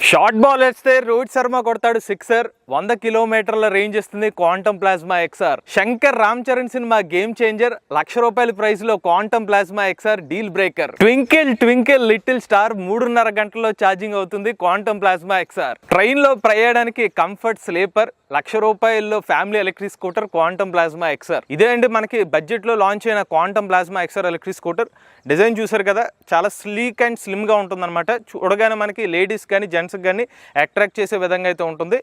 Short ball వేస్తే రోహిత్ శర్మ కొడతాడు sixer. 100 కిలోమీటర్ల రేంజ్ ఇస్తుంది Quantum plasma XR. Shankar Ram Charan cinema game changer. ₹1,00,000 price లో Quantum plasma XR deal breaker. Twinkle twinkle little star 3.5 గంటల్లో charging అవుతుంది క్వాంటమ్ ప్లాస్మా ఎక్స్ఆర్. ట్రైన్ లో ప్రయాణానికి comfort sleeper. ₹1,00,000 family electric scooter quantum plasma XR. ఇదే అండి మనకి బడ్జెట్ లో లాంచ్ అయిన quantum plasma XR electric scooter. Design చూసారు కదా, చాలా స్లీక్ అండ్ స్లిమ్ గా ఉంటుందన్నమాట. చూడగానే మనకి లేడీస్ కానీ జెంట్స్ కానీ అట్రాక్ట్ చేసే విధంగా అయితే ఉంటుంది.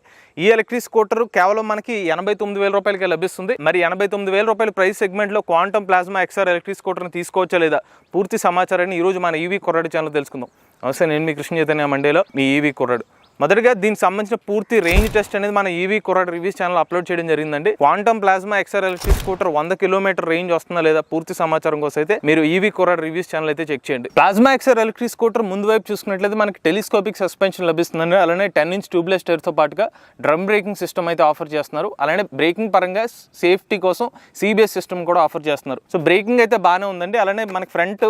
ఈ ఎలక్ట్రిక్ స్కూటర్ కేవలం మనకి ₹89,000 లభిస్తుంది. మరి ₹89,000 ప్రైస్ సెగ్మెంట్ లో Quantum plasma XR electric scooter ని తీసుకోవచ్చా లేదా పూర్తి సమాచారాన్ని ఈ రోజు మన ఈవీ కుర్రాడు ఛానల్ తెలుసుకుందాం. నమస్తే, నేను మీ కృష్ణ చైతన్య మండేలో మీ ఈవీ కుర్రాడు. మొదటిగా దీనికి సంబంధించిన పూర్తి రేంజ్ టెస్ట్ అనేది మన ఈవీ కుర్రాడు రివ్యూస్ ఛానల్ అప్లోడ్ చేయడం జరిగిందండి. Quantum plasma XR electric scooter 100 kilometre range వస్తుందా లేదా పూర్తి సమాచారం కోసం అయితే మీరు ఈవీ కుర్రాడు రివ్యూస్ ఛానల్ అయితే చెక్ చేయండి. ప్లాస్మా ఎక్స్ఆర్ ఎలక్ట్రిక్ స్కూటర్ ముందు వైపు చూసుకున్నట్లయితే మనకి టెలిస్కోపిక్ సస్పెన్షన్ లభిస్తుందండి. అలానే 10 ఇంచ్ ట్యూబ్లెస్ టైర్ తో పాటుగా డ్రమ్ బ్రేకింగ్ సిస్టమ్ అయితే ఆఫర్ చేస్తున్నారు. అలానే బ్రేకింగ్ పరంగా సేఫ్టీ కోసం సిబిఎస్ సిస్టమ్ కూడా ఆఫర్ చేస్తున్నారు. సో బ్రేకింగ్ అయితే బాగానే ఉందండి. అలానే మనకి ఫ్రంట్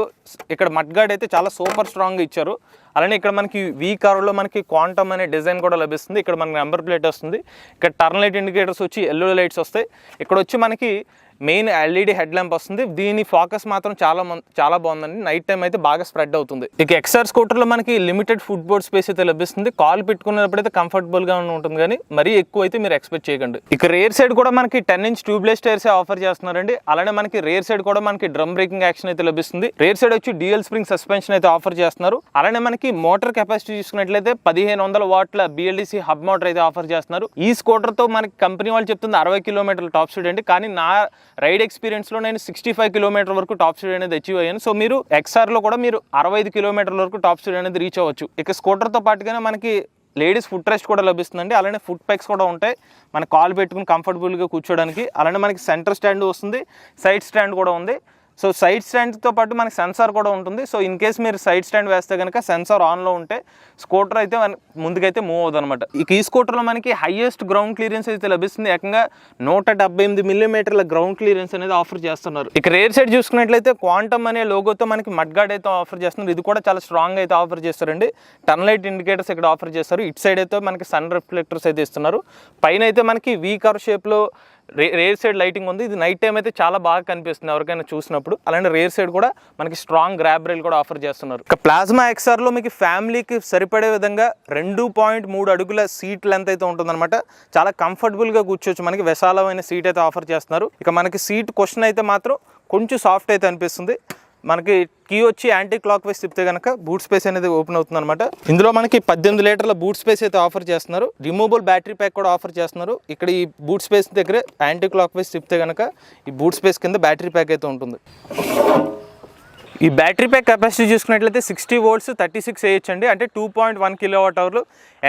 ఇక్కడ మడ్ గార్డ్ అయితే చాలా సూపర్ స్ట్రాంగ్ గా ఇచ్చారు. అలానే ఇక్కడ మనకి వీ కార్లో మనకి క్వాంటమ్ అనే డిజైన్ కూడా లభిస్తుంది. ఇక్కడ మనకి నెంబర్ ప్లేట్ వస్తుంది. ఇక్కడ టర్న్ లైట్ ఇండికేటర్స్ వచ్చి ఎల్లో లైట్స్ వస్తాయి. ఇక్కడ వచ్చి మనకి మెయిన్ ఎల్ఈడి హెడ్ ల్యాంప్ వస్తుంది. దీని ఫోకస్ మాత్రం చాలా బాగుందండి. నైట్ టైం అయితే బాగా స్ప్రెడ్ అవుతుంది. ఇక ఎక్స్ఆర్ స్కూటర్లో మనకి లిమిటెడ్ ఫుట్ బోర్డ్ స్పేస్ అయితే లభిస్తుంది. కాల్ పెట్టుకున్నప్పుడు అయితే కంఫర్టబుల్గా ఉంటుంది, కానీ మరీ ఎక్కువ అయితే మీరు ఎక్స్పెక్ట్ చేయకండి. ఇక రేర్ సైడ్ కూడా మనకి 10 ఇంచ్ ట్యూబ్లెస్ టైర్స్ ఆఫర్ చేస్తున్నారండి. అలానే మనకి రేర్ సైడ్ కూడా మనకి డ్రమ్ బ్రేకింగ్ యాక్షన్ అయితే లభిస్తుంది. రేర్ సైడ్ వచ్చి డ్యూయల్ స్ప్రింగ్ సస్పెన్షన్ అయితే ఆఫర్ చేస్తున్నారు. అలానే మనకి మోటార్ కెపాసిటీ చూసుకున్నట్లయితే 1500 వాట్ల BLDC హబ్ మోటార్ అయితే ఆఫర్ చేస్తున్నారు. ఈ స్కూటర్ తో మనకి కంపెనీ వాళ్ళు చెప్తుంది 60 కిలోమీటర్ల టాప్ స్పీడ్ అండి. కానీ నా రైడ్ ఎక్స్పీరియన్స్ లో నేను 65 కిలోమీటర్ వరకు టాప్ స్పీడ్ అనేది అచీవ్ అయ్యాను. సో మీరు ఎక్స్ఆర్ లో కూడా మీరు 65 కిలోమీటర్ల వరకు టాప్ స్పీడ్ అనేది రీచ్ అవ్వచ్చు. ఇక స్కూటర్ తో పాటుగానే మనకి లేడీస్ ఫుట్ రెస్ట్ కూడా లభిస్తుందండి. అలానే ఫుట్ పెక్స్ కూడా ఉంటాయి, మన కాల్ పెట్టుకుని కంఫర్టబుల్గా కూర్చోడానికి. అలానే మనకి సెంటర్ స్టాండ్ వస్తుంది, సైడ్ స్టాండ్ కూడా ఉంది. సో సైడ్ స్టాండ్తో పాటు మనకి సెన్సార్ కూడా ఉంటుంది. సో ఇన్ కేస్ మీరు సైడ్ స్టాండ్ వేస్తే కనుక సెన్సార్ ఆన్లో ఉంటే స్కూటర్ అయితే ముందుకైతే మూవ్ అవుతుంది అనమాట. ఇక ఈ స్కూటర్లో మనకి హైయెస్ట్ గ్రౌండ్ క్లియరెన్స్ అయితే లభిస్తుంది. ఏకంగా 178 మిల్లీమీటర్ల గ్రౌండ్ క్లియరెన్స్ అనేది ఆఫర్ చేస్తున్నారు. ఇక రేర్ సైడ్ చూసుకున్నట్లయితే క్వాంటమ్ అనే లోగోతో మనకి మడ్ గార్డ్ అయితే ఆఫర్ చేస్తున్నారు. ఇది కూడా చాలా స్ట్రాంగ్ అయితే ఆఫర్ చేస్తారండి. టర్న్ లైట్ ఇండికేటర్స్ ఇక్కడ ఆఫర్ చేస్తారు. ఇటు సైడ్ అయితే మనకి సన్ రిఫ్లెక్టర్స్ అయితే ఇస్తున్నారు. పైన అయితే మనకి వీ కర్వ్ షేప్లో రేర్ సైడ్ లైటింగ్ ఉంది. ఇది నైట్ టైం అయితే చాలా బాగా కనిపిస్తుంది ఎవరికైనా చూసినప్పుడు. అలానే రేర్ సైడ్ కూడా మనకి స్ట్రాంగ్ గ్రాబ్ రైల్ కూడా ఆఫర్ చేస్తున్నారు. ఇక ప్లాస్మా ఎక్స్ఆర్ లో మీకు ఫ్యామిలీకి సరిపడే విధంగా 2.3 అడుగుల సీట్ లెంత్ అయితే ఉంటుందన్నమాట. చాలా కంఫర్టబుల్ గా కూర్చోవచ్చు. మనకి విశాలమైన సీట్ అయితే ఆఫర్ చేస్తున్నారు. ఇక మనకి సీట్ క్వశ్చన్ అయితే మాత్రం కొంచెం సాఫ్ట్ అయితే అనిపిస్తుంది. మనకి కీ వచ్చి యాంటీ క్లాక్ వైస్ తిప్పితే కనుక బూట్ స్పేస్ అనేది ఓపెన్ అవుతుంది అనమాట. ఇందులో మనకి 18 లీటర్ల బూట్ స్పేస్ అయితే ఆఫర్ చేస్తున్నారు. రిమూవబుల్ బ్యాటరీ ప్యాక్ కూడా ఆఫర్ చేస్తున్నారు. ఇక్కడ ఈ బూట్ స్పేస్ దగ్గర యాంటీ క్లాక్ వైస్ తిప్పితే కనుక ఈ బూట్ స్పేస్ కింద బ్యాటరీ ప్యాక్ అయితే ఉంటుంది. ఈ బ్యాటరీ ప్యాక్ కెపాసిటీ చూసుకున్నట్లయితే 60 volts 36 AH అండి. అంటే 2.1 kWh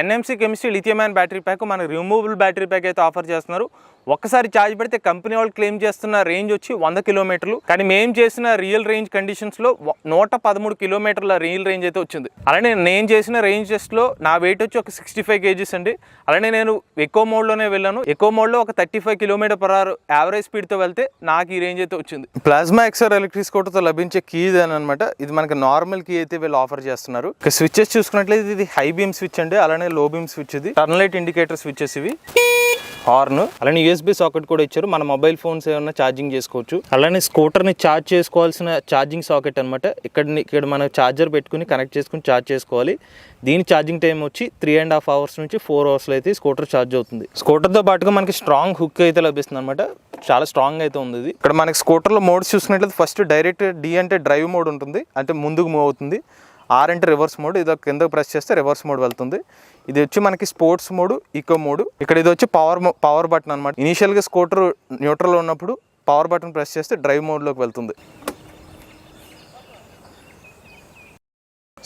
NMC chemistry lithium ion battery pack. మనకి రిమూవబుల్ బ్యాటరీ ప్యాక్ అయితే ఆఫర్ చేస్తున్నారు. ఒక్కసారి ఛార్జ్ పెడితే కంపెనీ వాళ్ళు క్లెయిమ్ చేస్తున్న రేంజ్ వచ్చి 100 కిలోమీటర్లు. కానీ మేము చేసిన రియల్ రేంజ్ కండిషన్స్లో 113 కిలోమీటర్ల రియల్ రేంజ్ అయితే వచ్చింది. అలానే నేను చేసిన రేంజ్ టెస్ట్లో నా వెయిట్ వచ్చి ఒక 65 kgs అండి. అలానే నేను ఎకో మోడ్లోనే వెళ్ళాను. ఎకో మోడ్లో ఒక 35 km/h యావరేజ్ స్పీడ్తో వెళ్తే నాకు ఈ రేంజ్ అయితే వచ్చింది. ప్లాస్మా ఎక్స్ఆర్ ఎలక్ట్రిక్ స్కూటర్తో లభించే కీ అనమాట. ఇది మనకి నార్మల్ కీ అయితే వీళ్ళు ఆఫర్ చేస్తున్నారు. ఇక స్విచ్చెస్ చూసుకున్నట్లయితే ఇది హై బీమ్ స్విచ్ అండి. అలానే లో బీమ్ స్విచ్. ఇది టర్న్ లైట్ ఇండికేటర్ స్విచ్చెస్, ఇవి హార్న్. అలానే USB సాకెట్ కూడా ఇచ్చారు. మన మొబైల్ ఫోన్స్ ఏమన్నా ఛార్జింగ్ చేసుకోవచ్చు. అలానే స్కూటర్ని ఛార్జ్ చేసుకోవాల్సిన ఛార్జింగ్ సాకెట్ అనమాట. ఇక్కడ మనం ఛార్జర్ పెట్టుకుని కనెక్ట్ చేసుకుని ఛార్జ్ చేసుకోవాలి. దీని ఛార్జింగ్ టైం వచ్చి 3.5 hours నుంచి 4 hours అయితే స్కూటర్ ఛార్జ్ అవుతుంది. స్కూటర్తో పాటుగా మనకి స్ట్రాంగ్ హుక్ అయితే లభిస్తుంది అనమాట. చాలా స్ట్రాంగ్ అయితే ఉంది ఇది. ఇక్కడ మనకి స్కూటర్లో మోడ్స్ చూసుకున్నట్లయితే ఫస్ట్ డైరెక్ట్ D అంటే డ్రైవ్ మోడ్ ఉంటుంది, అంటే ముందుకు మూవ్ అవుతుంది. R అంటే రివర్స్ మోడ్. ఇది కిందకు ప్రెస్ చేస్తే రివర్స్ మోడ్ వెళ్తుంది. ఇది వచ్చి మనకి స్పోర్ట్స్ మోడ్, ఈకో మోడ్. ఇక్కడ ఇది వచ్చి పవర్ బటన్ అనమాట. ఇనీషియల్గా స్కూటర్ న్యూట్రల్లో ఉన్నప్పుడు పవర్ బటన్ ప్రెస్ చేస్తే డ్రైవ్ మోడ్లోకి వెళ్తుంది.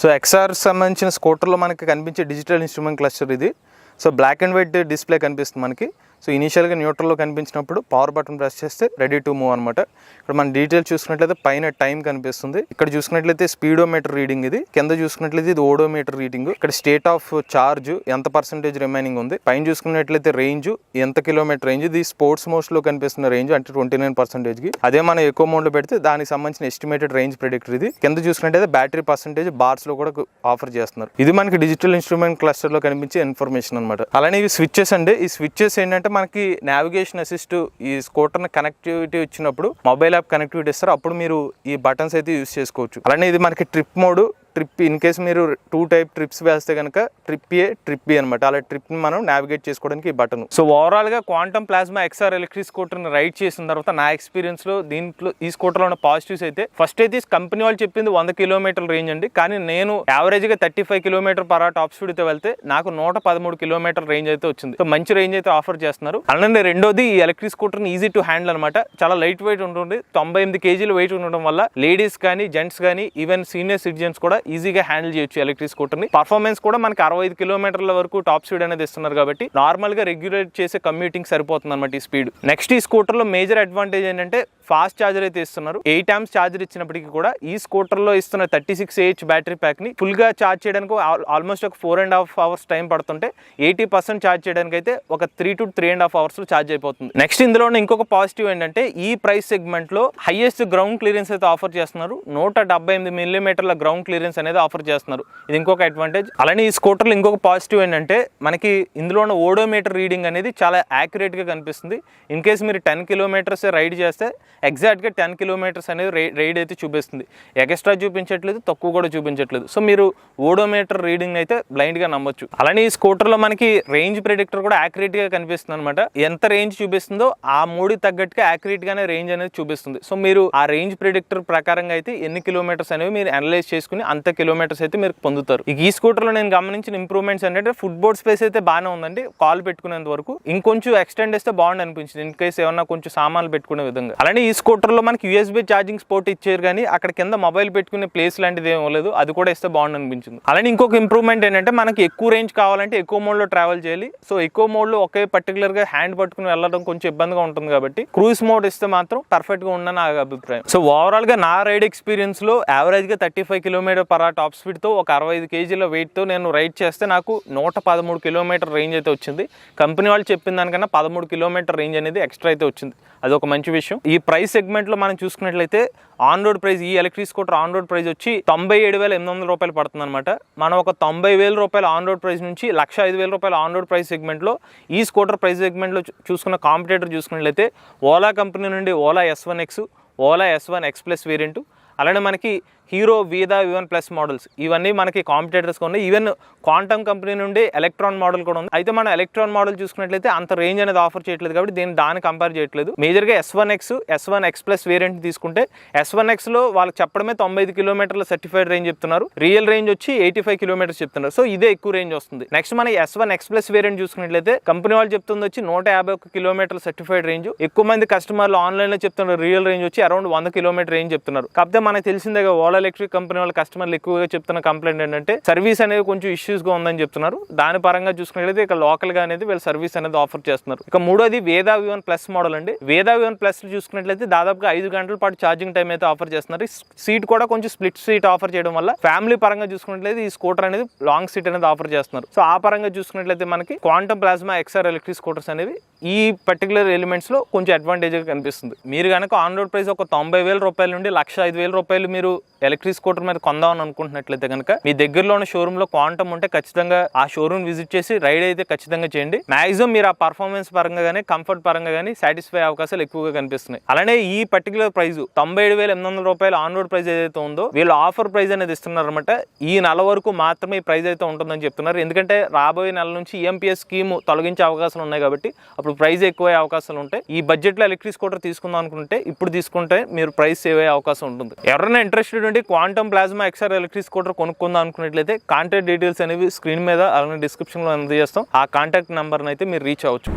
సో ఎక్స్ఆర్ సంబంధించిన స్కూటర్లో మనకి కనిపించే డిజిటల్ ఇన్స్ట్రుమెంట్ క్లస్టర్ ఇది. So black and white display కనిపిస్తుంది మనకి. సో ఇనీషియల్గా న్యూట్రల్లో కనిపించినప్పుడు పవర్ బటన్ ప్రెస్ చేస్తే రెడీ టు మూవ్ అనమాట. ఇక్కడ మన డీటెయిల్స్ చూసుకున్నట్లయితే పైన టైం కనిపిస్తుంది, ఇక్కడ చూసుకున్నట్లయితే స్పీడోమీటర్ రీడింగ్ ఇది, కింద చూసుకున్నట్లయితే ఇది ఓడోమీటర్ రీడింగ్, ఇక్కడ స్టేట్ ఆఫ్ చార్జ్ ఎంత పర్సెంటేజ్ రిమైనింగ్ ఉంది, పైన చూసుకున్నట్లయితే రేంజ్ ఎంత కిలోమీటర్ రేంజ్, ఇది స్పోర్ట్స్ మోడ్ లో కనిపిస్తున్న రేంజ్ అంటే 29% కి, అదే మనం ఎక్కువ మోడ్ లో పెడితే దానికి సంబంధించిన ఎస్టిమేటెడ్ రేంజ్ ప్రెడిక్టర్ ఇది, కింద చూసుకున్నట్లయితే బ్యాటరీ పర్సెంటేజ్ బార్స్ లో కూడా ఆఫర్ చేస్తున్నారు. ఇది మనకి డిజిటల్ ఇన్స్ట్రుమెంట్ క్లస్టర్ లో కనిపించే ఇన్ఫర్మేషన్ అనమాట. అలానే ఇవి స్విచ్చెస్ అండి, ఈ స్విచ్చెస్ ఏంటంటే మనకి నావిగేషన్ అసిస్ట్, ఈ స్కూటర్ కనెక్టివిటీ వచ్చినప్పుడు మొబైల్ యాప్ కనెక్టివిటీ ఇస్తారు, అప్పుడు మీరు ఈ బటన్స్ అయితే యూజ్ చేసుకోవచ్చు. అలానే ఇది మనకి trip mode, trip in case మీరు 2 టైప్ ట్రిప్స్ వేస్తే కనుక ట్రిప్ ఏ ట్రిప్ బి అనమాట, అలా ట్రిప్ని మనం నావిగేట్ చేసుకోవడానికి ఈ బటన్. సో ఓవరాల్గా క్వాంటమ్ ప్లాస్మా XR ఎలక్ట్రిక్ స్కూటర్ని రైడ్ చేసిన తర్వాత నా ఎక్స్పీరియన్స్లో దీంట్లో ఈ స్కూటర్లో ఉన్న పాజిటివ్స్ అయితే, ఫస్ట్ అయితే కంపెనీ వాళ్ళు చెప్పింది 100 కిలోమీటర్ల రేంజ్ అండి, కానీ నేను యావరేజ్గా 35 km/h టాప్ స్పీడ్తో వెళ్తే నాకు 113 km రేంజ్ అయితే వచ్చింది. సో మంచి రేంజ్ అయితే ఆఫర్ చేస్తున్నారు. అలానే రెండోది ఈ ఎలక్ట్రిక్ స్కూటర్ని ఈజీ టు హ్యాండిల్ అనమాట, చాలా లైట్ వెయిట్ ఉంటుంది, 98 kg వెయిట్ ఉండడం వల్ల లేడీస్ కానీ జెంట్స్ కానీ ఈవెన్ సీనియర్ సిటిజన్స్ కూడా ఈజీగా హ్యాండిల్ చేయొచ్చు ఎలక్ట్రిక్ స్కూటర్ ని. పర్ఫార్మెన్స్ కూడా మనకి 65 km వరకు టాప్ స్పీడ్ అనేది ఇస్తున్నారు కాబట్టి నార్మల్ గా రెగ్యులేట్ చేసే కమ్యూటింగ్ సరిపోతుంది అనమాట ఈ స్పీడ్. నెక్స్ట్ ఈ స్కూటర్ లో మేజర్ అడ్వాంటేజ్ ఏంటంటే ఫాస్ట్ ఛార్జర్ అయితే ఇస్తున్నారు. 8 amps ఛార్జర్ ఇచ్చినప్పటికీ కూడా ఈ స్కూటర్ లో ఇస్తున్న 36Ah బ్యాటరీ ప్యాక్ ని ఫుల్ గా ఛార్జ్ చేయడానికి ఆల్మోస్ట్ ఒక 4.5 hours టైం పడుతుంటే 80% ఛార్జ్ చేయడానికి అయితే ఒక 3 to 3.5 hours లో ఛార్జ్ అయిపోతుంది. నెక్స్ట్ ఇందులో ఇంకొక పాజిటివ్ ఏంటంటే ఈ ప్రైస్ సెగ్మెంట్ లో హైయెస్ట్ గ్రౌండ్ క్లియరెన్స్ అయితే ఆఫర్ చేస్తున్నారు. 178 mm గ్రౌండ్ క్లియరెన్స్ అనేది ఆఫర్ చేస్తున్నారు, ఇది ఇంకొక అడ్వాంటేజ్. అలానే ఈ స్కూటర్లో ఇంకొక పాజిటివ్ ఏంటంటే మనకి ఇందులో ఉన్న ఓడోమీటర్ రీడింగ్ అనేది చాలా యాక్యురేట్ గా కనిపిస్తుంది. ఇన్ కేసు మీరు 10 kilometers రైడ్ చేస్తే ఎగ్జాక్ట్ గా 10 kilometers అనేది రైడ్ అయితే చూపిస్తుంది, ఎక్స్ట్రా చూపించట్లేదు, తక్కువ కూడా చూపించట్లేదు. సో మీరు ఓడోమీటర్ రీడింగ్ అయితే బ్లైండ్ గా నమ్మొచ్చు. అలానే ఈ స్కూటర్ లో మనకి రేంజ్ ప్రెడిక్టర్ కూడా యాక్యురేట్ గా కనిపిస్తుంది అనమాట. ఎంత రేంజ్ చూపిస్తుందో ఆ మూడు తగ్గట్టుగా యాక్యురేట్ గానే రేంజ్ అనేది చూపిస్తుంది. సో మీరు ఆ రేంజ్ ప్రెడిక్టర్ ప్రకారంగా అయితే ఎన్ని కిలోమీటర్స్ అనేవి మీరు అనలైజ్ చేసుకుని అంత కిలోమీటర్స్ అయితే మీరు పొందుతారు. ఈ స్కూటర్ లో నేను గమనించిన ఇంప్రూవ్మెంట్స్ ఏంటంటే ఫుట్ బోర్డ్ స్పేస్ అయితే బాగానే ఉందండి, కాల్ పెట్టుకునేంత వరకు ఇంకొంచెం ఎక్స్టెండ్ చేస్తే బాగుంది అనిపించింది, ఇన్ కేసు ఏమన్నా కొంచెం సామాన్లు పెట్టుకునే విధంగా. అలానే ఈ స్కూటర్ లో మనకి USB ఛార్జింగ్ స్పోర్ట్ ఇచ్చారు, కానీ అక్కడ కింద మొబైల్ పెట్టుకునే ప్లేస్ లాంటిది ఏమీ లేదు, అది కూడా ఇస్తే బాగుంది అనిపించింది. అలానే ఇంకొక ఇంప్రూవ్మెంట్ ఏంటంటే మనకి ఎక్కువ రేంజ్ కావాలంటే ఎక్కువ మోడ్ లో ట్రావెల్ చేయాలి. సో ఎక్కువ మోడ్ లో ఒకే పర్టికులర్ గా హ్యాండ్ పట్టుకుని వెళ్ళడం కొంచెం ఇబ్బందిగా ఉంటుంది కాబట్టి క్రూజ్ మోడ్ ఇస్తే మాత్రం పర్ఫెక్ట్ గా ఉందని నా అభిప్రాయం. సో ఓవరాల్ గా నా రైడ్ ఎక్స్పీరియన్స్ లో యావరేజ్ గా 35 km/h టాప్ స్పీడ్ తో ఒక 65 kg వెయిట్ తో నేను రైడ్ చేస్తే నాకు 113 km రేంజ్ అయితే వచ్చింది. కంపెనీ వాళ్ళు చెప్పిన దానికన్నా 13 km రేంజ్ అనేది ఎక్స్ట్రా అయితే వచ్చింది, అది ఒక మంచి విషయం. ఈ ప్రైస్ సెగ్మెంట్ లో మనం చూసుకున్నట్లయితే ఆన్ రోడ్ ప్రైస్ ఈ electric scooter on road price వచ్చి 97,800 రూపాయలు పడుతుంది అనమాట. మనం ఒక 90,000 రూపాయల ఆన్ రోడ్ ప్రైస్ నుంచి 105,000 రూపాయల ఆన్ రోడ్ ప్రైస్ సెగ్మెంట్ లో ఈ స్కూటర్ ప్రైస్ సెగ్మెంట్ లో చూసుకున్న కాంపిటేటర్ చూసుకున్నట్లయితే ఓలా కంపెనీ నుండి Ola S1X, Ola S1X+ variant, అలానే మనకి హీరో వీదా V1+ మోడల్స్ ఇవన్నీ మనకి కాంపిటేటర్స్గా ఉన్నాయి. ఈవెన్ క్వాంటమ్ కంపెనీ నుండి ఎలక్ట్రాన్ మోడల్ కూడా ఉంది. అయితే మనం ఎలక్ట్రాన్ మోడల్ చూసుకున్నట్లయితే అంత రేంజ్ అనేది ఆఫర్ చేయట్లేదు కాబట్టి దాన్ని కంపేర్ చేయట్లేదు. మేజర్గా S1X, S1X+ వేరియంట్ తీసుకుంటే S1X లో వాళ్ళకి చెప్పడమే 95 km సర్టిఫైడ్ రేంజ్ చెప్తున్నారు, రియల్ రేంజ్ వచ్చి 85 km చెప్తున్నారు. సో ఇదే ఎక్కువ రేంజ్ వస్తుంది. నెక్స్ట్ మన S1X+ వేరియంట్ చూసుకున్నట్లయితే కంపెనీ వాళ్ళు చెప్తుంది వచ్చి 151 km సర్టిఫైడ్ రేంజ్. ఎక్కువ మంది కస్టమర్లు ఆన్లైన్ లో చెప్తున్నారు రియల్ రేంజ్ వచ్చి అరౌండ్ 100 km రేంజ్ చెప్తున్నారు. కాకపోతే మనకు తెలిసిందే ఓలా ఎలక్ట్రిక్ కంపెనీ వాళ్ళ కస్టమర్లు ఎక్కువగా చెప్తున్న కంప్లైంట్ ఏంటంటే సర్వీస్ అనేది కొంచెం ఇష్యూస్ గా ఉందని చెప్తున్నారు. దాని పరంగా చూసుకున్నట్లయితే ఇక లోకల్ గా అనేది వీళ్ళు సర్వీస్ అనేది ఆఫర్ చేస్తున్నారు. ఇక మూడోది వేదా V1+ మోడల్ అండి. వేదా V1+ చూసుకున్నట్లయితే దాదాపుగా 5 గంటల పాటు ఛార్జింగ్ టైం అయితే ఆఫర్ చేస్తున్నారు. సీట్ కూడా కొంచెం స్ప్లిట్ సీట్ ఆఫర్ చేయడం వల్ల ఫ్యామిలీ పరంగా చూసుకున్నట్లయితే ఈ స్కూటర్ అనేది లాంగ్ సీట్ అనేది ఆఫర్ చేస్తున్నారు. సో ఆ పరంగా చూసుకున్నట్లయితే మనకి quantum Plasma XR electric scooters అనేవి ఈ పర్టికులర్ ఎలిమెంట్స్ లో కొంచెం అడ్వాంటేజ్ గా కనిపిస్తుంది. మీరు కనుక ఆన్ రోడ్ ప్రైస్ ఒక 90,000 రూపాయల నుండి 105,000 రూపాయలు మీరు ఎలక్ట్రిక్ స్కూటర్ మీద కొందామని అనుకుంటున్నట్లయితే కనుక మీ దగ్గరలో ఉన్న షోరూమ్ లో క్వాంటమ్ ఉంటే ఖచ్చితంగా ఆ షోరూమ్ విజిట్ చేసి రైడ్ అయితే ఖచ్చితంగా చేయండి. మాక్సిమం మీరు ఆ పర్ఫార్మెన్స్ పరంగా కానీ కంఫర్ట్ పరంగా కానీ సాటిస్ఫై అవకాశాలు ఎక్కువగా కనిపిస్తున్నాయి. అలానే ఈ పర్టికులర్ ప్రైస్ 97,800 రూపాయలు ఆన్ రోడ్ ప్రైస్ ఏదైతే ఉందో వీళ్ళు ఆఫర్ ప్రైస్ అనేది ఇస్తున్నారు అనమాట. ఈ నెల వరకు మాత్రమే ఈ ప్రైస్ అయితే ఉంటుందని చెప్తున్నారు. ఎందుకంటే రాబోయే నెల నుంచి EMPS స్కీమ్ తొలగించే అవకాశాలు ఉన్నాయి కాబట్టి అప్పుడు ప్రైస్ ఎక్కువ అయ్యే అవకాశాలు ఉంటాయి. ఈ బడ్జెట్ లో ఎలక్ట్రిక్ స్కూటర్ తీసుకుందాం అనుకుంటే ఇప్పుడు తీసుకుంటే మీరు ప్రైస్ సేవ్ అయ్యే అవకాశం ఉంటుంది. ఎవరైనా ఇంట్రెస్టెడ్ ఉంటే Quantum Plasma XR electric scooter కొనుక్కుందాం అనుకున్నట్లయితే కాంటాక్ట్ డీటెయిల్స్ అనేవి స్క్రీన్ మీద అలానే డిస్క్రిప్షన్ లో అందజేస్తాం. ఆ కాంటాక్ట్ నెంబర్ అయితే మీరు రీచ్ అవ్వచ్చు.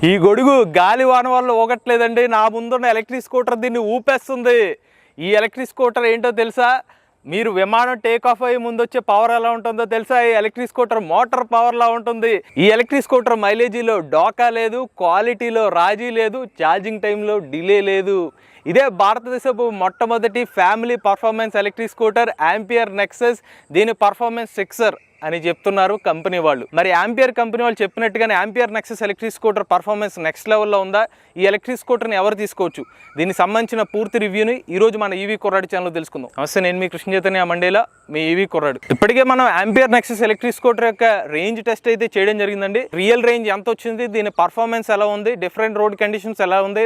ఈ గొడుగు గాలి వాన వల్ల ఊగట్లేదండి, నా ముందున్న ఎలక్ట్రిక్ స్కూటర్ దీన్ని ఊపేస్తుంది. ఈ ఎలక్ట్రిక్ స్కూటర్ ఏంటో తెలుసా? మీరు విమానం టేక్ ఆఫ్ అయ్యి ముందు వచ్చే పవర్ ఎలా ఉంటుందో తెలుసా? ఈ electric scooter motor power law ఉంటుంది. ఈ ఎలక్ట్రిక్ స్కూటర్ మైలేజీలో డోకా లేదు, క్వాలిటీలో రాజీ లేదు, ఛార్జింగ్ టైంలో డిలే లేదు. ఇదే భారతదేశపు మొట్టమొదటి family performance electric scooter ampere Nexus. దీని పర్ఫార్మెన్స్ సిక్సర్ అని చెప్తున్నారు కంపెనీ వాళ్ళు. మరి ఆంపియర్ కంపెనీ వాళ్ళు చెప్పినట్టుగానే ampere Nexus electric scooter performance next లెవెల్లో ఉందా? ఈ ఎలక్ట్రిక్ స్కూటర్ని ఎవరు తీసుకోవచ్చు? దీనికి సంబంధించిన పూర్తి రివ్యూని ఈరోజు మన ఈవీ కుర్రాడు ఛానల్లో తెలుసుకుందాం. నమస్తే, నేను మీ కృష్ణ చైతన్య మండేలా, మీ ఈవీ కుర్రాడు. ఇప్పటికే మనం ఆంపియర్ నెక్సస్ ఎలక్ట్రిక్ స్కూటర్ యొక్క రేంజ్ టెస్ట్ అయితే చేయడం జరిగిందండి. రియల్ రేంజ్ ఎంత వచ్చింది, దీని పర్ఫార్మెన్స్ ఎలా ఉంది, డిఫరెంట్ రోడ్ కండిషన్స్ ఎలా ఉంది,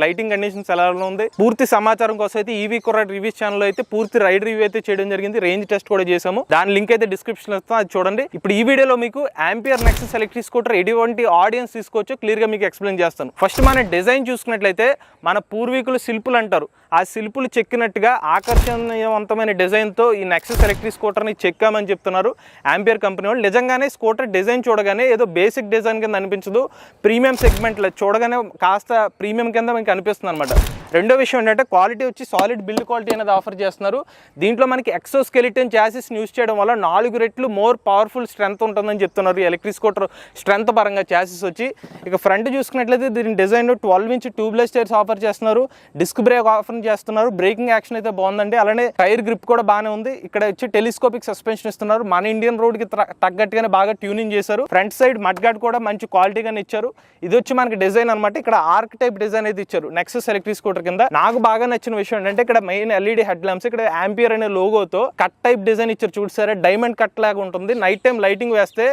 లైటింగ్ కండిషన్స్ ఎలా ఉంది, పూర్తి సమాచారం కోసం అయితే ఈవీ కుర్రాడు రివ్యూస్ ఛానల్లో అయితే పూర్తి రైడ్ రివ్యూ అయితే చేయడం జరిగింది. రేంజ్ టెస్ట్ కూడా చేసాము, దాని లింక్ అయితే డిస్క్రిప్షన్ అది చూడండి. ఇప్పుడు ఈ వీడియోలో మీకు ఆంపియర్ నెక్సస్ ఎలక్ట్రిక్ స్కూటర్ ఎటువంటి ఆడియన్స్ తీసుకోవచ్చో క్లియర్ గా మీకు ఎక్స్ప్లెయిన్ చేస్తాను. ఫస్ట్ మన డిజైన్ చూసుకున్నట్లయితే మన పూర్వీకులు శిల్పులు అంటారు, ఆ శిల్పులు చెక్కినట్టుగా ఆకర్షణీయవంతమైన డిజైన్ తో ఈ నెక్సస్ ఎలక్ట్రిక్ స్కూటర్ ని చెక్కామని చెప్తున్నారు ఆంపియర్ కంపెనీ వాళ్ళు. నిజంగానే స్కూటర్ డిజైన్ చూడగానే ఏదో బేసిక్ డిజైన్ కింద అనిపించదు, ప్రీమియం సెగ్మెంట్ చూడగానే కాస్త ప్రీమియం కింద మీకు అనిపిస్తుంది అనమాట. రెండో విషయం ఏంటంటే క్వాలిటీ వచ్చి సాలిడ్ బిల్డ్ క్వాలిటీ అనేది ఆఫర్ చేస్తున్నారు. దీంట్లో మనకి ఎక్సోస్కెలిటన్ చాసిస్ యూస్ చేయడం వల్ల 4 రెట్లు మోర్ పవర్ఫుల్ స్ట్రెంత్ ఉంటుందని చెప్తున్నారు ఎలక్ట్రిక్ స్కూటర్ స్ట్రెంత్ పరంగా చాసిస్ వచ్చి. ఇక ఫ్రంట్ చూసుకున్నట్లయితే దీని design 12 inch tubeless tyres offer చేస్తున్నారు, డిస్క్ బ్రేక్ ఆఫర్ చేస్తున్నారు, బ్రేకింగ్ యాక్షన్ అయితే బాగుందండి. అలానే టైర్ గ్రిప్ కూడా బాగానే ఉంది. ఇక్కడ వచ్చి టెలిస్కోపిక్ సస్పెన్షన్ ఇస్తున్నారు, మన ఇండియన్ రోడ్ కి తగ్గట్టుగానే బాగా ట్యూనింగ్ చేశారు. ఫ్రంట్ సైడ్ మడ్ గార్డ్ కూడా మంచి క్వాలిటీగానే ఇచ్చారు. ఇది వచ్చి మనకి డిజైన్ అనమాట. ఇక్కడ ఆర్క్ టైప్ డిజైన్ అయితే ఇచ్చారు నెక్సస్ ఎలక్ట్రిక్ స్కూటర్ కింద. నాకు బాగా నచ్చిన విషయం ఏంటంటే ఇక్కడ మెయిన్ ఎల్ఈడి హెడ్ ల్యాంప్స్, ఇక్కడ ఆంపియర్ అనే లోగోతో కట్ టైప్ డిజైన్ ఇచ్చారు. చూసారా, డైమండ్ కట్ లాగా ఉంటుంది. నైట్ టైం లైటింగ్ వేస్తే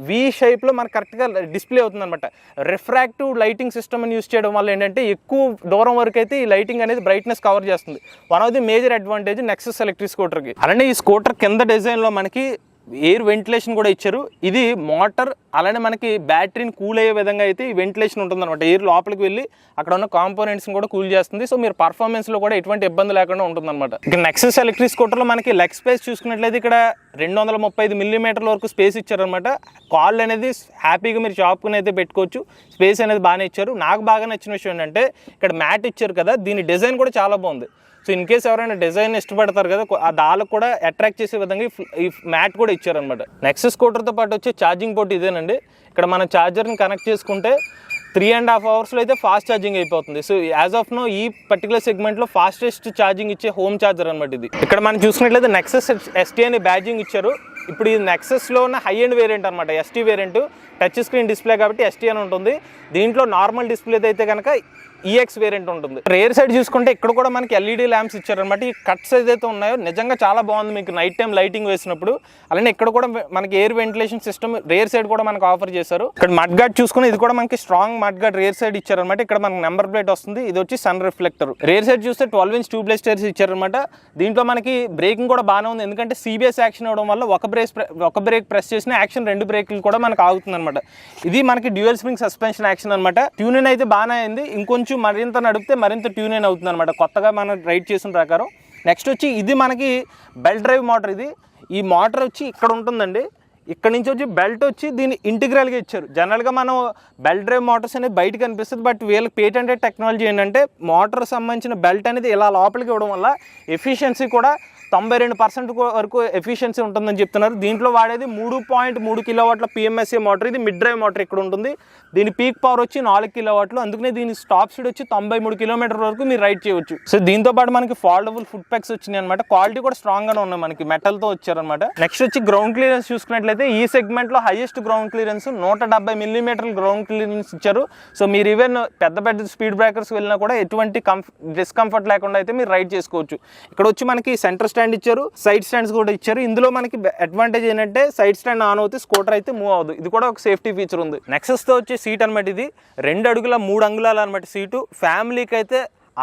వి షేప్ లో మనకు కరెక్ట్ గా డిస్ప్లే అవుతుంది అనమాట. రిఫ్రాక్టివ్ లైటింగ్ సిస్టమ్ యూస్ చేయడం వల్ల ఏంటంటే ఎక్కువ దూరం వరకు అయితే ఈ లైటింగ్ అనేది బ్రైట్నెస్ కవర్ చేస్తుంది. One of the major advantage Nexus electric scooter కి. అలానే ఈ స్కూటర్ కింద డిజైన్ లో మనకి ఎయిర్ వెంటిలేషన్ కూడా ఇచ్చారు. ఇది మోటార్ అలానే మనకి బ్యాటరీని కూల్ అయ్యే విధంగా అయితే ఈ వెంటిలేషన్ ఉంటుంది అనమాట. ఎయిర్ లోపలికి వెళ్ళి అక్కడ ఉన్న కాంపోనెంట్స్ కూడా కూల్ చేస్తుంది. సో మీరు పర్ఫార్మెన్స్ లో కూడా ఎటువంటి ఇబ్బంది లేకుండా ఉంటుంది అనమాట. ఇక నెక్సస్ ఎలక్ట్రిక్ స్కూటర్ లో మనకి లెగ్ స్పేస్ చూసుకున్నట్లయితే ఇక్కడ 235 మిల్లీమీటర్ల వరకు స్పేస్ ఇచ్చారనమాట. కాల్ అనేది హ్యాపీగా మీరు షాప్ని అయితే పెట్టుకోవచ్చు. స్పేస్ అనేది బాగానే ఇచ్చారు. నాకు బాగా నచ్చిన విషయం ఏంటంటే ఇక్కడ మ్యాట్ ఇచ్చారు కదా, దీని డిజైన్ కూడా చాలా బాగుంది. సో ఇన్ కేసు ఎవరైనా డిజైన్ ఇష్టపడతారు కదా, ఆ దాళ్ళకు కూడా అట్రాక్ట్ చేసే విధంగా ఈ మ్యాట్ కూడా ఇచ్చారనమాట. నెక్సస్ స్కూటర్తో పాటు వచ్చే ఛార్జింగ్ పోర్ట్ ఇదేనండి. ఇక్కడ మనం ఛార్జర్ని కనెక్ట్ చేసుకుంటే 3.5 అవర్స్లో అయితే ఫాస్ట్ ఛార్జింగ్ అయిపోతుంది. సో యాజ్ ఆఫ్ నో ఈ పర్టికులర్ సెగ్మెంట్లో ఫాస్టెస్ట్ ఛార్జింగ్ ఇచ్చే హోమ్ ఛార్జర్ అనమాట ఇది. ఇక్కడ మనం చూసుకున్నట్లయితే నెక్సస్ ఎస్టీ అనే బ్యాడ్జింగ్ ఇచ్చారు. ఇప్పుడు ఈ నెక్సస్లో ఉన్న హై ఎండ్ వేరియంట్ అనమాట, ST variant. Touch screen display కాబట్టి ఎస్టీ అని ఉంటుంది. దీంట్లో నార్మల్ డిస్ప్లే అయితే కనుక ఈఎక్స్ వేరియంట్ ఉంటుంది. రేర్ సైడ్ చూసుకుంటే ఇక్కడ కూడా మనకి ఎల్ఈడి ల్యాంప్స్ ఇచ్చారనమాట. ఈ కట్స్ ఏదైతే ఉన్నాయో నిజంగా చాలా బాగుంది మీకు నైట్ టైం లైటింగ్ వేసినప్పుడు. అలానే ఇక్కడ కూడా మనకి air ventilation system rare side కూడా మనకు ఆఫర్ చేశారు. ఇక్కడ మడ్ గార్డ్ చూసుకుని ఇది కూడా మనకి strong mud gourd rare side ఇచ్చారనమాట. ఇక్కడ మనకి నెంబర్ ప్లేట్ వస్తుంది. ఇది వచ్చి సన్ రిఫ్లెక్టర్. రేర్ సైడ్ చూస్తే 12 ఇంచ్ ట్యూబ్లెస్ టైర్స్ ఇచ్చారనమాట. దీంట్లో మనకి బ్రేకింగ్ కూడా బాగానే ఉంది, ఎందుకంటే సిబిఎస్ యాక్షన్ అవడం వల్ల ఒక బ్రేక్ ప్రెస్ చేసిన యాక్షన్ 2 బ్రేక్లు కూడా మనకు ఆగుతుంది అనమాట. ఇది మనకి డ్యూయల్ స్ప్రింగ్ సస్పెన్షన్ యాక్షన్ అనమాట. ట్యూన్ అయితే బాగానే అయింది, ఇంకొంచెం మరింత నడిపితే మరింత ట్యూన్ అవుతుంది అనమాట కొత్తగా మనం రైడ్ చేసిన ప్రకారం. నెక్స్ట్ వచ్చి ఇది మనకి బెల్ట్ డ్రైవ్ మోటార్. ఈ మోటార్ వచ్చి ఇక్కడ ఉంటుందండి. ఇక్కడ నుంచి వచ్చి బెల్ట్ వచ్చి దీన్ని ఇంటిగ్రల్గా ఇచ్చారు. జనరల్గా మనం బెల్ట్ డ్రైవ్ మోటార్స్ అనేది బయట కనిపిస్తుంది, బట్ వీళ్ళకి పేటెంటెడ్ టెక్నాలజీ ఏంటంటే మోటార్ సంబంధించిన బెల్ట్ అనేది ఇలా లోపలికి ఇవ్వడం వల్ల ఎఫిషియన్సీ కూడా 92% వరకు ఎఫిషియన్సీ ఉంటుందని చెప్తున్నారు. దీంట్లో వాడేది 3.3 కిలోవాట్ల పిఎంఎస్ఏ మోటార్. ఇది మిడ్ డ్రైవ్ మోటార్ ఇక్కడ ఉంటుంది. దీని పీక్ పవర్ వచ్చి 4 కిలోవాట్లు. అందుకనే దీని స్టాప్ స్పీడ్ వచ్చి 93 కిలోమీటర్ వరకు మీరు రైడ్ చేయవచ్చు. సో దీంతో పాటు మనకి ఫోల్డబుల్ ఫుట్ ప్యాక్స్ వచ్చినాయి అనమాట. క్వాలిటీ కూడా స్ట్రాంగ్ గానే ఉన్నాయి, మనకి మెటల్ తో వచ్చారనమాట. నెక్స్ట్ వచ్చి గ్రౌండ్ క్లియరెన్స్ చూసుకున్నట్లయితే ఈ సెగ్మెంట్ లో హైయెస్ట్ గ్రౌండ్ క్లియరెన్స్ 170 మిల్లీమీటర్ల గ్రౌండ్ క్లియరెన్స్ ఇచ్చారు. సో మీరు ఈవెన్ పెద్ద స్పీడ్ బ్రేకర్స్ వెళ్ళినా కూడా ఎటువంటి డిస్కంఫర్ట్ లేకుండా అయితే మీరు రైడ్ చేసుకోవచ్చు. ఇక్కడ వచ్చి మనకి సెంటర్ స్టాండ్ ఇచ్చారు, సైడ్ స్టాండ్స్ కూడా ఇచ్చారు. ఇందులో మనకి అడ్వాంటేజ్ ఏంటంటే సైడ్ స్టాండ్ ఆన్ అవుతే స్కూటర్ అయితే మూవ్ అవ్వదు. ఇది కూడా ఒక సేఫ్టీ ఫీచర్ ఉంది. నెక్సస్ తో వచ్చే సీట్ అనమాట. ఇది 2 అడుగుల 3 అంగుళాలు అనమాట సీటు. ఫ్యామిలీకి అయితే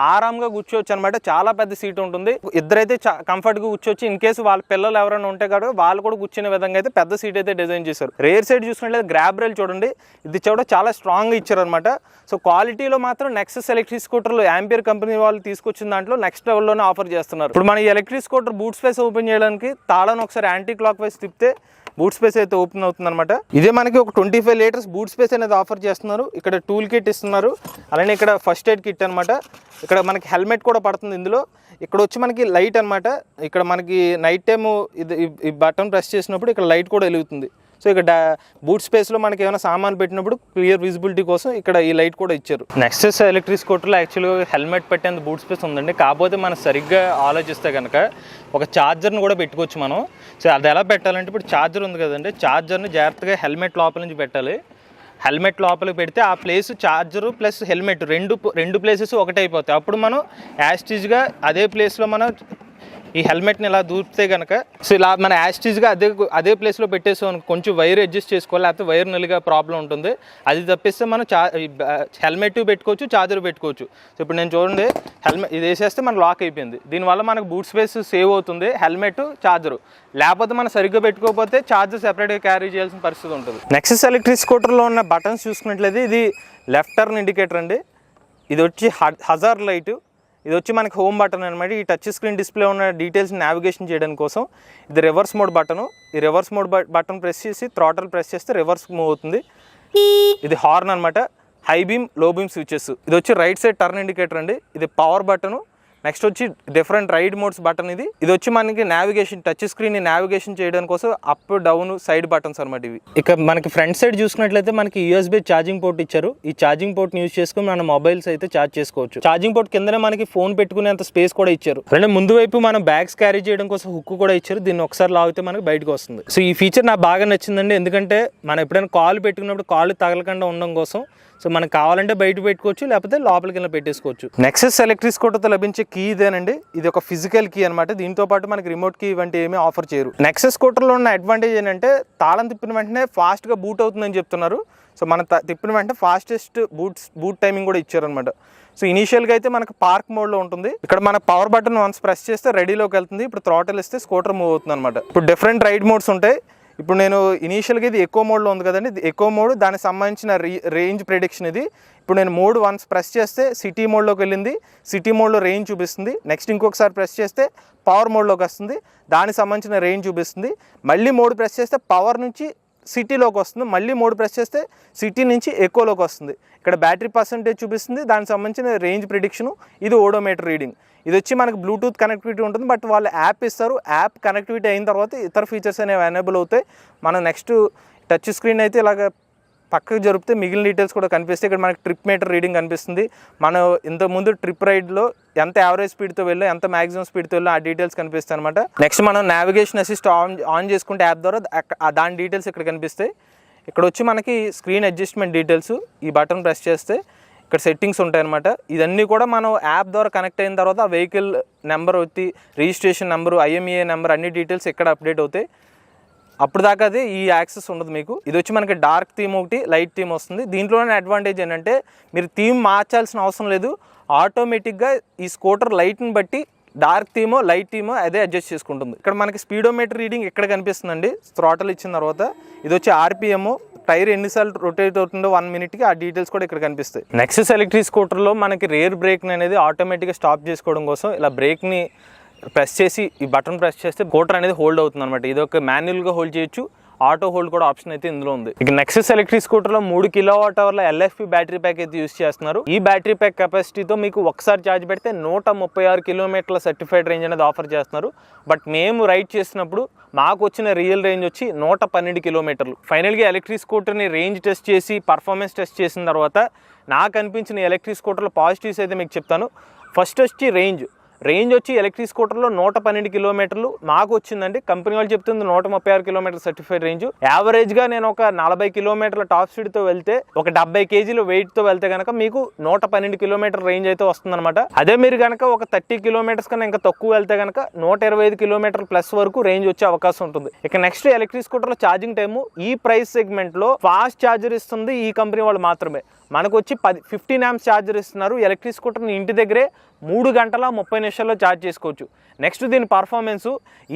ఆరాంగా కూర్చోవచ్చు అనమాట. చాలా పెద్ద సీట్ ఉంటుంది. ఇద్దరైతే కంఫర్ట్గా కూర్చోవచ్చు. ఇన్ కేసు వాళ్ళ పిల్లలు ఎవరైనా ఉంటే కూడా వాళ్ళు కూడా కూర్చునే విధంగా అయితే పెద్ద సీట్ అయితే డిజైన్ చేశారు. రేర్ సైడ్ చూసుకున్నట్లయితే గ్రాబ్ రైల్ చూడండి, ఇది కూడా చాలా స్ట్రాంగ్గా ఇచ్చారు అనమాట. సో క్వాలిటీలో మాత్రం నెక్సస్ ఎలక్ట్రిక్ స్కూటర్లు ఆంపియర్ కంపెనీ వాళ్ళు తీసుకొచ్చిన దాంట్లో నెక్స్ట్ లెవెల్లోనే ఆఫర్ చేస్తున్నారు. ఇప్పుడు మన electric scooter boot space open చేయడానికి తాళను ఒకసారి యాంటీ క్లాక్ వైజ్ తిప్పితే బూట్ స్పేస్ అయితే ఓపెన్ అవుతుంది అనమాట. ఇదే మనకి ఒక 25 లీటర్స్ బూట్ స్పేస్ అనేది ఆఫర్ చేస్తున్నారు. ఇక్కడ టూల్ కిట్ ఇస్తున్నారు, అలానే ఇక్కడ ఫస్ట్ ఎయిడ్ కిట్ అనమాట. ఇక్కడ మనకి హెల్మెట్ కూడా పడుతుంది ఇందులో. ఇక్కడ వచ్చి మనకి లైట్ అనమాట. ఇక్కడ మనకి నైట్ టైము ఈ బటన్ ప్రెస్ చేసినప్పుడు ఇక్కడ లైట్ కూడా వెలుగుతుంది. సో ఇక్కడ బూట్ స్పేస్లో మనకి ఏమైనా సామాన్ పెట్టినప్పుడు క్లియర్ విజిబిలిటీ కోసం ఇక్కడ ఈ లైట్ కూడా ఇచ్చారు. నెక్సస్ ఎలక్ట్రిక్ స్కూటర్లో యాక్చువల్గా హెల్మెట్ పెట్టేంత బూట్ స్పేస్ ఉందండి. కాకపోతే మనం సరిగ్గా ఆలోచిస్తే కనుక ఒక ఛార్జర్ని కూడా పెట్టుకోవచ్చు మనం. సో అది ఎలా పెట్టాలంటే ఇప్పుడు ఛార్జర్ ఉంది కదండి, ఛార్జర్ని జాగ్రత్తగా హెల్మెట్ లోపల నుంచి పెట్టాలి. హెల్మెట్ లోపలికి పెడితే ఆ ప్లేస్ ఛార్జరు ప్లస్ హెల్మెట్ రెండు ప్లేసెస్ ఒకటే అయిపోతాయి. అప్పుడు మనం యాస్టీజ్గా అదే ప్లేస్లో మనం ఈ హెల్మెట్ని ఇలా దూరితే కనుక సో ఇలా మన యాస్టీజ్గా అదే ప్లేస్లో పెట్టేసాం. కొంచెం వైర్ అడ్జస్ట్ చేసుకోవాలి, లేకపోతే వైర్ నలిగా ప్రాబ్లం ఉంటుంది. అది తప్పిస్తే మనం హెల్మెట్ పెట్టుకోవచ్చు, ఛార్జర్ పెట్టుకోవచ్చు. సో ఇప్పుడు నేను చూడండి, హెల్మెట్ ఇది వేసేస్తే మన లాక్ అయిపోయింది. దీనివల్ల మనకు బూట్ స్పేస్ సేవ్ అవుతుంది, హెల్మెట్ ఛార్జరు. లేకపోతే మనం సరిగ్గా పెట్టుకోకపోతే ఛార్జర్ సెపరేట్గా క్యారీ చేయాల్సిన పరిస్థితి ఉంటుంది. నెక్సస్ ఎలక్ట్రిక్ స్కూటర్లో ఉన్న బటన్స్ చూసుకున్నట్లయితే ఇది లెఫ్ట్ టర్న్ ఇండికేటర్ అండి. ఇది వచ్చి హజార్ లైట్. ఇది వచ్చి మనకి హోమ్ బటన్ అనమాట. ఈ టచ్ స్క్రీన్ డిస్ప్లే ఉన్న డీటెయిల్స్ నావిగేషన్ చేయడం కోసం. ఇది రివర్స్ మోడ్ బటను. ఈ రివర్స్ మోడ్ బటన్ ప్రెస్ చేసి థ్రాటల్ ప్రెస్ చేస్తే రివర్స్ మూవ్ అవుతుంది. ఇది హార్న్ అనమాట. హై బీమ్, లో బీమ్ స్విచెస్. ఇది వచ్చి రైట్ సైడ్ టర్న్ ఇండికేటర్ అండి. ఇది పవర్ బటను. నెక్స్ట్ వచ్చి డిఫరెంట్ రైడ్ మోడ్స్ బటన్. ఇది వచ్చి మనకి నావిగేషన్, టచ్ స్క్రీన్ నావిగేషన్ చేయడం కోసం అప్ డౌన్ సైడ్ బటన్స్ అనమాట ఇవి. ఇక మనకి ఫ్రంట్ సైడ్ చూసుకున్నట్లయితే మనకి యూఎస్బీ ఛార్జింగ్ పోర్ట్ ఇచ్చారు. ఈ ఛార్జింగ్ పోర్ట్ యూజ్ చేసుకుని మన మొబైల్స్ అయితే ఛార్జ్ చేసుకోవచ్చు. ఛార్జింగ్ పోర్ట్ కిందనే మనకి ఫోన్ పెట్టుకునేంత స్పేస్ కూడా ఇచ్చారు. అంటే ముందు వైపు మనం బ్యాగ్స్ క్యారీ చేయడం కోసం హుక్ కూడా ఇచ్చారు. దీన్ని ఒకసారి లాగితే మనకి బయటకు వస్తుంది. సో ఈ ఫీచర్ నాకు బాగా నచ్చిందండి. ఎందుకంటే మనం ఎప్పుడైనా కాల్ పెట్టుకున్నప్పుడు కాళ్ళు తగలకుండా ఉండడం కోసం. సో మనకు కావాలంటే బయట పెట్టుకోవచ్చు, లేకపోతే లోపలికి వెళ్ళి పెట్టేసుకోవచ్చు. నెక్సస్ ఎలక్ట్రిక్ స్కూటర్తో లభించే కీ ఇదేనండి. ఇది ఒక ఫిజికల్ కీ అనమాట. దీంతో పాటు మనకి రిమోట్ కీ ఇవంటి ఏమీ ఆఫర్ చేయరు. నెక్సస్ స్కూటర్లో ఉన్న అడ్వాంటేజ్ ఏంటంటే తాళం తిప్పిన వెంటనే ఫాస్ట్గా బూట్ అవుతుందని చెప్తున్నారు. సో మనం తిప్పిన వెంటనే ఫాస్టెస్ట్ బూట్ టైమింగ్ కూడా ఇచ్చారనమాట. సో ఇనీషియల్గా అయితే మనకు పార్క్ మోడ్లో ఉంటుంది. ఇక్కడ మన పవర్ బటన్ వన్స్ ప్రెస్ చేస్తే రెడీలోకి వెళ్తుంది. ఇప్పుడు థ్రాటల్ ఇస్తే స్కూటర్ మూవ్ అవుతుంది అనమాట. ఇప్పుడు డిఫరెంట్ రైడ్ మోడ్స్ ఉంటాయి. ఇప్పుడు నేను ఇనీషియల్గా ఇది ఎక్కువ మోడ్లో ఉంది కదండి, ఇది ఎక్కువ మోడ్, దానికి సంబంధించిన రేంజ్ ప్రెడిక్షన్ ఇది. ఇప్పుడు నేను మోడ్ వన్స్ ప్రెస్ చేస్తే సిటీ మోడ్లోకి వెళ్ళింది, సిటీ మోడ్లో రేంజ్ చూపిస్తుంది. నెక్స్ట్ ఇంకొకసారి ప్రెస్ చేస్తే పవర్ మోడ్లోకి వస్తుంది, దానికి సంబంధించిన రేంజ్ చూపిస్తుంది. మళ్ళీ మోడ్ ప్రెస్ చేస్తే పవర్ నుంచి సిటీలోకి వస్తుంది, మళ్ళీ మోడ్ ప్రెస్ చేస్తే సిటీ నుంచి ఎక్కువలోకి వస్తుంది. ఇక్కడ బ్యాటరీ పర్సెంటేజ్ చూపిస్తుంది, దానికి సంబంధించిన రేంజ్ ప్రిడిక్షను. ఇది ఓడోమీటర్ రీడింగ్. ఇది వచ్చి మనకు బ్లూటూత్ కనెక్టివిటీ ఉంటుంది, బట్ వాళ్ళు యాప్ ఇస్తారు. యాప్ కనెక్టివిటీ అయిన తర్వాత ఇతర ఫీచర్స్ అనేవి ఎనేబుల్ అవుతాయి. మనం నెక్స్ట్ టచ్ స్క్రీన్ అయితే ఇలాగ పక్కకు జరిపితే మిగిలిన డీటెయిల్స్ కూడా కనిపిస్తాయి. ఇక్కడ మనకి ట్రిప్ మీటర్ రీడింగ్ కనిపిస్తుంది. మనం ఇంతకుముందు ట్రిప్ రైడ్లో ఎంత యావరేజ్ స్పీడ్తో వెళ్ళో, ఎంత మ్యాక్సిమం స్పీడ్తో వెళ్ళో ఆ డీటెయిల్స్ కనిపిస్తాయి అనమాట. నెక్స్ట్ మనం నావిగేషన్ అసిస్ట్ ఆన్ చేసుకుంటే యాప్ ద్వారా దాని డీటెయిల్స్ ఇక్కడ కనిపిస్తాయి. ఇక్కడ వచ్చి మనకి స్క్రీన్ అడ్జస్ట్మెంట్ డీటెయిల్స్, ఈ బటన్ ప్రెస్ చేస్తే ఇక్కడ సెట్టింగ్స్ ఉంటాయన్నమాట. ఇవన్నీ కూడా మనం యాప్ ద్వారా కనెక్ట్ అయిన తర్వాత వెహికల్ నెంబర్ వచ్చి రిజిస్ట్రేషన్ నెంబరు, ఐఎంఈఏ నెంబర్, అన్ని డీటెయిల్స్ ఇక్కడ అప్డేట్ అవుతాయి. అప్పుడు దాకా అది ఈ యాక్సెస్ ఉండదు మీకు. ఇది వచ్చి మనకి డార్క్ థీమ్ ఒకటి, లైట్ థీమ్ వస్తుంది. దీంట్లోనే అడ్వాంటేజ్ ఏంటంటే మీరు థీమ్ మార్చాల్సిన అవసరం లేదు. ఆటోమేటిక్గా ఈ స్కూటర్ లైట్ని బట్టి డార్క్ థీమో లైట్ థీమో అదే అడ్జస్ట్ చేసుకుంటుంది. ఇక్కడ మనకి స్పీడోమీటర్ రీడింగ్ ఇక్కడ కనిపిస్తుందండి థ్రాటల్ ఇచ్చిన తర్వాత. ఇది వచ్చి ఆర్పిఎం, టైర్ ఎన్నిసార్లు రొటేట్ అవుతుందో 1 మినిట్కి ఆ డీటెయిల్స్ కూడా ఇక్కడ కనిపిస్తాయి. నెక్సస్ ఎలక్ట్రిక్ స్కూటర్లో మనకి రేర్ బ్రేక్ అనేది ఆటోమేటిక్గా స్టాప్ చేసుకోవడం కోసం ఇలా బ్రేక్ని ప్రెస్ చేసి ఈ బటన్ ప్రెస్ చేస్తే స్కూటర్ అనేది హోల్డ్ అవుతుంది అనమాట. ఇది ఒక మాన్యువల్గా హోల్డ్ చేయొచ్చు, ఆటో హోల్డ్ కూడా ఆప్షన్ అయితే ఇందులో ఉంది. ఇక నెక్సస్ ఎలక్ట్రిక్ స్కూటర్లో 3 kWh LFP బ్యాటరీ ప్యాక్ అయితే యూస్ చేస్తున్నారు. ఈ బ్యాటరీ ప్యాక్ కెపాసిటీతో మీకు ఒకసారి ఛార్జ్ పెడితే 136 కిలోమీటర్ల సర్టిఫైడ్ రేంజ్ అనేది ఆఫర్ చేస్తున్నారు. బట్ మేము రైడ్ చేసినప్పుడు మాకు వచ్చిన రియల్ రేంజ్ వచ్చి 112 కిలోమీటర్లు. ఫైనల్గా ఎలక్ట్రిక్ స్కూటర్ని రేంజ్ టెస్ట్ చేసి పర్ఫార్మెన్స్ టెస్ట్ చేసిన తర్వాత నాకు అనిపించిన ఎలక్ట్రిక్ స్కూటర్లో పాజిటివ్స్ అయితే మీకు చెప్తాను. ఫస్ట్ వచ్చి రేంజ్ వచ్చి ఎలక్ట్రిక్ స్కూటర్లో 112 కిలోమీటర్లు మాకు వచ్చిందండి. కంపెనీ వాళ్ళు చెప్తుంది 136 కిలోమీటర్ సర్టిఫైడ్ రేంజ్. యావరేజ్గా నేను ఒక 40 కిలోమీటర్ల టాప్ స్పీడ్తో వెళ్తే, ఒక 70 kg వెయిట్తో వెళ్తే కనుక మీకు 112 కిలోమీటర్ రేంజ్ అయితే వస్తుందన్నమాట. అదే మీరు కనుక ఒక 30 కిలోమీటర్స్ కన్నా ఇంకా తక్కువ వెళ్తే కనుక 125 కిలోమీటర్ ప్లస్ వరకు రేంజ్ వచ్చే అవకాశం ఉంటుంది. ఇక నెక్స్ట్ ఎలక్ట్రిక్ స్కూటర్లో ఛార్జింగ్ టైము ఈ ప్రైస్ సెగ్మెంట్లో ఫాస్ట్ ఛార్జర్ ఇస్తుంది ఈ కంపెనీ వాళ్ళు మాత్రమే. మనకు వచ్చి 15 amps ఛార్జర్ ఇస్తున్నారు. ఎలక్ట్రిక్ స్కూటర్ని ఇంటి దగ్గరే 3 గంటల 30 నిమిషాల్లో ఛార్జ్ చేసుకోవచ్చు. నెక్స్ట్ దీని పర్ఫార్మెన్స్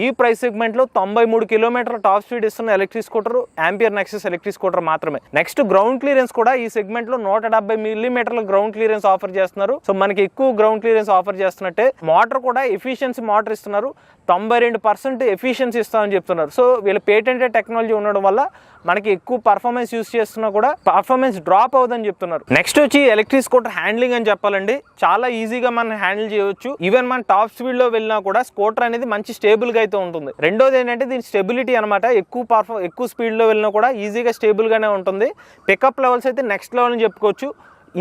ఈ ప్రైస్ సెగ్మెంట్లో 93 కిలోమీటర్ల టాప్ స్పీడ్ ఇస్తున్న electric scooter ampere Nexus electric scooter మాత్రమే. నెక్స్ట్ గ్రౌండ్ క్లియరెన్స్ కూడా ఈ సెగ్మెంట్లో 170 మిల్లీమీటర్ల గ్రౌండ్ క్లియరెన్స్ ఆఫర్ చేస్తున్నారు. సో మనకి ఎక్కువ గ్రౌండ్ క్లియరెన్స్ ఆఫర్ చేస్తున్నట్టే మోటార్ కూడా ఎఫిషియన్సీ మోటార్ ఇస్తున్నారు. 92% ఎఫిషియన్సీ ఇస్తామని చెప్తున్నారు. సో వీళ్ళ పేటెంటెడ్ టెక్నాలజీ ఉండడం వల్ల మనకి ఎక్కువ పర్ఫార్మెన్స్ యూస్ చేస్తున్నా కూడా పర్ఫార్మెన్స్ డ్రాప్ అవుదని చెప్తున్నారు. నెక్స్ట్ వచ్చి ఎలక్ట్రిక్ స్కూటర్ హ్యాండ్లింగ్ అని చెప్పాలండి. చాలా ఈజీగా మనం హ్యాండిల్ చేయవచ్చు. ఈవెన్ మన టాప్ స్పీడ్ లో వెళ్ళినా కూడా స్కూటర్ అనేది మంచి స్టేబుల్ గా అయితే ఉంటుంది. రెండోది ఏంటంటే దీని స్టెబిలిటీ అనమాట. ఎక్కువ స్పీడ్ లో వెళ్ళినా కూడా ఈజీగా స్టేబుల్ గానే ఉంటుంది. పికప్ లెవెల్స్ అయితే నెక్స్ట్ లెవెల్ అని చెప్పుకోవచ్చు.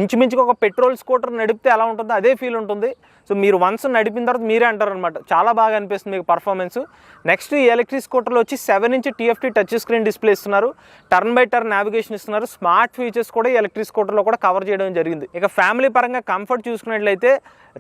ఇంచుమించుగా ఒక పెట్రోల్ స్కూటర్ నడిపితే ఎలా ఉంటుందో అదే ఫీల్ ఉంటుంది. సో మీరు వన్స్ నడిపిన తర్వాత మీరే అంటారు అనమాట, చాలా బాగా అనిపిస్తుంది మీకు పర్ఫార్మెన్స్. నెక్స్ట్ ఈ ఎలక్ట్రిక్ స్కూటర్లో వచ్చి 7-inch TFT touch screen display ఇస్తున్నారు. టర్న్ బై టర్న్ నావిగేషన్ ఇస్తున్నారు. స్మార్ట్ ఫీచర్స్ కూడా ఈ ఎలక్ట్రిక్ స్కూటర్లో కూడా కవర్ చేయడం జరిగింది. ఇక ఫ్యామిలీ పరంగా కంఫర్ట్ చూసుకున్నట్లయితే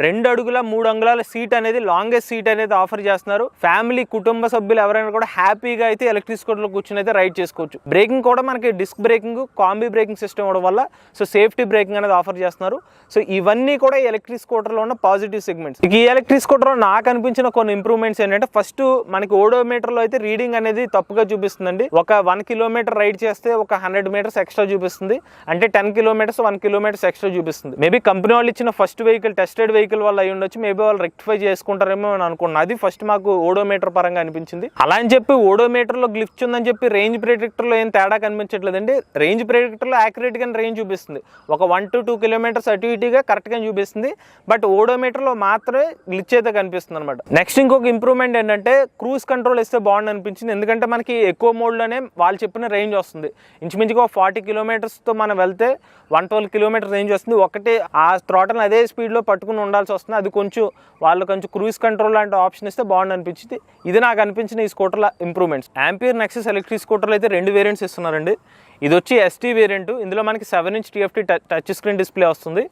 2 అడుగుల 3 అంగుళాల సీట్ అనేది లాంగెస్ట్ సీట్ అనేది ఆఫర్ చేస్తున్నారు. ఫ్యామిలీ కుటుంబ సభ్యులు ఎవరైనా కూడా హ్యాపీగా అయితే ఎలక్ట్రిక్ స్కూటర్లో కూర్చుని అయితే రైడ్ చేసుకోవచ్చు. బ్రేకింగ్ కూడా మనకి disc braking, combi braking system అవడం వల్ల సో సేఫ్టీ బ్రేకింగ్ అనేది ఆఫర్ చేస్తున్నారు. సో ఇవన్నీ కూడా ఎలక్ట్రిక్ స్కూటర్లో ఉన్న పాజిటివ్ సెగ్మెంట్స్. ఈ ఎలక్ట్రిక్ స్కూటర్లో నాకు అనిపించిన కొన్ని ఇంప్రూవ్మెంట్స్ ఏంటంటే, ఫస్ట్ మనకి ఓడోమీటర్లో అయితే రీడింగ్ అనేది తప్పుగా చూపిస్తుందండి. ఒక 1 కిలోమీటర్ రైడ్ చేస్తే ఒక 100 మీటర్స్ ఎక్స్ట్రా చూపిస్తుంది. అంటే 10 కిలోమీటర్స్ 1 కిలోమీటర్స్ ఎక్స్ట్రా చూపిస్తుంది. మేబీ కంపెనీ వాళ్ళు ఇచ్చిన ఫస్ట్ వెహికల్ టెస్టెడ్ వెహికల్ వల్ల అయి ఉండొచ్చు. మేబీ వాళ్ళు రెక్టిఫై చేసుకుంటారేమో అని అనుకున్నాను. అది ఫస్ట్ మాకు ఓడోమీటర్ పరంగా అనిపించింది. అలా అని చెప్పి ఓడోమీటర్లో గ్లిచ్ ఉందని చెప్పి రేంజ్ ప్రెడిక్టర్లో ఏం తేడా కనిపించట్లేదండి. రేంజ్ ప్రెడిక్టర్లో యాక్యురేట్ గా రేంజ్ చూపిస్తుంది. ఒక 1 to 2 కిలోమీటర్స్ అటు ఇటుగా కరెక్ట్ గా చూపిస్తుంది. బట్ ఓడోమీటర్లో మాత్రమే గ్లిచ్ అయితే కనిపిస్తుంది అనమాట. నెక్స్ట్ ఇంకొక ఇంప్రూవ్మెంట్ ఏంటంటే, క్రూజ్ కంట్రోల్ ఇస్తే బాగుంది అనిపించింది. ఎందుకంటే మనకి ఎక్కువ మోడ్లోనే వాళ్ళు చెప్పిన రేంజ్ వస్తుంది. ఇంచుమించుగా 40 కిలోమీటర్స్తో మనం వెళ్తే 112 కిలోమీటర్ రేంజ్ వస్తుంది. ఒకటే ఆ థ్రాటల్ అదే స్పీడ్లో పట్టుకుని ఉండాల్సి వస్తుంది. అది కొంచెం వాళ్ళు క్రూజ్ కంట్రోల్ లాంటి ఆప్షన్ ఇస్తే బాగుంది అనిపించింది. ఇది నాకు అనిపించిన ఈ స్కూటర్ల ఇంప్రూవ్మెంట్స్. ఆంపియర్ నెక్సస్ ఎలక్ట్రిక్ స్కూటర్లు అయితే 2 వేరియంట్స్ ఇస్తున్నారండి. ఇది వచ్చి ST వేరియంట్. ఇందులో మనకి 7-inch TFT touch screen display వస్తుంది.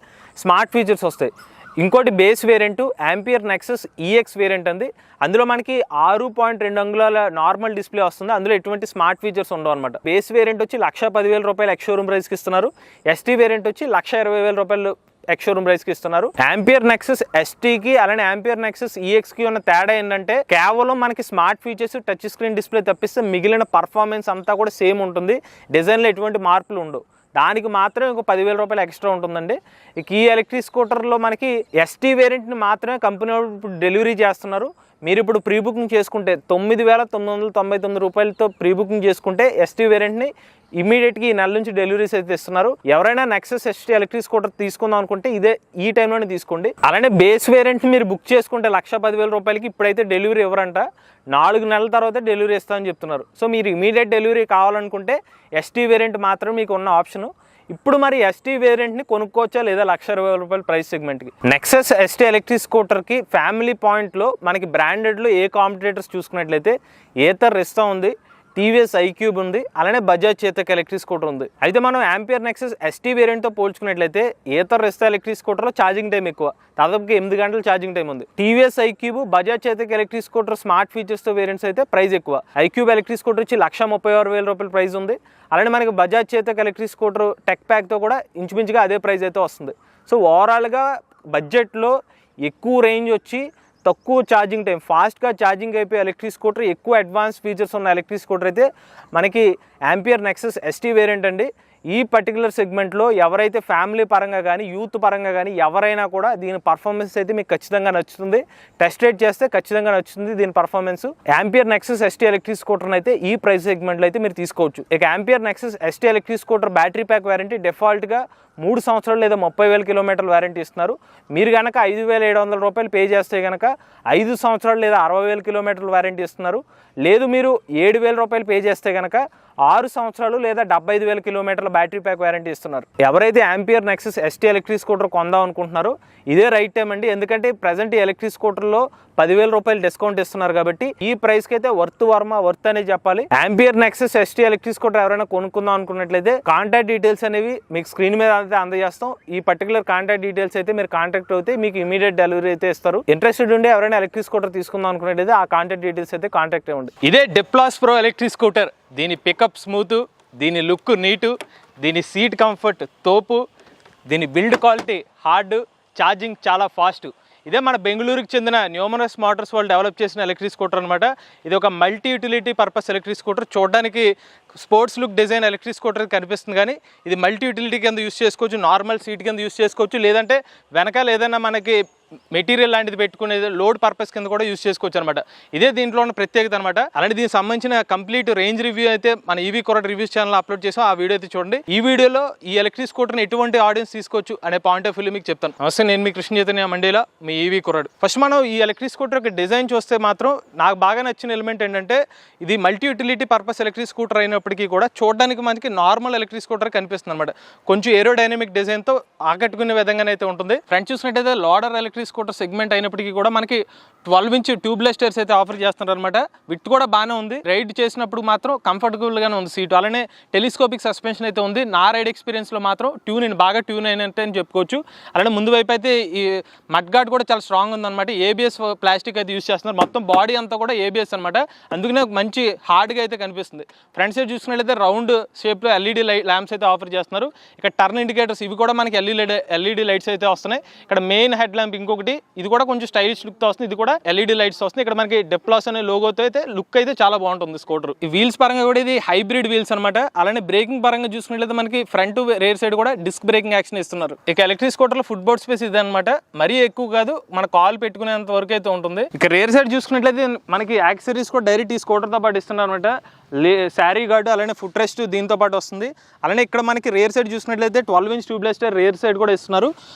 స్మార్ట్ ఫీచర్స్ వస్తాయి. ఇంకోటి base variant ampere Nexus EX variant అంది. అందులో మనకి 6.2 అంగుళాల నార్మల్ డిస్ప్లే వస్తుంది. అందులో ఎటువంటి స్మార్ట్ ఫీచర్స్ ఉండవు అనమాట. బేస్ వేరియంట్ వచ్చి 1,10,000 రూపాయలు ఎక్స్ షోరూమ్ ప్రైస్కి ఇస్తున్నారు. ST వేరియంట్ వచ్చి 1,20,000 రూపాయలు ఎక్స్ షోరూమ్ ప్రైస్ కి ఇస్తున్నారు. ఆంపియర్ నెక్సస్ ST కి అలానే ఆంపియర్ నెక్సస్ EX కి ఉన్న తేడా ఏంటంటే, కేవలం మనకి smart features touch screen display తప్పిస్తే మిగిలిన పర్ఫార్మెన్స్ అంతా కూడా సేమ్ ఉంటుంది. డిజైన్లో ఎటువంటి మార్పులు ఉండవు. దానికి మాత్రమే ఒక 10,000 రూపాయలు ఎక్స్ట్రా ఉంటుందండి. ఇక ఈ ఎలక్ట్రిక్ స్కూటర్లో మనకి ST వేరియంట్ని మాత్రమే కంపెనీ వాళ్ళు డెలివరీ చేస్తున్నారు. మీరు ఇప్పుడు ప్రీ బుకింగ్ చేసుకుంటే 9,999 రూపాయలతో ప్రీ బుకింగ్ చేసుకుంటే ST వేరియంట్ని ఇమీడియట్గా ఈ నెల నుంచి డెలివరీస్ అయితే ఇస్తున్నారు. ఎవరైనా నెక్సస్ ST ఎలక్ట్రిక్ స్కూటర్ తీసుకుందాం అనుకుంటే ఈ టైంలోనే తీసుకోండి. అలానే బేస్ వేరియంట్ మీరు బుక్ చేసుకుంటే 1,10,000 రూపాయలకి ఇప్పుడైతే డెలివరీ ఎవరంట 4 నెలల తర్వాత డెలివరీ ఇస్తామని చెప్తున్నారు. సో మీరు ఇమీడియట్ డెలివరీ కావాలనుకుంటే ST వేరియంట్ మాత్రం మీకు ఉన్న ఆప్షను. ఇప్పుడు మరి ST వేరియంట్ని కొనుక్కోవచ్చా లేదా 1,20,000 రూపాయల ప్రైస్ సెగ్మెంట్కి? నెక్సస్ ST ఎలక్ట్రిక్ స్కూటర్కి ఫ్యామిలీ పాయింట్లో మనకి బ్రాండెడ్లో ఏ కాంపిటేటర్స్ చూసుకున్నట్లయితే ఏథర్ రిస్టా ఉంది, TVS iQube ఉంది, అలానే బజాజ్ చేతక్ ఎలక్ట్రిక్ స్కూటర్ ఉంది. అయితే మనం ఆంపియర్ నెక్సస్ ST వేరియంట్తో పోల్చుకున్నట్లయితే ఏథర్ రిస్టా ఎలక్ట్రిక్ స్కూటర్లో ఛార్జింగ్ టైం ఎక్కువ, దాదాపుగా 8 గంటలు ఛార్జింగ్ టైం ఉంది. TVS iQube, Bajaj Chetak electric scooter smart ఫీచర్స్తో వేరియంట్స్ అయితే ప్రైస్ ఎక్కువ. iQube ఎలక్ట్రిక్ స్కూటర్ వచ్చి 1,36,000 రూపాయల ప్రైస్ ఉంది. అలానే మనకి Bajaj Chetak electric scooter tech ప్యాక్తో కూడా ఇంచుమించుగా అదే ప్రైస్ అయితే వస్తుంది. సో ఓవరాల్గా బడ్జెట్లో ఎక్కువ రేంజ్ వచ్చి తక్కువ ఛార్జింగ్ టైం, ఫాస్ట్గా ఛార్జింగ్ అయిపోయే ఎలక్ట్రిక్ స్కూటర్, ఎక్కువ అడ్వాన్స్ ఫీచర్స్ ఉన్న ఎలక్ట్రిక్ స్కూటర్ అయితే మనకి ఆంపియర్ నెక్సస్ ST వేరియంట్ అండి. ఈ పర్టికులర్ సెగ్మెంట్లో ఎవరైతే ఫ్యామిలీ పరంగా కానీ యూత్ పరంగా కానీ ఎవరైనా కూడా దీని పర్ఫార్మెన్స్ అయితే మీకు ఖచ్చితంగా నచ్చుతుంది. టెస్ట్ రైడ్ చేస్తే ఖచ్చితంగా నచ్చుతుంది దీని performance. Ampere Nexus ST electric స్కూటర్ని అయితే ఈ ప్రైస్ సెగ్మెంట్లో అయితే మీరు తీసుకోవచ్చు. ఇక Ampere Nexus ST electric scooter battery pack warranty డిఫాల్ట్గా 3 సంవత్సరాలు లేదా 30,000 కిలోమీటర్ల వారంటీ ఇస్తున్నారు. మీరు కనుక 5,700 రూపాయలు పే చేస్తే కనుక 5 సంవత్సరాలు లేదా 60,000 కిలోమీటర్ల వారంటీ ఇస్తున్నారు. లేదు మీరు 7,000 రూపాయలు పే చేస్తే కనుక 6 సంవత్సరాలు లేదా 75,000 కిలోమీటర్ల బ్యాటరీ ప్యాక్ వారంటీ ఇస్తున్నారు. ఎవరైతే ampere Nexus ST electric scooter కొందాం అనుకుంటున్నారో ఇదే రైట్ టైం అండి. ఎందుకంటే ప్రజెంట్ ఎలక్ట్రిక్ స్కూటర్లో 10,000 రూపాయలు డిస్కౌంట్ ఇస్తున్నారు కాబట్టి ఈ ప్రైస్కి అయితే వర్త్ అనే చెప్పాలి. Ampere Nexus ST electric scooter ఎవరైనా కొనుక్కుందాం అనుకున్నట్లయితే కాంటాక్ట్ డీటెయిల్స్ అనేవి మీకు స్క్రీన్ మీద అయితే అందజేస్తాం. ఈ పర్టికులర్ కాంటాక్ట్ డీటెయిల్స్ అయితే మీరు కాంటాక్ట్ అయితే మీకు ఇమీడియట్ డెలివరీ అయితే ఇస్తారు. ఇంట్రెస్టెడ్ ఉండి ఎవరైనా ఎలక్ట్రిక్ స్కూటర్ తీసుకుందాం అనుకున్నట్లయితే ఆ కాంటాక్ట్ డీటెయిల్స్ అయితే కాంటాక్ట్ అవ్వండి. ఇదే డిప్లాస్ ప్రో ఎలక్ట్రిక్ స్కూటర్. దీని పికప్ స్మూత్, దీని లుక్ నీటు, దీని సీట్ కంఫర్ట్ తోపు. దీని బిల్డ్ క్వాలిటీ హార్డ్, ఛార్జింగ్ చాలా ఫాస్ట్. ఇదే మన బెంగళూరుకి చెందిన న్యూమరస్ మోటార్స్ వాళ్ళు డెవలప్ చేసిన ఎలక్ట్రిక్ స్కూటర్ అనమాట. ఇది ఒక multi utility purpose electric scooter. చూడడానికి sports look design electric scooter కనిపిస్తుంది, కానీ ఇది మల్టీ యూటిలిటీ కింద యూస్ చేసుకోవచ్చు, నార్మల్ సీట్ కింద యూస్ చేసుకోవచ్చు, లేదంటే వెనకాల ఏదైనా మనకి మెటీరియల్ లాంటిది పెట్టుకునేది లోడ్ పర్పస్ కింద కూడా యూస్ చేసుకోవచ్చు అనమాట. ఇదే దీంట్లో ఉన్న ప్రత్యేకత అనమాట. అలాంటి దీనికి సంబంధించిన కంప్లీట్ రేంజ్ రివ్యూ అయితే మన ఈవీ కుర్రాడు రివ్యూస్ ఛానల్ అప్లోడ్ చేసాం. ఆ వీడియో అయితే చూడండి. ఈ వీడియోలో ఈ ఎలక్ట్రిక్ స్కూటర్ని ఎటువంటి ఆడియన్స్ తీసుకోవచ్చు అనే పాయింట్ ఆఫ్ వ్యూ మీకు చెప్తాను. నమస్తే, నేను మీ కృష్ణ చైతన్య మండేలా, మీ ఈవీ కుర్రాడు. ఫస్ట్ మనం ఈ ఎలక్ట్రిక్ స్కూటర్ యొక్క డిజైన్ చూస్తే మాత్రం నాకు బాగా నచ్చిన ఎలిమెంట్ ఏంటంటే ఇది multi utility purpose electric scooter అయినప్పటికీ కూడా చూడడానికి మనకి నార్మల్ ఎలక్ట్రిక్ స్కూటర్ కనిపిస్తుంది అనమాట. కొంచెం ఏరోడైనమిక్ డిజైన్తో ఆకట్టుకునే విధంగానైతే ఉంటుంది. ఫ్రంట్ చూసినట్టయితే లోడర్ ఎలక్ట్రిక్ స్కూటర్ సెగ్మెంట్ అయినప్పటికీ కూడా మనకి 12 ఇంచ్ ట్యూబ్లెస్ టైర్స్ అయితే ఆఫర్ చేస్తున్నారు అనమాట. విత్ కూడా బాగానే ఉంది. రైడ్ చేసినప్పుడు మాత్రం కంఫర్టబుల్గానే ఉంది సీటు. అలానే టెలిస్కోపిక్ సస్పెన్షన్ అయితే ఉంది. నా రైడ్ ఎక్స్పీరియన్స్లో మాత్రం బాగా ట్యూన్ అయినట్టే అని చెప్పుకోవచ్చు. అలానే ముందు వైపు అయితే ఈ మడ్ గార్డ్ కూడా చాలా స్ట్రాంగ్ ఉందన్నమాట. ఏబిఎస్ ప్లాస్టిక్ అయితే యూస్ చేస్తున్నారు. మొత్తం బాడీ అంతా కూడా ఏబిఎస్ అనమాట. అందుకనే మంచి హార్డ్గా అయితే కనిపిస్తుంది. ఫ్రంట్ సైడ్ చూసుకున్నట్లయితే రౌండ్ షేప్లో ఎల్ఈడి ల్యాంప్స్ అయితే ఆఫర్ చేస్తున్నారు. ఇక్కడ టర్న్ ఇండికేటర్స్ ఇవి కూడా మనకి ఎల్ఈడి లైట్స్ అయితే వస్తున్నాయి. ఇక్కడ మెయిన్ హెడ్ ల్యాంప్ ఇంకొకటి, ఇది కూడా కొంచెం స్టైలిష్ లుక్తో వస్తుంది. ఇది కూడా ఎల్ఈడి లైట్స్ వస్తుంది. ఇక్కడ మనకి డెప్లాస్ అనే లోగోతో అయితే లుక్ అయితే చాలా బాగుంటుంది స్కూటర్. ఈ వీల్స్ పరంగా కూడా ఇది హైబ్రిడ్ వీల్స్ అనమాట. అలానే బ్రేకింగ్ పరంగా చూసుకున్నట్లయితే మనకి ఫ్రంట్ రేర్ సైడ్ కూడా డిస్క్ బ్రేకింగ్ యాక్షన్ ఇస్తున్నారు. ఇక ఎలక్ట్రిక్ స్కూటర్లో ఫుట్ బోర్డ్ స్పేస్ ఇది అనమాట. మరీ ఎక్కువ కాదు, మన కాల్ పెట్టుకునేంత వరకు అయితే ఉంటుంది. ఇక రేర్ సైడ్ చూసుకున్నట్లయితే మనకి యాక్సెసరీస్ కూడా డైరెక్ట్ ఈ స్కూటర్తో పాటు ఇస్తున్నారు అనమాట. శారీ గార్డు అలానే ఫుట్ రెస్ట్ దీంతో పాటు వస్తుంది. అలానే ఇక్కడ మనకి రేర్ సైడ్ చూసుకున్నట్లయితే 12 inch tubeless tyre rear side కూడా ఇస్తున్నారు.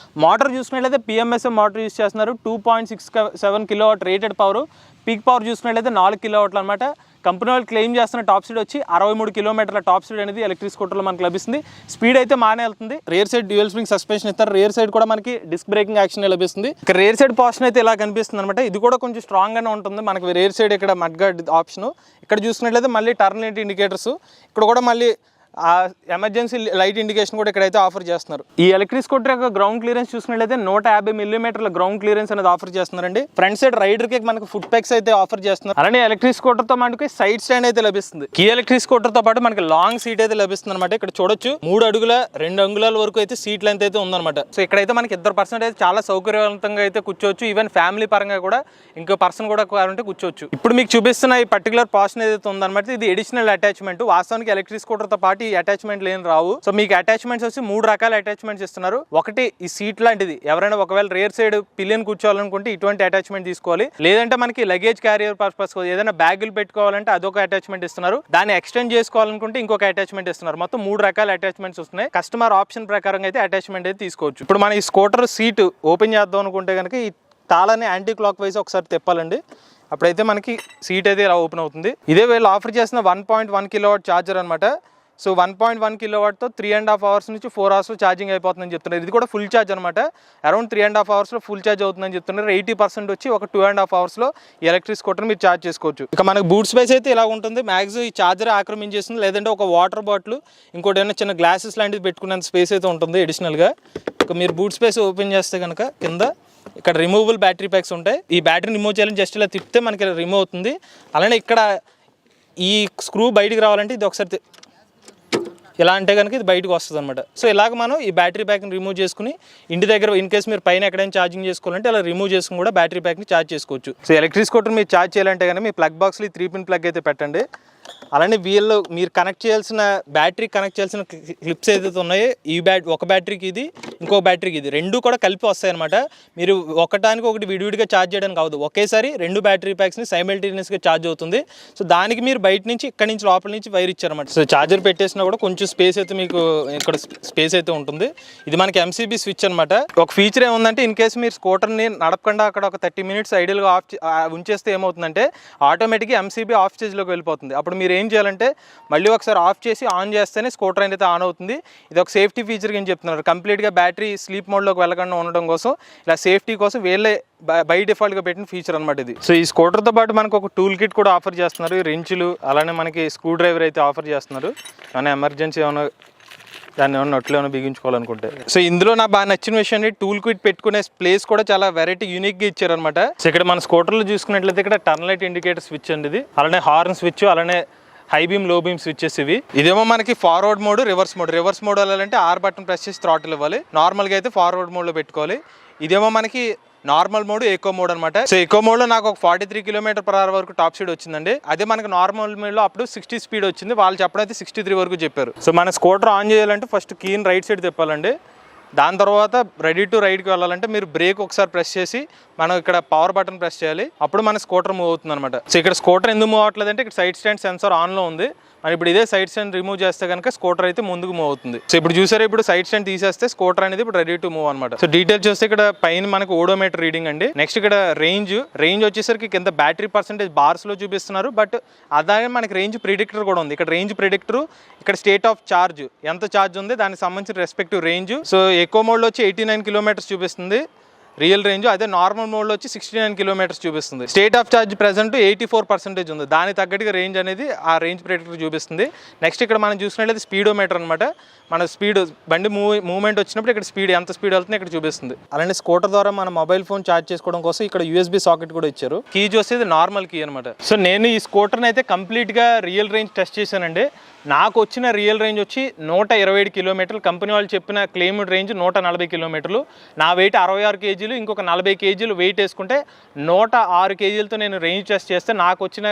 మోటార్ చూసుకున్నట్లయితే PMSM మోటార్ యూస్ చేస్తున్నారు. 2.67 kilowatt rated power. Peak power చూసుకున్నట్లయితే 4 కిలోవాట్లు అనమాట. కంపెనీ వాళ్ళు క్లెయిమ్ చేస్తున్న టాప్ స్పీడ్ వచ్చి 63 కిలోమీటర్ల టాప్ స్పీడ్ అనేది ఎలక్ట్రిక్ స్కూటర్లో మనకు లభిస్తుంది. స్పీడ్ అయితే మానే వెళ్తుంది. Rare side dual spring suspension ఇస్తారు. రేర్ సైడ్ కూడా మనకి డిస్క్ బ్రేకింగ్ యాక్షన్ లభిస్తుంది. ఇక రేర్ సైడ్ పోర్షన్ అయితే ఇలా కనిపిస్తుంది అనమాట. ఇది కూడా కొంచెం స్ట్రాంగ్గానే ఉంటుంది. మనకి రేర్ సైడ్ ఇక్కడ మడ్ గార్డ్ ఆప్షన్. ఇక్కడ చూసుకున్నట్లయితే మళ్ళీ టర్న్ ఇండికేటర్స్. ఇక్కడ కూడా మళ్ళీ ఎమర్జెన్సీ లైట్ ఇండికేషన్ కూడా ఇక్కడైతే ఆఫర్ చేస్తున్నారు. ఈ ఎలక్ట్రిక్ స్కూటర్ యొక్క గ్రౌండ్ క్లియరెన్స్ చూసుకున్నట్లయితే 150 మిల్లీమీటర్ల గ్రౌండ్ క్లియరెన్స్ అనేది ఆఫర్ చేస్తున్నారండి. ఫ్రంట్ సైడ్ రైడర్ కి మనకు ఫుట్ పెక్స్ అయితే ఆఫర్ చేస్తున్నారు. అలానే ఎలక్ట్రిక్ స్కూటర్ తో మనకి సైడ్ స్టాండ్ అయితే లభిస్తుంది. ఈ ఎలక్ట్రిక్ స్కూటర్ తో పాటు మనకి లాంగ్ సీట్ అయితే లభిస్తుంది అనమాట. ఇక్కడ చూడొచ్చు 3 అడుగుల 2 అంగుళాల వరకు అయితే సీట్ లెంత్ అయితే ఉందన్నమాట. సో ఇక్కడైతే మనకి 2 పర్సన్ అయితే చాలా సౌకర్యవంతంగా అయితే కూర్చోవచ్చు. ఈవెన్ ఫ్యామిలీ పరంగా కూడా ఇంకో పర్సన్ కూడా కావాలంటే కూర్చోవచ్చు. ఇప్పుడు మీకు చూపిస్తున్న ఈ పర్టికులర్ పోర్షన్ ఏదైతే ఉందన్నమాట, ఇది అడిషనల్ అటాచ్మెంట్. వాస్తవానికి ఎలక్ట్రిక్ స్కూటర్ తో పాటు ఈ అటాచ్మెంట్ లేని రావు. సో మీకు అటాచ్మెంట్స్ వచ్చి 3 రకాల అటాచ్మెంట్స్ ఇస్తున్నారు. ఒకటి ఈ సీట్ లాంటిది, ఎవరైనా ఒకవేళ రేర్ సైడ్ పిలియన్ కూర్చోవాలనుకుంటే ఇటువంటి అటాచ్మెంట్ తీసుకోవాలి. లేదంటే మనకి లగేజ్ క్యారియర్ పర్పస్ ఏదైనా బ్యాగులు పెట్టుకోవాలంటే అదొక అటాచ్మెంట్ ఇస్తున్నారు. దాన్ని ఎక్స్టెండ్ చేసుకోవాలనుకుంటే ఇంకొక అటాచ్మెంట్ ఇస్తున్నారు. మొత్తం 3 రకాల అటాచ్మెంట్స్ వస్తున్నాయి. కస్టమర్ ఆప్షన్ ప్రకారం అయితే అటాచ్మెంట్ అయితే తీసుకోవచ్చు. ఇప్పుడు మన ఈ స్కూటర్ సీట్ ఓపెన్ చేద్దాం అనుకుంటే కనుక ఈ తాళాన్ని యాంటీ క్లాక్ వైజ్ ఒకసారి తిప్పాలండి. అప్పుడైతే మనకి సీట్ అయితే ఇలా ఓపెన్ అవుతుంది. ఇదే వీళ్ళు ఆఫర్ చేసిన 1.1 కిలోవాట్ ఛార్జర్ అనమాట. సో 1.1 కిలోవాట్తో 3.5 అవర్స్ నుంచి 4 అవర్స్లో ఛార్జింగ్ అయిపోతుందని చెప్తున్నారు. ఇది కూడా ఫుల్ ఛార్జ్ అనమాట. అరౌండ్ 3.5 అవర్స్లో ఫుల్ ఛార్జ్ అవుతుందని చెప్తున్నారు. 80% వచ్చి ఒక 2.5 అవర్స్లో ఈ ఎలక్ట్రిక్ స్కూటర్ మీరు ఛార్జ్ చేసుకోవచ్చు. ఇక మనకు బూట్ స్పేస్ అయితే ఇలా ఉంటుంది. మ్యాక్సిమం ఈ ఛార్జర్ ఆక్రమించేస్తుంది. లేదంటే ఒక వాటర్ బాటిల్, ఇంకోటి ఏమైనా చిన్న గ్లాసెస్ లాంటిది పెట్టుకునేంత స్పేస్ అయితే ఉంటుంది అడిషనల్గా. ఇక మీరు బూట్ స్పేస్ ఓపెన్ చేస్తే కనుక కింద ఇక్కడ రిమూవబుల్ బ్యాటరీ ప్యాక్స్ ఉంటాయి. ఈ బ్యాటరీని రిమూవ్ చేయాలని జస్ట్ ఇలా తిప్పితే మనకి రిమూవ్ అవుతుంది. అలానే ఇక్కడ ఈ స్క్రూ బయటికి రావాలంటే ఇది ఒకసారి ఇలా అంటే కనుక ఇది బయటకు వస్తుంది అనమాట. సో ఇలాగ మనం ఈ బ్యాటరీ ప్యాక్ని రిమూవ్ చేసుకుని ఇంటి దగ్గర ఇన్ కేసు మీరు పైన ఎక్కడైనా ఛార్జింగ్ చేసుకోవాలంటే అలా రిమూవ్ చేసుకుని కూడా బ్యాటరీ ప్యాక్ని ఛార్జ్ చేసుకోవచ్చు. సో ఎలక్ట్రిక్ స్కూటర్ మీరు ఛార్జ్ చేయాలంటే కనుక మీ ప్లగ్ బాక్స్లో 3 పిన్ ప్లగ్ అయితే పెట్టండి. అలానే వీళ్ళు మీరు కనెక్ట్ చేయాల్సిన బ్యాటరీ కనెక్ట్ చేయాల్సిన క్లిప్స్ ఏదైతే ఉన్నాయో ఒక బ్యాటరీకి ఇది, ఇంకో బ్యాటరీకి ఇది, 2 కూడా కలిపి వస్తాయి అనమాట. మీరు ఒకటానికి ఒకటి విడివిడిగా ఛార్జ్ చేయడానికి కావద్దు. ఒకేసారి 2 బ్యాటరీ ప్యాక్స్ని సైమల్టేనియస్గా ఛార్జ్ అవుతుంది. సో దానికి మీరు బయట నుంచి ఇక్కడ నుంచి లోపల నుంచి వైర్ ఇచ్చారన్నమాట. సో ఛార్జర్ పెట్టేసినా కూడా కొంచెం స్పేస్ అయితే మీకు ఇక్కడ స్పేస్ అయితే ఉంటుంది. ఇది మనకి MCB స్విచ్ అనమాట. ఒక ఫీచర్ ఏముందంటే ఇన్ కేసు మీరు స్కూటర్ని నడపకుండా అక్కడ ఒక 30 మినిట్స్ ఐడియల్గా ఉంచేస్తే ఏమవుతుందంటే ఆటోమేటిక్గా MCB ఆఫ్ స్టేజ్లోకి వెళ్ళిపోతుంది. అప్పుడు మీరు ఏం చేయాలంటే మళ్ళీ ఒకసారి ఆఫ్ చేసి ఆన్ చేస్తేనే స్కూటర్ అయితే ఆన్ అవుతుంది. ఇది ఒక సేఫ్టీ ఫీచర్ అని చెప్తున్నారు. కంప్లీట్గా బ్యాటరీ స్లీప్ మోడ్లోకి వెళ్ళకుండా ఉండడం కోసం ఇలా సేఫ్టీ కోసం వీళ్ళే బై డిఫాల్ట్గా పెట్టిన ఫీచర్ అనమాట ఇది. సో ఈ స్కూటర్తో పాటు మనకు ఒక టూల్ కిట్ కూడా ఆఫర్ చేస్తున్నారు. రెంచులు అలానే మనకి స్క్రూ డ్రైవర్ అయితే ఆఫర్ చేస్తున్నారు. ఏమైనా ఎమర్జెన్సీ ఏమైనా దాన్ని ఏమైనా నట్లు ఏమైనా బిగించుకోవాలనుకుంటే. సో ఇందులో నాకు బాగా నచ్చిన విషయం టూల్ కిట్ పెట్టుకునే ప్లేస్ కూడా చాలా వెరైటీ యూనిక్గా ఇచ్చారనమాట. సో ఇక్కడ మన స్కూటర్లో చూసుకున్నట్లయితే ఇక్కడ టర్న్ లైట్ ఇండికేటర్ స్విచ్ అండి ఇది. అలానే హార్న్ స్విచ్, అలానే హై బీమ్ లో బీమ్ స్విచెస్ ఇదేమో మనకి ఫార్వర్డ్ మోడ్, రివర్స్ మోడ్ వెళ్ళాలంటే R బటన్ ప్రెస్ చేసి థ్రాటిల్ ఇవ్వాలి. నార్మల్గా అయితే ఫార్వర్డ్ మోడ్లో పెట్టుకోవాలి. ఇదేమో మనకి నార్మల్ మోడ్, ఎకో మోడ్ అనమాట. సో ఎకో మోడ్ లో నాకు ఒక 43 km/h వరకు టాప్ స్పీడ్ వచ్చిందండి. అదే మనకి నార్మల్ మోడ్ లో అప్పుడు 60 స్పీడ్ వచ్చింది. వాళ్ళు చెప్పడం అయితే 63 వరకు చెప్పారు. సో మన స్కూటర్ ఆన్ చేయాలంటే ఫస్ట్ కీని రైట్ సైడ్ తిప్పాలండి. దాని తర్వాత రెడీ టు రైడ్కి వెళ్ళాలంటే మీరు బ్రేక్ ఒకసారి ప్రెస్ చేసి మనం ఇక్కడ పవర్ బటన్ ప్రెస్ చేయాలి. అప్పుడు మన స్కూటర్ మూవ్ అవుతుంది అనమాట. సో ఇక్కడ స్కూటర్ ఎందుకు మూవ్ అవ్వట్లేదు అంటే ఇక్కడ సైడ్ స్టాండ్ సెన్సార్ ఆన్లో ఉంది. మరి ఇప్పుడు ఇదే సైడ్ స్టాండ్ రిమూవ్ చేస్తే కనుక స్కూటర్ అయితే ముందుకు మూవ్ అవుతుంది. సో ఇప్పుడు చూసారా, ఇప్పుడు సైడ్ స్టాండ్ తీసేస్తే స్కూటర్ అనేది ఇప్పుడు రెడీ టు మూవ్ అనమాట. సో డీటెయిల్స్ చూస్తే ఇక్కడ పైన మనకు ఓడోమీటర్ రీడింగ్ అండి. నెక్స్ట్ ఇక్కడ రేంజ్ వచ్చేసరికి కింద బ్యాటరీ పర్సెంటేజ్ బార్స్ లో చూపిస్తున్నారు. బట్ అలాగే మనకి రేంజ్ ప్రిడిక్టర్ కూడా ఉంది. ఇక్కడ రేంజ్ ప్రిడిక్టర్, ఇక్కడ స్టేట్ ఆఫ్ చార్జ్, ఎంత చార్జ్ ఉంది దానికి సంబంధించిన respective range. So echo mode లో వచ్చి 89 km చూపిస్తుంది రియల్ రేంజ్. అదే నార్మల్ మోడ్లో వచ్చి 69 km చూపిస్తుంది. స్టేట్ ఆఫ్ చార్జ్ ప్రెసెంట్ 84% ఉంది. దాని తగ్గట్టుగా రేంజ్ అనేది ఆ రేంజ్ ప్రెడిక్టర్ చూపిస్తుంది. నెక్స్ట్ ఇక్కడ మనం చూసినట్లయితే స్పీడోమీటర్ అనమాట. మన స్పీడ్ బండి మూవ్మెంట్ వచ్చినప్పుడు ఇక్కడ స్పీడ్ ఎంత స్పీడ్ వెళ్తుంది ఇక్కడ చూపిస్తుంది. అలానే స్కూటర్ ద్వారా మన మొబైల్ ఫోన్ ఛార్జ్ చేసుకోవడం కోసం ఇక్కడ USB సాకెట్ కూడా ఇచ్చారు. కీ చూస్తే నార్మల్ కీ అనమాట. సో నేను ఈ స్కూటర్ని అయితే కంప్లీట్గా రియల్ రేంజ్ టెస్ట్ చేశానండి. నాకు వచ్చిన రియల్ రేంజ్ వచ్చి 127 km. కంపెనీ వాళ్ళు చెప్పిన క్లెయిమ్డ్ రేంజ్ 140 km. నా వెయిట్ 66 kg, ఇంకొక 40 kg వెయిట్ వేసుకుంటే 106 kgలతో నేను రేంజ్ టెస్ట్ చేస్తే నాకు వచ్చిన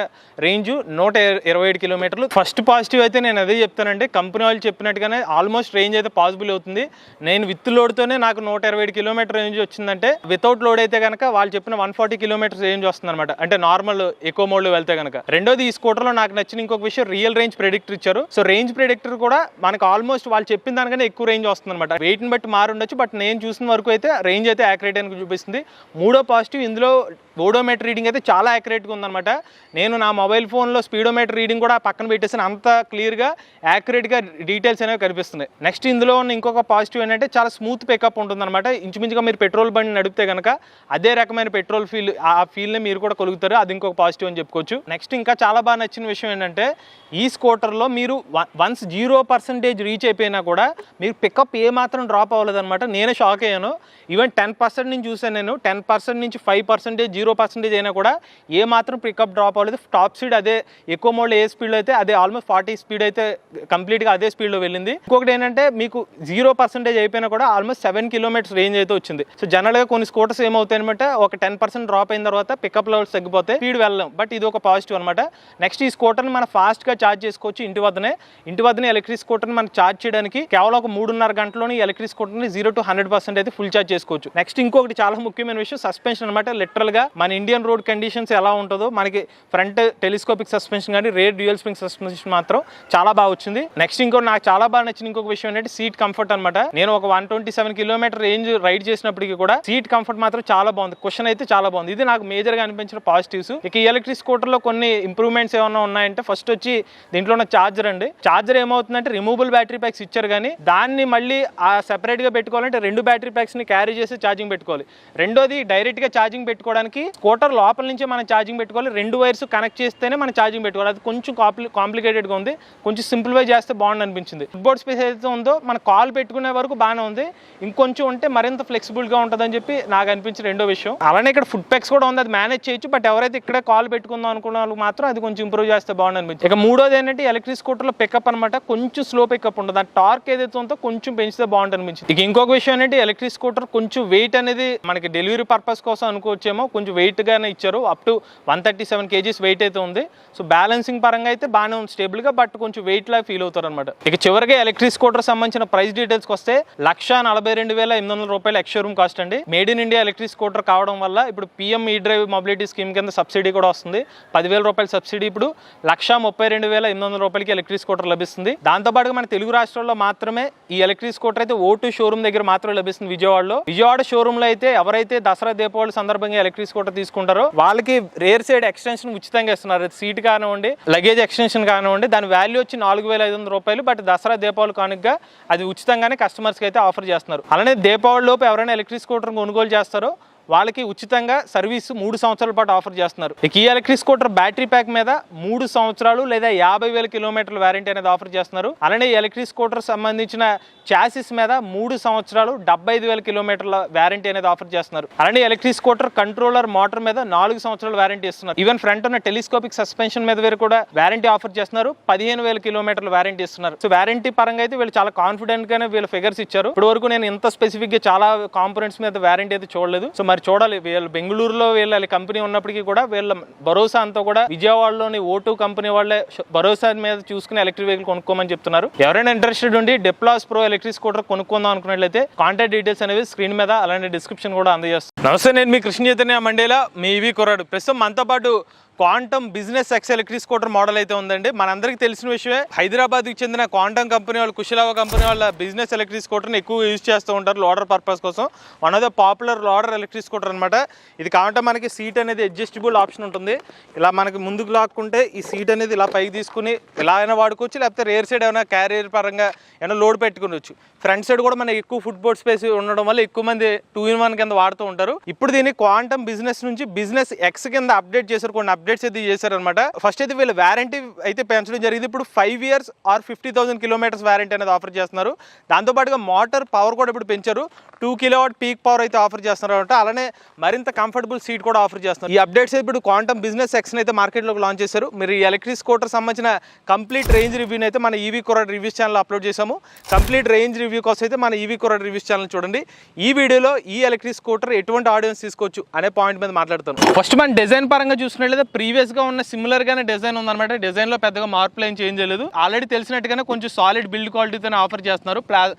రేంజ్ 127 km. ఫస్ట్ పాజిటివ్ అయితే నేను అదే చెప్తానండి. కంపెనీ వాళ్ళు చెప్పినట్టుగానే ఆల్మోస్ట్ రేంజ్ అయితే పాసిబుల్ అవుతుంది. నేను విత్ లోడ్తోనే నాకు 127 km రేంజ్ వచ్చిందంటే, వితౌట్ లోడ్ అయితే కనుక వాళ్ళు చెప్పిన 140 km రేంజ్ వస్తుంది అనమాట. అంటే నార్మల్ ఎకో మోడ్లో వెళ్తే కనుక. రెండోది ఈ స్కూటర్లో నాకు నచ్చిన ఇంకొక విషయం, రియల్ రేంజ్ ప్రెడిక్టర్ ఇచ్చారు. సో రేంజ్ ప్రెడిక్టర్ కూడా మనకు ఆల్మోస్ట్ వాళ్ళు చెప్పిన దానికన్నా ఎక్కువ రేంజ్ వస్తుంది అనమాట. వెయిట్ ని బట్టి మారి ఉండొచ్చు, బట్ నేను చూసిన వరకు అయితే రేంజ్ అయితే యాక్యురేట్ అని చూపిస్తుంది. మూడో పాజిటివ్, ఇందులో ఓడోమీటర్ రీడింగ్ అయితే చాలా యాక్యురేట్గా ఉందన్నమాట. నేను నా మొబైల్ ఫోన్లో స్పీడోమీటర్ రీడింగ్ కూడా పక్కన పెట్టేసి అంత క్లియర్గా యాక్యురేట్గా డీటెయిల్స్ అనేవి కనిపిస్తున్నాయి. నెక్స్ట్ ఇందులో ఉన్న ఇంకొక పాజిటివ్ ఏంటంటే చాలా స్మూత్ పికప్ ఉంటుందన్నమాట. ఇంచుమించుగా మీరు పెట్రోల్ బండి నడిపితే కనుక అదే రకమైన పెట్రోల్ ఫీల్, ఆ ఫీల్ని మీరు కూడా కొలుగుతారు. అది ఇంకొక పాజిటివ్ అని చెప్పుకోవచ్చు. నెక్స్ట్ ఇంకా చాలా బాగా నచ్చిన విషయం ఏంటంటే, ఈ స్కూటర్లో మీరు వన్స్ 0% రీచ్ అయిపోయినా కూడా మీరు పికప్ ఏమాత్రం డ్రాప్ అవ్వలేదు అనమాట. నేనే షాక్ అయ్యాను. ఈవెన్ 10% నుంచి చూసాను నేను. 10% నుంచి 5%, 0% అయినా కూడా ఏమాత్రం పికప్ డ్రాప్ అవ్వలేదు. టాప్ స్పీడ్ అదే, ఎక్కువ మోడ్లో ఏ స్పీడ్లో అయితే అదే ఆల్మోస్ట్ 40 స్పీడ్ అయితే కంప్లీట్గా అదే స్పీడ్లో వెళ్ళింది. ఇంకొకటి ఏంటంటే, మీకు 0% అయిపోయినా కూడా ఆల్మోస్ట్ 7 km రేంజ్ అయితే వచ్చింది. సో జనరల్గా కొన్ని స్కూటర్స్ ఏమవుతాయి అనమాట, ఒక 10% డ్రాప్ అయిన తర్వాత పికప్ లెవెల్స్ తగ్గిపోతే స్పీడ్ వెళ్ళాం. బట్ ఇది ఒక పాజిటివ్ అనమాట. నెక్స్ట్ ఈ స్కూటర్ని మనం ఫాస్ట్గా ఛార్జ్ చేసుకోవచ్చు. ఇంటి వద్దనే ఎలక్ట్రిక్ స్కూటర్ని మనం ఛార్జ్ చేయడానికి కేవలం ఒక 3.5 గంటలోని ఎలక్ట్రిక్ స్కూటర్ని 0 to 100% అయితే ఫుల్ ఛార్జ్ చేసుకోవచ్చు. నెక్స్ట్ ఇంకొకటి చాలా ముఖ్యమైన విషయం, సస్పెన్షన్ అనమాట. లిటరల్ గా మన ఇండియన్ రోడ్ కండిషన్స్ ఎలా ఉంటుందో, మనకి ఫ్రంట్ టెలిస్కోపిక్ సస్పెన్షన్ కానీ రేర్ డ్యూయల్ స్ప్రింగ్ సస్పెన్షన్ మాత్రం చాలా బాగా వచ్చింది. నెక్స్ట్ ఇంకోటి నాకు చాలా బాగా నచ్చిన ఇంకొక విషయం ఏంటంటే సీట్ కంఫర్ట్ అనమాట. నేను ఒక 127 km రేంజ్ రైడ్ చేసినప్పటికీ కూడా సీట్ కంఫర్ట్ మాత్రం చాలా బాగుంది. క్వశ్చన్ అయితే చాలా బాగుంది. ఇది నాకు మేజర్ గా అనిపించిన పాజిటివ్స్. ఇక ఈ ఎలక్ట్రిక్ స్కూటర్ లో కొన్ని ఇంప్రూవ్మెంట్స్ ఏమైనా ఉన్నాయంటే, ఫస్ట్ వచ్చి దీంట్లో ఉన్న చార్జర్ అండి. చార్జర్ ఏమవుతుందంటే, రిమూవబుల్ బ్యాటరీ ప్యాక్స్ ఇచ్చారు కానీ దాన్ని మళ్ళీ సెపరేట్ గా పెట్టుకోవాలంటే 2 బ్యాటరీ ప్యాక్స్ ని క్యారీ చేసి ఛార్జింగ్ పెట్టుకోవాలి. రెండోది, డైరెక్ట్ గా ఛార్జింగ్ పెట్టుకోవడానికి స్కూటర్ లోపల నుంచే మనం ఛార్జింగ్ పెట్టుకోవాలి. 2 వైర్స్ కనెక్ట్ చేస్తేనే మనం ఛార్జింగ్ పెట్టుకోవాలి. అది కొంచెం కాంప్లికేటెడ్ గా ఉంది. కొంచెం సింప్లిఫై చేస్తే బాగుంది అనిపించింది. ఫుట్బోర్డ్ స్పేస్ ఏదైతే ఉందో మన కాల్ పెట్టుకునే వరకు బాగానే ఉంది. ఇంకొంచెం ఉంటే మరింత ఫ్లెక్సిబుల్ గా ఉంటుందని చెప్పి నాకు అనిపించిన రెండో విషయం. అలానే ఇక్కడ ఫుడ్ ప్యాక్స్ కూడా ఉంది, అది మేనేజ్ చేయొచ్చు. బట్ ఎవరైతే ఇక్కడ కాల్ పెట్టుకుందాం అనుకున్న వాళ్ళకి మాత్రం అది కొంచెం ఇంప్రూవ్ చేస్తే బాగుంది అనిపించింది. ఇక మూడోది ఏంటంటే, ఎలక్ట్రిక్ స్కూటర్ లో పికప్ అనమాట కొంచెం స్లో పికప్ ఉంటుంది. ఆ టార్క్ ఏదైతే ఉందో కొంచెం పెంచితే బాగుంటుంది అనిపించింది. ఇక ఇంకొక విషయం ఏంటంటే, ఎలక్ట్రిక్ స్కూటర్ కొంచెం వెయిట్ అనేది మనకి డెలివరీ పర్పస్ కోసం అనుకోవచ్చేమో, కొంచెం వెయిట్ గానే ఇచ్చారు. అప్ టు 137 kgs వెయిట్ అయితే ఉంది. సో బ్యాలెన్సింగ్ పరంగా అయితే బాగానే ఉంది స్టేబుల్ గా, బట్ కొంచెం వెయిట్ లా ఫీల్ అవుతారు అనమాట. ఇక చివరిగా ఎలక్ట్రిక్ స్కూటర్ సంబంధించిన ప్రైస్ డీటెయిల్స్ వస్తే 1,42,800 రూపాయలు ఎక్స్ షోరూమ్ కాస్ట్ అండి. Made in India electric scooter కావడం వల్ల ఇప్పుడు PM E-Drive మొబిలిటీ స్కీమ్ కింద సబ్సిడీ కూడా వస్తుంది. 10,000 రూపాయల సబ్సిడీ ఇప్పుడు 1,32,800 రూపాయలకి ఎలక్ట్రిక్ స్కూటర్ లభిస్తుంది. దాంతోపాటుగా మన తెలుగు రాష్ట్రాల్లో మాత్రమే ఈ ఎలక్ట్రిక్ స్కూటర్ అయితే O2 షోరూమ్ దగ్గర మాత్రమే లభిస్తుంది. విజయవాడ షోరూమ్ లో అయితే ఎవరైతే దసరా దీపావళి సందర్భంగా ఎలక్ట్రిక్ స్కూటర్ తీసుకుంటారో వాళ్ళకి రేర్ సైడ్ ఎక్స్టెన్షన్ ఉచితంగా ఇస్తున్నారు. సీట్ కానివ్వండి, లగేజ్ ఎక్స్టెన్షన్ కానివ్వండి, దాని వాల్యూ వచ్చి 4,500 రూపాయలు. బట్ దసరా దీపావళి కానుకగా అది ఉచితంగానే కస్టమర్స్ కి అయితే ఆఫర్ చేస్తున్నారు. అలానే దీపావళి లోపు ఎవరైనా ఎలక్ట్రిక్ స్కూటర్ కొనుగోలు చేస్తారో వాళ్ళకి ఉచితంగా సర్వీస్ 3 సంవత్సరాల పాటు ఆఫర్ చేస్తున్నారు. ఇక ఈ ఎలక్ట్రిక్ స్కూటర్ బ్యాటరీ ప్యాక్ మీద 3 సంవత్సరాలు లేదా 50,000 కిలోమీటర్ల వారంటీ అనేది ఆఫర్ చేస్తున్నారు. అలానే ఈ ఎలక్ట్రిక్ స్కూటర్ సంబంధించిన చాసిస్ మీద 3 సంవత్సరాలు 75,000 కిలోమీటర్ల వారంటీ అనేది ఆఫర్ చేస్తున్నారు. అలానే ఎలక్ట్రిక్ స్కూటర్ కంట్రోలర్ మోటార్ మీద 4 సంవత్సరాల వారంటీ ఇస్తున్నారు. ఈవెన్ ఫ్రంట్ ఉన్న టెలిస్కోపిక్ సస్పెన్షన్ మీద కూడా వారంటీ ఆఫర్ చేస్తున్నారు. 15,000 కిలోమీటర్ల వారంటీ ఇస్తున్నారు. సో వారంటీ పరంగా అయితే వీళ్ళు చాలా కాన్ఫిడెంట్ గానే వీళ్ళు ఫిగర్స్ ఇచ్చారు. ఇప్పుడు వరకు నేను ఇంత స్పెసిఫిక్ గా చాలా కాంపోనెంట్స్ మీద వారంటీ అయితే చూడలేదు. సో మరి చూడాలి, వీళ్ళు బెంగళూరులో వీళ్ళ కంపెనీ ఉన్నప్పటికీ కూడా వీళ్ళ భరోసా అంతా కూడా విజయవాడలోని O2 కంపెనీ వాళ్ళే భరోసా మీద చూసుకుని ఎలక్ట్రిక్ వెహికల్ కొనుక్కోమని చెప్తున్నారు. ఎవరైనా ఇంట్రెస్టెడ్ ఉండి డిప్లాస్ ప్రో ఎలక్ట్రిక్ స్కూటర్ కొనుక్కుందాం అనుకున్నట్లయితే కాంటాక్ట్ డీటెయిల్స్ అనేవి స్క్రీన్ మీద అలానే డిస్క్రిప్షన్ కూడా అందజేస్తాను. నమస్తే, నేను మీ కృష్ణ చైతన్య మండేలా, మీ ఈవీ కుర్రాడు. ప్రస్తుతం మనతో పాటు quantum business X electric scooter model అయితే ఉందండి. మనందరికీ తెలిసిన విషయమే, హైదరాబాద్కి చెందిన క్వాంటమ్ కంపెనీ వాళ్ళు, కుశలావ కంపెనీ వాళ్ళ బిజినెస్ ఎలక్ట్రిక్ స్కూటర్ని ఎక్కువ యూజ్ చేస్తూ ఉంటారు లోడర్ పర్పస్ కోసం. One of the popular loader electric scooter అనమాట. ఇది కావాలంటే మనకి సీట్ అనేది అడ్జస్టబుల్ ఆప్షన్ ఉంటుంది. ఇలా మనకి ముందుకు లాక్కుంటే ఈ సీట్ అనేది ఇలా పైకి తీసుకుని ఇలా అయినా వాడుకోవచ్చు, లేకపోతే రేర్ సైడ్ ఏమైనా క్యారియర్ పరంగా ఏమైనా లోడ్ పెట్టుకోవచ్చు. ఫ్రంట్ సైడ్ కూడా మనకి ఎక్కువ ఫుట్బోర్డ్ స్పేస్ ఉండడం వల్ల ఎక్కువ మంది 2-in-1 కింద వాడుతూ ఉంటారు. ఇప్పుడు దీన్ని క్వాంటమ్ బిజినెస్ నుంచి బిజినెస్ ఎక్స్ కింద అప్డేట్ చేశారు. కొన్ని అప్డేట్స్ అయితే చేశారు అనమాట. ఫస్ట్ అయితే వీళ్ళు వారంటీ అయితే పెంచడం జరిగింది. ఇప్పుడు 5 years or 50,000 కిలోమీటర్స్ వారంటీ అనేది ఆఫర్ చేస్తున్నారు. దాంతోపాటుగా మోటార్ పవర్ కూడా ఇప్పుడు పెంచారు. 2 kW పీక్ పవర్ అయితే ఆఫర్ చేస్తున్నారు అనమాట. అలానే మరింత కంఫర్టబుల్ సీట్ కూడా ఆఫర్ చేస్తున్నారు. ఈ అప్డేట్స్ ఇప్పుడు క్వాంటమ్ బిజినెస్ ఎక్స్ అయితే మార్కెట్లోకి లాంచ్ చేశారు. మీరు ఈ ఎలక్ట్రిక్ స్కూటర్ సంబంధించిన కంప్లీట్ రేంజ్ రివ్యూని అయితే మన ఈవీ కుర్రాడు రివ్యూస్ ఛానల్ అప్లోడ్ చేసాము. కంప్లీట్ రేంజ్ రివ్యూ కోసం అయితే మన ఈవీ కుర్రాడు రివ్యూస్ ఛానల్ చూడండి. ఈ వీడియోలో ఈ ఎలక్ట్రిక్ స్కూటర్ ఎటువంటి ఆడియన్స్ తీసుకోవచ్చు అనే పాయింట్ మీద మాట్లాడుతాను. ఫస్ట్ మన డిజైన్ పరంగా చూసినట్లయితే ప్రీవియస్ గా ఉన్న సిమిలర్ గానే డిజైన్ ఉందన్నమాట. డిజైన్ లో పెద్దగా మార్పులు ఏం చేంజ్ చేయలేదు. ఆల్రెడీ తెలిసినట్టుగానే కొంచెం సాలిడ్ బిల్డ్ క్వాలిటీతోనే ఆఫర్ చేస్తున్నారు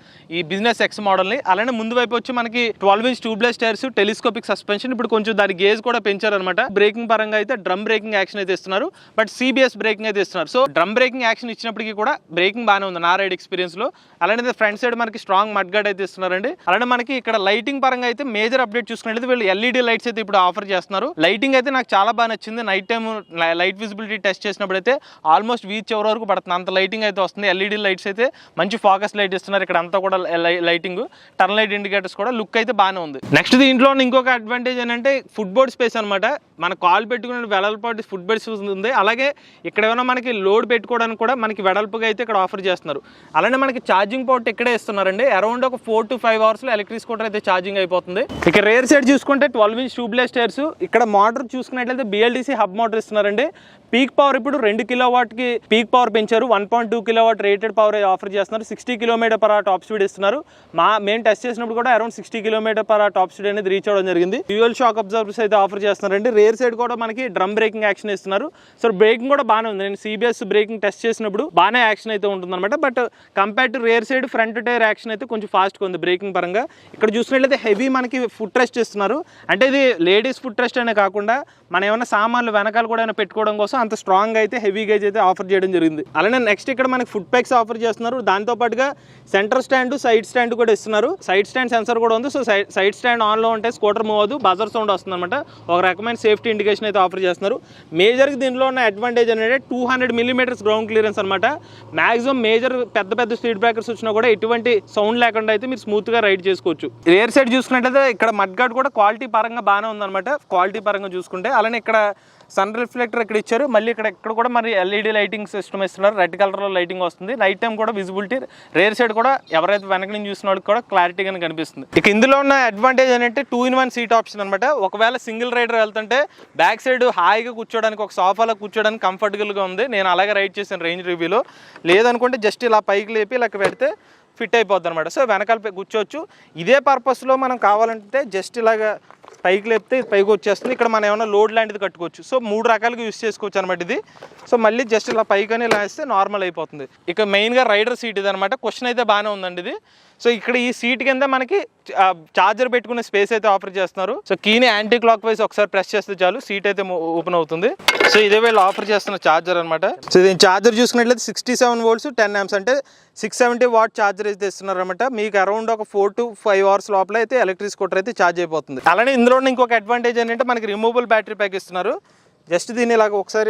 ఈ బిజినెస్ ఎక్స్ మోడల్ ని. అలానే ముందు వైపు వచ్చి మనకి 12-inch tubeless tyres, telescopic suspension. ఇప్పుడు కొంచెం దాని గేజ్ కూడా పెంచారనమాట. బ్రేకింగ్ పరంగా అయితే డ్రమ్ బ్రేకింగ్ యాక్షన్ అయితే ఇస్తున్నారు, బట్ CBS బ్రేకింగ్ అయితే ఇస్తున్నారు. సో డ్రమ్ బ్రేకింగ్ యాక్షన్ ఇచ్చినప్పటికీ కూడా బ్రేకింగ్ బాగానే ఉంది నా రైడ్ ఎక్స్పీరియన్స్ లో. అలానే ఫ్రంట్ సైడ్ మనకి స్ట్రాంగ్ మడ్ గార్డ్ అయితే ఇస్తున్నారండి. అలానే మనకి ఇక్కడ లైటింగ్ పరంగా అయితే మేజర్ అప్డేట్ చూసుకున్నట్లయితే వీళ్ళు LED లైట్స్ అయితే ఇప్పుడు ఆఫర్ చేస్తున్నారు. లైటింగ్ అయితే నాకు చాలా బాగా నచ్చింది. Night time light visibility test చేసినప్పుడు అయితే ఆల్మోస్ట్ వీచ్ ఎవరి వరకు పడుతుంది అంత లైటింగ్ అయితే వస్తుంది. LED లైట్స్ అయితే మంచి ఫోకస్ లైట్ ఇస్తున్నారు. ఇక్కడ అంతా కూడా లైటింగ్, టర్న్ లైట్ ఇండికేటర్స్ కూడా లుక్ అయితే బాగానే ఉంది. నెక్స్ట్ దీంట్లో ఇంకొక అడ్వాంటేజ్ ఏంటంటే ఫుట్బోర్డ్ స్పేస్ అనమాట. మన కాల్ పెట్టుకునే వెడల్పాటి ఫుట్బోర్డ్ స్పేస్ ఉంది. అలాగే ఇక్కడ ఏమైనా మనకి లోడ్ పెట్టుకోవడానికి కూడా మనకి వెడల్పుగా అయితే ఇక్కడ ఆఫర్ చేస్తున్నారు. అలానే మనకి ఛార్జింగ్ పోర్ట్ ఇక్కడే ఇస్తున్నారండి. అరౌండ్ ఒక 4 to 5 hours లో ఎలక్ట్రిక్ స్కూటర్ అయితే ఛార్జింగ్ అయిపోతుంది. ఇక రేర్ సైడ్ చూసుకుంటే 12-inch ట్యూబ్లెస్ టైర్స్. ఇక్కడ మోటార్ చూసుకున్నట్లయితే BLDC హబ్ మోటార్ ఇస్తున్నారండి. పీక్ పవర్ ఇప్పుడు 2 kW కి పీక్ పవర్ పెంచారు. 1.2 kW రేటెడ్ పవర్ ఆఫర్ చేస్తున్నారు. 60 km/h టాప్ స్పీడ్ ఇస్తున్నారు. మేము టెస్ట్ చేసినప్పుడు కూడా అరౌండ్ 60 km/h టాప్ స్పీడ్ అనేది రీచ్ అవ్వడం జరిగింది. డ్యూయల్ షాక్ అబ్జర్వర్స్ అయితే ఆఫర్ చేస్తున్నారండి. రేర్ సైడ్ కూడా మనకి డ్రమ్ బ్రేకింగ్ యాక్షన్ ఇస్తున్నారు. సో బ్రేకింగ్ కూడా బాగానే ఉంది. నేను CBS బ్రేకింగ్ టెస్ట్ చేసినప్పుడు బాగానే యాక్షన్ అయితే ఉంటుంది అనమాట. But compare to rear side front tyre action అయితే కొంచెం ఫాస్ట్గా ఉంది బ్రేకింగ్ పరంగా. ఇక్కడ చూసినట్లయితే హెవీ మనకి ఫుట్ రెస్ట్ ఇస్తున్నారు. అంటే ఇది లేడీస్ ఫుట్ రెస్ట్ అనే కాకుండా మనం ఏమైనా సామాన్లు వెనకాల కూడా ఏమైనా పెట్టుకోవడం కోసం అంత స్ట్రాంగ్ అయితే హెవీ గేజ్ అయితే ఆఫర్ చేయడం జరిగింది. అలానే నెక్స్ట్ ఇక్కడ మనకి ఫుట్ ప్యాక్స్ ఆఫర్ చేస్తున్నారు. దాంతో పాటుగా సెంటర్ స్టాండ్, సైడ్ స్టాండ్ కూడా ఇస్తున్నారు. సైడ్ స్టాండ్ సెన్సర్ కూడా ఉంది. సో సైడ్ స్టాండ్ ఆన్లో ఉంటే స్కూటర్ మూవ్ అవ్వదు, బజర్ సౌండ్ వస్తుంది అనమాట. ఒక రకమైన సేఫ్టీ ఇండికేషన్ అయితే ఆఫర్ చేస్తున్నారు. మేజర్గా దీనిలో ఉన్న అడ్వాంటేజ్ అనేది 200 mm గ్రౌండ్ క్లియరెన్స్ అనమాట. మాక్సిమం మేజర్ పెద్ద స్పీడ్ బ్రేకర్స్ వచ్చినా కూడా ఎటువంటి సౌండ్ లేకుండా అయితే మీరు స్మూత్గా రైడ్ చేసుకోవచ్చు. రేర్ సైడ్ చూసుకున్నట్లయితే ఇక్కడ మడ్ గార్డ్ కూడా క్వాలిటీ పరంగా బాగానే ఉందన్నమాట. క్వాలిటీ పరంగా చూసుకుంటే అలానే ఇక్కడ సన్ రిఫ్లెక్టర్ ఇక్కడ ఇచ్చారు. మళ్ళీ ఇక్కడ కూడా మరి LED లైటింగ్ సిస్టమ్ ఇస్తున్నారు. రెడ్ కలర్లో లైటింగ్ వస్తుంది. నైట్ టైం కూడా విజిబిలిటీ రేర్ సైడ్ కూడా ఎవరైతే వెనక నుంచి చూసిన వాళ్ళకి కూడా క్లారిటీగానే కనిపిస్తుంది. ఇక ఇందులో ఉన్న అడ్వాంటేజ్ ఏంటంటే 2-in-1 సీట్ ఆప్షన్ అనమాట. ఒకవేళ సింగిల్ రైడర్ వెళ్తుంటే బ్యాక్ సైడ్ హాయిగా కూర్చోడానికి, ఒక సోఫాలో కూర్చోడానికి కంఫర్టబుల్గా ఉంది. నేను అలాగే రైడ్ చేశాను రేంజ్ రివ్యూలో. లేదనుకుంటే జస్ట్ ఇలా పైకి లేపి ఇలా పెడితే ఫిట్ అయిపోద్ది అనమాట. సో వెనకాల కూర్చోవచ్చు. ఇదే పర్పస్లో మనం కావాలంటే జస్ట్ ఇలాగా పైకి లేపితే పైకి వచ్చేస్తుంది. ఇక్కడ మనం ఏమైనా లోడ్ లాంటిది కట్టుకోవచ్చు. సో 3 రకాలుగా యూస్ చేసుకోవచ్చు అనమాట ఇది. సో మళ్ళీ జస్ట్ ఇలా పైకి ఇలా వేస్తే నార్మల్ అయిపోతుంది. ఇక మెయిన్గా రైడర్ సీట్ ఇది అనమాట. క్వశ్చన్ అయితే బాగానే ఉందండి ఇది. సో ఇక్కడ ఈ సీట్ కింద మనకి చార్జర్ పెట్టుకునే స్పేస్ అయితే ఆఫర్ చేస్తున్నారు. సో కీని యాంటీ క్లాక్ వైజ్ ఒకసారి ప్రెస్ చేస్తే చాలు సీట్ అయితే ఓపెన్ అవుతుంది. సో ఇదే వీళ్ళు ఆఫర్ చేస్తున్న చార్జర్ అనమాట. సో దీని చార్జర్ చూసుకున్నట్లయితే 67 volts 10 amps అంటే 670 watt చార్జర్ అయితే ఇస్తున్నారు అనమాట. మీకు అరౌండ్ ఒక 4 to 5 hours లోపల అయితే ఎలక్ట్రిక్ స్కూటర్ అయితే ఛార్జ్ అయిపోతుంది. అలానే ఇందులో ఇంకొక అడ్వాంటేజ్ ఏంటంటే మనకి రిమూవబుల్ బ్యాటరీ ప్యాక్ ఇస్తున్నారు. జస్ట్ దీన్ని ఇలాగ ఒకసారి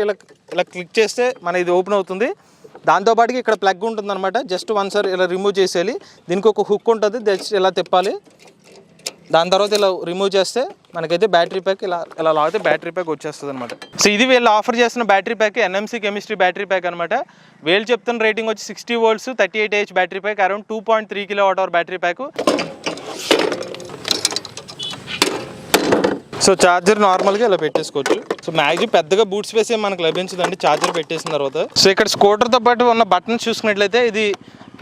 ఇలా క్లిక్ చేస్తే మన ఇది ఓపెన్ అవుతుంది. దాంతోపాటుకి ఇక్కడ ప్లగ్ ఉంటుంది అనమాట. జస్ట్ వన్ సార్ ఇలా రిమూవ్ చేసేయాలి. దీనికి ఒక హుక్ ఉంటుంది, జస్ట్ ఇలా తిప్పాలి. దాని తర్వాత ఇలా రిమూవ్ చేస్తే మనకైతే బ్యాటరీ ప్యాక్ ఇలా లాగితే బ్యాటరీ ప్యాక్ వచ్చేస్తుంది అనమాట. సో ఇది వీళ్ళు ఆఫర్ చేస్తున్న battery pack NMC chemistry battery pack అనమాట. వీళ్ళు చెప్తున్న రేటింగ్ వచ్చి 60 volts 38Ah battery pack, around 2.3 kWh battery pack. So charger నార్మల్గా ఇలా పెట్టేసుకోవచ్చు. సో మ్యాక్సిమం పెద్దగా బూట్ స్పేస్ ఏం మనకు లభించదండి ఛార్జర్ పెట్టేసిన తర్వాత. సో ఇక్కడ స్కూటర్తో పాటు ఉన్న బటన్స్ చూసుకున్నట్లయితే ఇది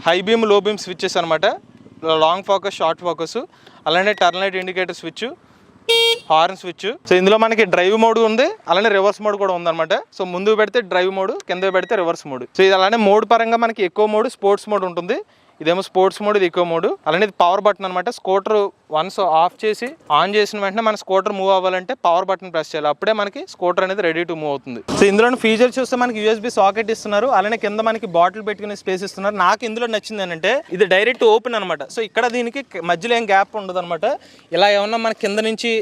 హై బీమ్ లో బీమ్ స్విచ్చెస్ అనమాట. లాంగ్ ఫోకస్, షార్ట్ ఫోకస్, అలానే turn light indicator switch, horn switch. So ఇందులో మనకి డ్రైవ్ మోడ్ ఉంది, అలానే రివర్స్ మోడ్ కూడా ఉందన్నమాట. సో ముందు పెడితే డ్రైవ్ మోడ్, కింద పెడితే రివర్స్ మోడ్. సో ఇది అలానే మోడ్ పరంగా మనకి ఎక్కువ మోడ్, స్పోర్ట్స్ మోడ్ ఉంటుంది. ఇదేమో స్పోర్ట్స్ మోడ్, ఇది ఎక్కువ మోడ్. అలానే ఇది పవర్ బటన్ అనమాట. స్కూటర్ వన్స్ ఆఫ్ చేసి ఆన్ చేసిన వెంటనే మన స్కూటర్ మూవ్ అవ్వాలంటే పవర్ బటన్ ప్రెస్ చేయాలి, అప్పుడే మనకి స్కూటర్ అనేది రెడీ టు మూవ్ అవుతుంది. సో ఇందులో ఫీచర్ చూస్తే మనకి USB సాకెట్ ఇస్తున్నారు, అలానే కింద మనకి బాటిల్ పెట్టుకునే స్పేస్ ఇస్తున్నారు. నాకు ఇందులో నచ్చింది ఏంటంటే ఇది డైరెక్ట్ ఓపెన్ అనమాట. సో ఇక్కడ దీనికి మధ్యలో ఏం గ్యాప్ ఉండదు అనమాట. ఇలా ఏమన్నా మన కింద నుంచి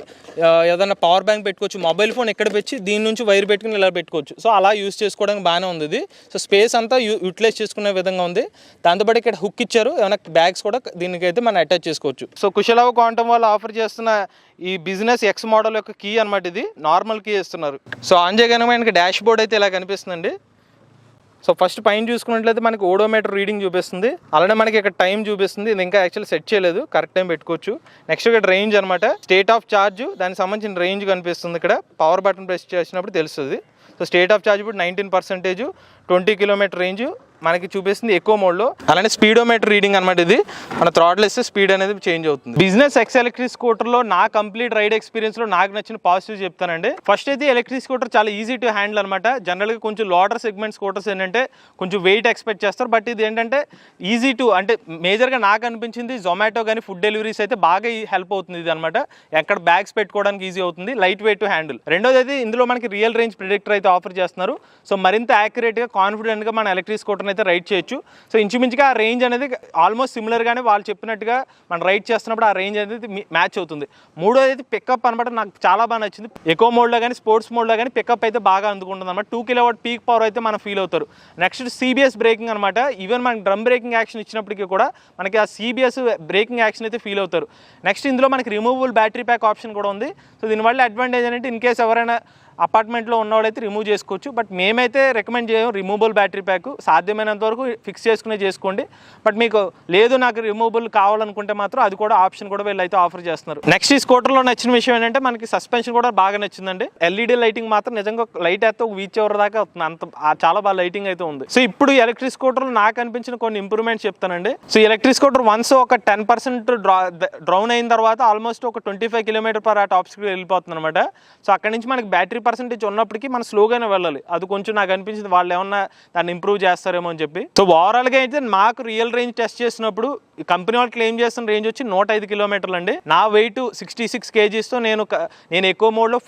ఏదైనా పవర్ బ్యాంక్ పెట్టుకోవచ్చు, మొబైల్ ఫోన్ ఎక్కడ పెట్టి దీని నుంచి వైర్ పెట్టుకుని ఇలా పెట్టుకోవచ్చు. సో అలా యూస్ చేసుకోవడానికి బాగానే ఉంది ఇది. సో స్పేస్ అంతా యూటిలైజ్ చేసుకునే విధంగా ఉంది. దాంతోపాటు ఇక్కడ హుక్ ఇచ్చారు, ఏమైనా బ్యాగ్స్ కూడా దీనికైతే మనం అటాచ్ చేసుకోవచ్చు. సో కుశలవ క్వాంటమ్ వాళ్ళు ఆఫర్ చేస్తున్న ఈ బిజినెస్ ఎక్స్ మోడల్ యొక్క కీ అనమాట. ఇది నార్మల్ కీ ఇస్తున్నారు. సో ఆన్ చేయగానే మనకి డాష్ బోర్డ్ అయితే ఇలా కనిపిస్తుందండి. సో ఫస్ట్ పైన చూసుకున్నట్లయితే మనకి ఓడోమీటర్ రీడింగ్ చూపిస్తుంది, అలానే మనకి ఇక్కడ టైం చూపిస్తుంది. ఇది ఇంకా యాక్చువల్లీ సెట్ చేయలేదు, కరెక్ట్ టైం పెట్టుకోవచ్చు. నెక్స్ట్ ఇక్కడ రేంజ్ అనమాట, స్టేట్ ఆఫ్ ఛార్జ్, దానికి సంబంధించిన రేంజ్ కనిపిస్తుంది. ఇక్కడ పవర్ బటన్ ప్రెస్ చేసినప్పుడు తెలుస్తుంది. సో స్టేట్ ఆఫ్ ఛార్జ్ ఇప్పుడు 19%, 20 km రేంజ్ మనకి చూపిస్తుంది ఎక్కువ మోడ్లో. అలానే స్పీడోమీటర్ రీడింగ్ అనమాట. ఇది మన థ్రాటిల్ ఇస్తే స్పీడ్ అనేది చేంజ్ అవుతుంది. బిజినెస్ ఎక్స్ ఎలక్ట్రిక్ స్కూటర్లో నా కంప్లీట్ రైడ్ ఎక్స్పీరియన్స్లో నాకు నచ్చిన పాజిటివ్ చెప్తానండి. ఫస్ట్ అయితే ఎలక్ట్రిక్ స్కూటర్ చాలా ఈజీ టు హ్యాండిల్ అనమాట. జనరల్గా కొంచెం లోటర్ సెగ్మెంట్ స్కూటర్స్ ఏంటంటే కొంచెం వెయిట్ ఎక్స్పెక్ట్ చేస్తారు, బట్ ఇది ఏంటంటే ఈజీ టు, అంటే మేజర్గా నాకు అనిపించింది జొమాటో కానీ ఫుడ్ డెలివరీస్ అయితే బాగా హెల్ప్ అవుతుంది ఇది అనమాట. ఎక్కడ బ్యాగ్స్ పెట్టుకోవడానికి ఈజీ అవుతుంది, లైట్ వెయిట్ టు హ్యాండిల్. రెండోది అయితే ఇందులో మనకి రియల్ రేంజ్ ప్రిడిక్టర్ అయితే ఆఫర్ చేస్తున్నారు. సో మరింత యాక్యురేట్గా కాన్ఫిడెంట్గా మన ఎలక్ట్రిక్ స్కూటర్ని అయితే రైడ్ చేయొచ్చు. సో ఇంచుమించుగా ఆ రేంజ్ అనేది ఆల్మోస్ట్ సిమిలర్గానే వాళ్ళు చెప్పినట్టుగా మనం రైడ్ చేస్తున్నప్పుడు ఆ రేంజ్ అనేది మ్యాచ్ అవుతుంది. మూడోది అయితే పికప్ అనమాట, నాకు చాలా బాగా నచ్చింది. ఎకో మోడ్లో కానీ స్పోర్ట్స్ మోడ్లో కానీ పికప్ అయితే బాగా అందుకుంటుంది అనమాట. 2 kW పీక్ పవర్ అయితే మనం ఫీల్ అవుతారు. నెక్స్ట్ CBS బ్రేకింగ్ అనమాట. ఈవెన్ మనకి డ్రమ్ బ్రేకింగ్ యాక్షన్ ఇచ్చినప్పటికీ కూడా మనకి ఆ CBS బ్రేకింగ్ యాక్షన్ అయితే ఫీల్ అవుతారు. నెక్స్ట్ ఇందులో మనకి రిమూవబుల్ బ్యాటరీ ప్యాక్ ఆప్షన్ కూడా ఉంది. సో దీనివల్ల అడ్వాంటేజ్ ఏంటంటే ఇన్ కేస్ ఎవరైనా అపార్ట్మెంట్లో ఉన్నవాళ్ళైతే రిమూవ్ చేసుకోవచ్చు, బట్ మేమైతే రికమెండ్ చేయం రిమూవబుల్ బ్యాటరీ ప్యాక్. సాధ్యమైనంత వరకు ఫిక్స్ చేసుకునే చేసుకోండి. బట్ మీకు లేదు నాకు రిమూవబుల్ కావాలనుకుంటే మాత్రం అది కూడా ఆప్షన్ కూడా వీళ్ళు అయితే ఆఫర్ చేస్తున్నారు. నెక్స్ట్ ఈ స్కూటర్లో నచ్చిన విషయం ఏంటంటే మనకి సస్పెన్షన్ కూడా బాగా నచ్చిందండి. LED లైటింగ్ మాత్రం నిజంగా లైట్ అయితే ఒక వీచ్ అవర్ దాకా అవుతుంది, అంత చాలా బాగా లైటింగ్ అయితే ఉంది. సో ఇప్పుడు ఎలక్ట్రిక్ స్కూటర్లో నాకు అనిపించిన కొన్ని ఇంప్రూవ్మెంట్స్ చెప్తానండి. సో ఎలక్ట్రిక్ స్కూటర్ వన్స్ ఒక 10% డ్రౌన్ అయిన తర్వాత ఆల్మోస్ట్ ఒక 25 km/h టాప్ స్పీడ్ వెళ్ళిపోతుంది అనమాట. సో అక్కడ నుంచి మనకి బ్యాటరీ పర్సెంటేజ్ ఉన్నప్పటికీ మనం స్లోగానే వెళ్ళాలి. అది కొంచెం నాకు అనిపించింది వాళ్ళు ఏమన్నా దాన్ని ఇంప్రూవ్ చేస్తారేమో అని చెప్పి. సో ఓవరాల్గా అయితే మాకు రియల్ రేంజ్ టెస్ట్ చేసినప్పుడు కంపెనీ వాళ్ళు క్లెయిమ్ చేస్తున్న రేంజ్ వచ్చి 105 km అండి. నా వెయిట్ 66 kgsతో నేను ఎక్కువ మోడ్లో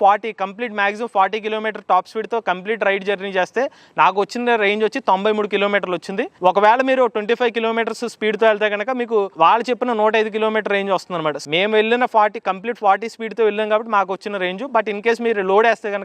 కంప్లీట్ మ్యాక్సిమం 40 km టాప్ స్పీడ్తో కంప్లీట్ రైడ్ జర్నీ చేస్తే నాకు వచ్చిన రేంజ్ వచ్చి 93 km వచ్చింది. ఒకవేళ మీరు 25 km స్పీడ్తో వెళ్తే కనుక మీకు వాళ్ళు చెప్పిన 105 km రేంజ్ వస్తుంది అనమాట. మేము వెళ్ళిన కంప్లీట్ 40 స్పీడ్తో వెళ్ళాం కాబట్టి మాకు వచ్చిన రేంజ్. బట్ ఇన్ కేస్ మీరు లోడ్ వేస్తే కనుక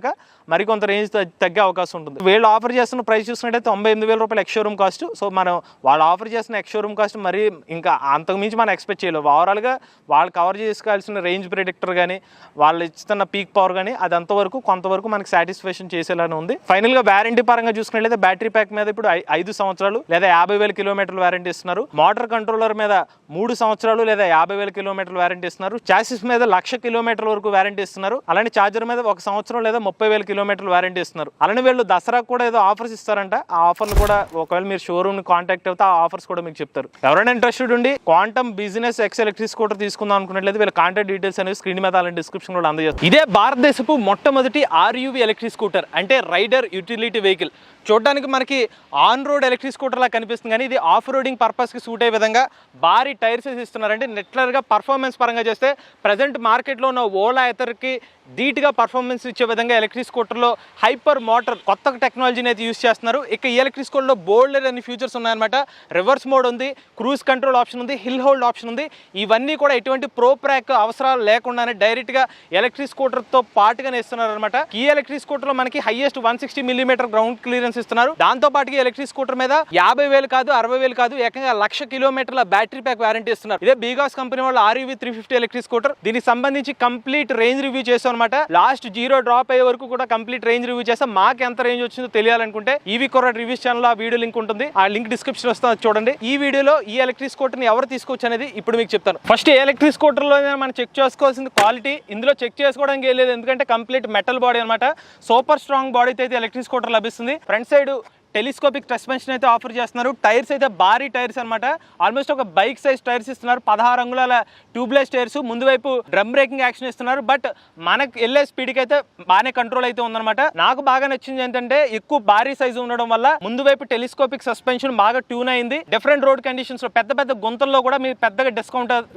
మరికొంత రేంజ్ తగ్గే అవకాశం ఉంటుంది. వీళ్ళు ఆఫర్ చేస్తున్న ప్రైస్ చూసినట్టయితే 98,000 రూపాయలు ఎక్స్ షోరూమ్ కాస్ట్. సో మనం వాళ్ళు ఆఫర్ చేస్తున్న ఎక్స్ షోరూమ్ కాస్ట్ మరి ఇంకా అంతకుమించి మనం ఎక్స్పెక్ట్ చేయలేము. ఓవరాల్గా వాళ్ళు కవర్ చేసుకోవాల్సిన రేంజ్ ప్రిడిక్టర్ కానీ వాళ్ళు ఇస్తున్న పీక్ పవర్ కానీ అది అంతవరకు కొంతవరకు మనకి సాటిస్ఫాక్షన్ చేసేలానే ఉంది. ఫైనల్గా వారంటీ పరంగా చూసుకున్నట్లయితే బ్యాటరీ ప్యాక్ మీద ఇప్పుడు 5 సంవత్సరాలు లేదా 50,000 కిలోమీటర్ల వారంటీ ఇస్తున్నారు. మోటార్ కంట్రోలర్ మీద 3 సంవత్సరాలు లేదా 50,000 కిలోమీటర్ల వారంటీ ఇస్తున్నారు. చాసిస్ మీద 1,00,000 కిలోమీటర్ల వరకు వారంటీ ఇస్తున్నారు. అలానే ఛార్జర్ మీద 1 సంవత్సరం లేదా 30,000 కిలోమీటర్ల వారంటీ ఇస్తున్నారు. అలానే వీళ్ళు దసరాకు కూడా ఏదో ఆఫర్స్ ఇస్తారంట. ఆ ఆఫర్లు కూడా ఒకవేళ మీరు షోరూమ్ ని కాంటాక్ట్ అవుతే ఆ ఆఫర్స్ కూడా మీకు చెప్తారు. ఎవరైనా ఇంట్రెస్టెడ్ ఉండి quantum business X electric scooter తీసుకుందాం అనుకున్నట్లయితే వీళ్ళ కాంటాక్ట్ డీటెయిల్స్ అనేవి స్క్రీన్ మీద అలాంటి డిస్క్రిప్షన్ కూడా అందజేస్తారు. ఇదే భారతదేశపు మొట్టమొదటి RUV ఎలక్ట్రిక్ స్కూటర్, అంటే రైడర్ యూటిలిటీ వెహికల్. చూడడానికి మనకి ఆన్ రోడ్ ఎలక్ట్రిక్ స్కూటర్ లా కనిపిస్తుంది, కానీ ఇది ఆఫ్ రోడింగ్ పర్పస్కి సూట్ అయ్యే విధంగా భారీ టైర్స్ ఇస్తున్నారంటే నెట్లర్గా పర్ఫార్మెన్స్ పరంగా చేస్తే ప్రజెంట్ మార్కెట్లో ఉన్న ఓలా ఎథర్కి ధీటుగా పర్ఫార్మెన్స్ ఇచ్చే విధంగా ఎలక్ట్రిక్ స్కూటర్లో హైపర్ మోటార్ కొత్త టెక్నాలజీని అయితే యూస్ చేస్తున్నారు. ఇక ఈ ఎలక్ట్రిక్ స్కూటర్లో బోల్డర్ అనే ఫీచర్స్ ఉన్నాయన్నమాట. రివర్స్ మోడ్ ఉంది, క్రూజ్ కంట్రోల్ ఆప్షన్ ఉంది, హిల్ హోల్డ్ ఆప్షన్ ఉంది. ఇవన్నీ కూడా ఎటువంటి ప్రో ప్యాక్ అవసరాలు లేకుండానే డైరెక్ట్గా ఎలక్ట్రిక్ స్కూటర్తో పాటుగానే ఇస్తున్నారు అనమాట. ఈ ఎలక్ట్రిక్ స్కూటర్లో మనకి హైయెస్ట్ 160 mm గ్రౌండ్ క్లియరెన్స్ ఇస్తున్నారు. దాంతో పాటుగా ఎలక్ట్రిక్ స్కూటర్ మీద 50,000 కాదు 60,000 కాదు ఏకంగా 1,00,000 కిలోమీటర్ల బ్యాటరీ ప్యాక్ వారంటీ ఇస్తున్నారు. ఇదే బీగాస్ కంపెనీ వాళ్ళు REV 350 ఎలక్ట్రిక్ స్కూటర్. దీనికి సంబంధించి కంప్లీట్ రేంజ్ రివ్యూ చేస్తాం అనమాట. లాస్ట్ 0 డ్రాప్ అయ్యే వరకు కూడా కంప్లీట్ రేంజ్ రివ్యూ చేస్తాం. మాకు ఎంత రేంజ్ వచ్చిందో తెలియాలనుకుంటే ఈవీ కొర్రా రివ్యూస్ ఛానల్ ఆ వీడియో లింక్ ఉంటుంది, ఆ లింక్ డిస్క్రిప్షన్ వస్తుంది, చూడండి. ఈ వీడియోలో ఈ ఎలక్ట్రిక్ స్కూటర్ ని ఎవరు తీసుకోవచ్చు అనేది ఇప్పుడు మీకు చెప్తాను. ఫస్ట్ ఎలక్ట్రిక్ స్కూటర్ లో మనం చెక్ చేసుకోవాల్సింది క్వాలిటీ. ఇందులో చెక్ చేసుకోవడానికి ఏం లేదు, ఎందుకంటే కంప్లీట్ మెటల్ బాడీ అనమాట. సూపర్ స్ట్రాంగ్ బాడీ అయితే ఎలక్ట్రిక్ స్కూటర్ లభిస్తుంది. ఫ్రంట్ సైడ్ టెలిస్కోపిక్ సస్పెన్షన్ అయితే ఆఫర్ చేస్తున్నారు. టైర్స్ అయితే భారీ టైర్స్ అనమాట. ఆల్మోస్ట్ ఒక బైక్ సైజ్ టైర్స్ ఇస్తున్నారు. 16 అంగుళాల ట్యూబ్లెస్ టైర్స్. ముందు వైపు డ్రమ్ బ్రేకింగ్ యాక్షన్ ఇస్తున్నారు. బట్ మనకు వెళ్ళే స్పీడ్కి అయితే బాగానే కంట్రోల్ అయితే ఉందన్నమాట. నాకు బాగా నచ్చింది ఏంటంటే ఎక్కువ భారీ సైజు ఉండడం వల్ల ముందు వైపు టెలిస్కోపిక్ సస్పెన్షన్ బాగా ట్యూన్ అయింది. డిఫరెంట్ రోడ్ కండిషన్స్ లో పెద్ద పెద్ద గుంతల్లో కూడా మీరు పెద్దగా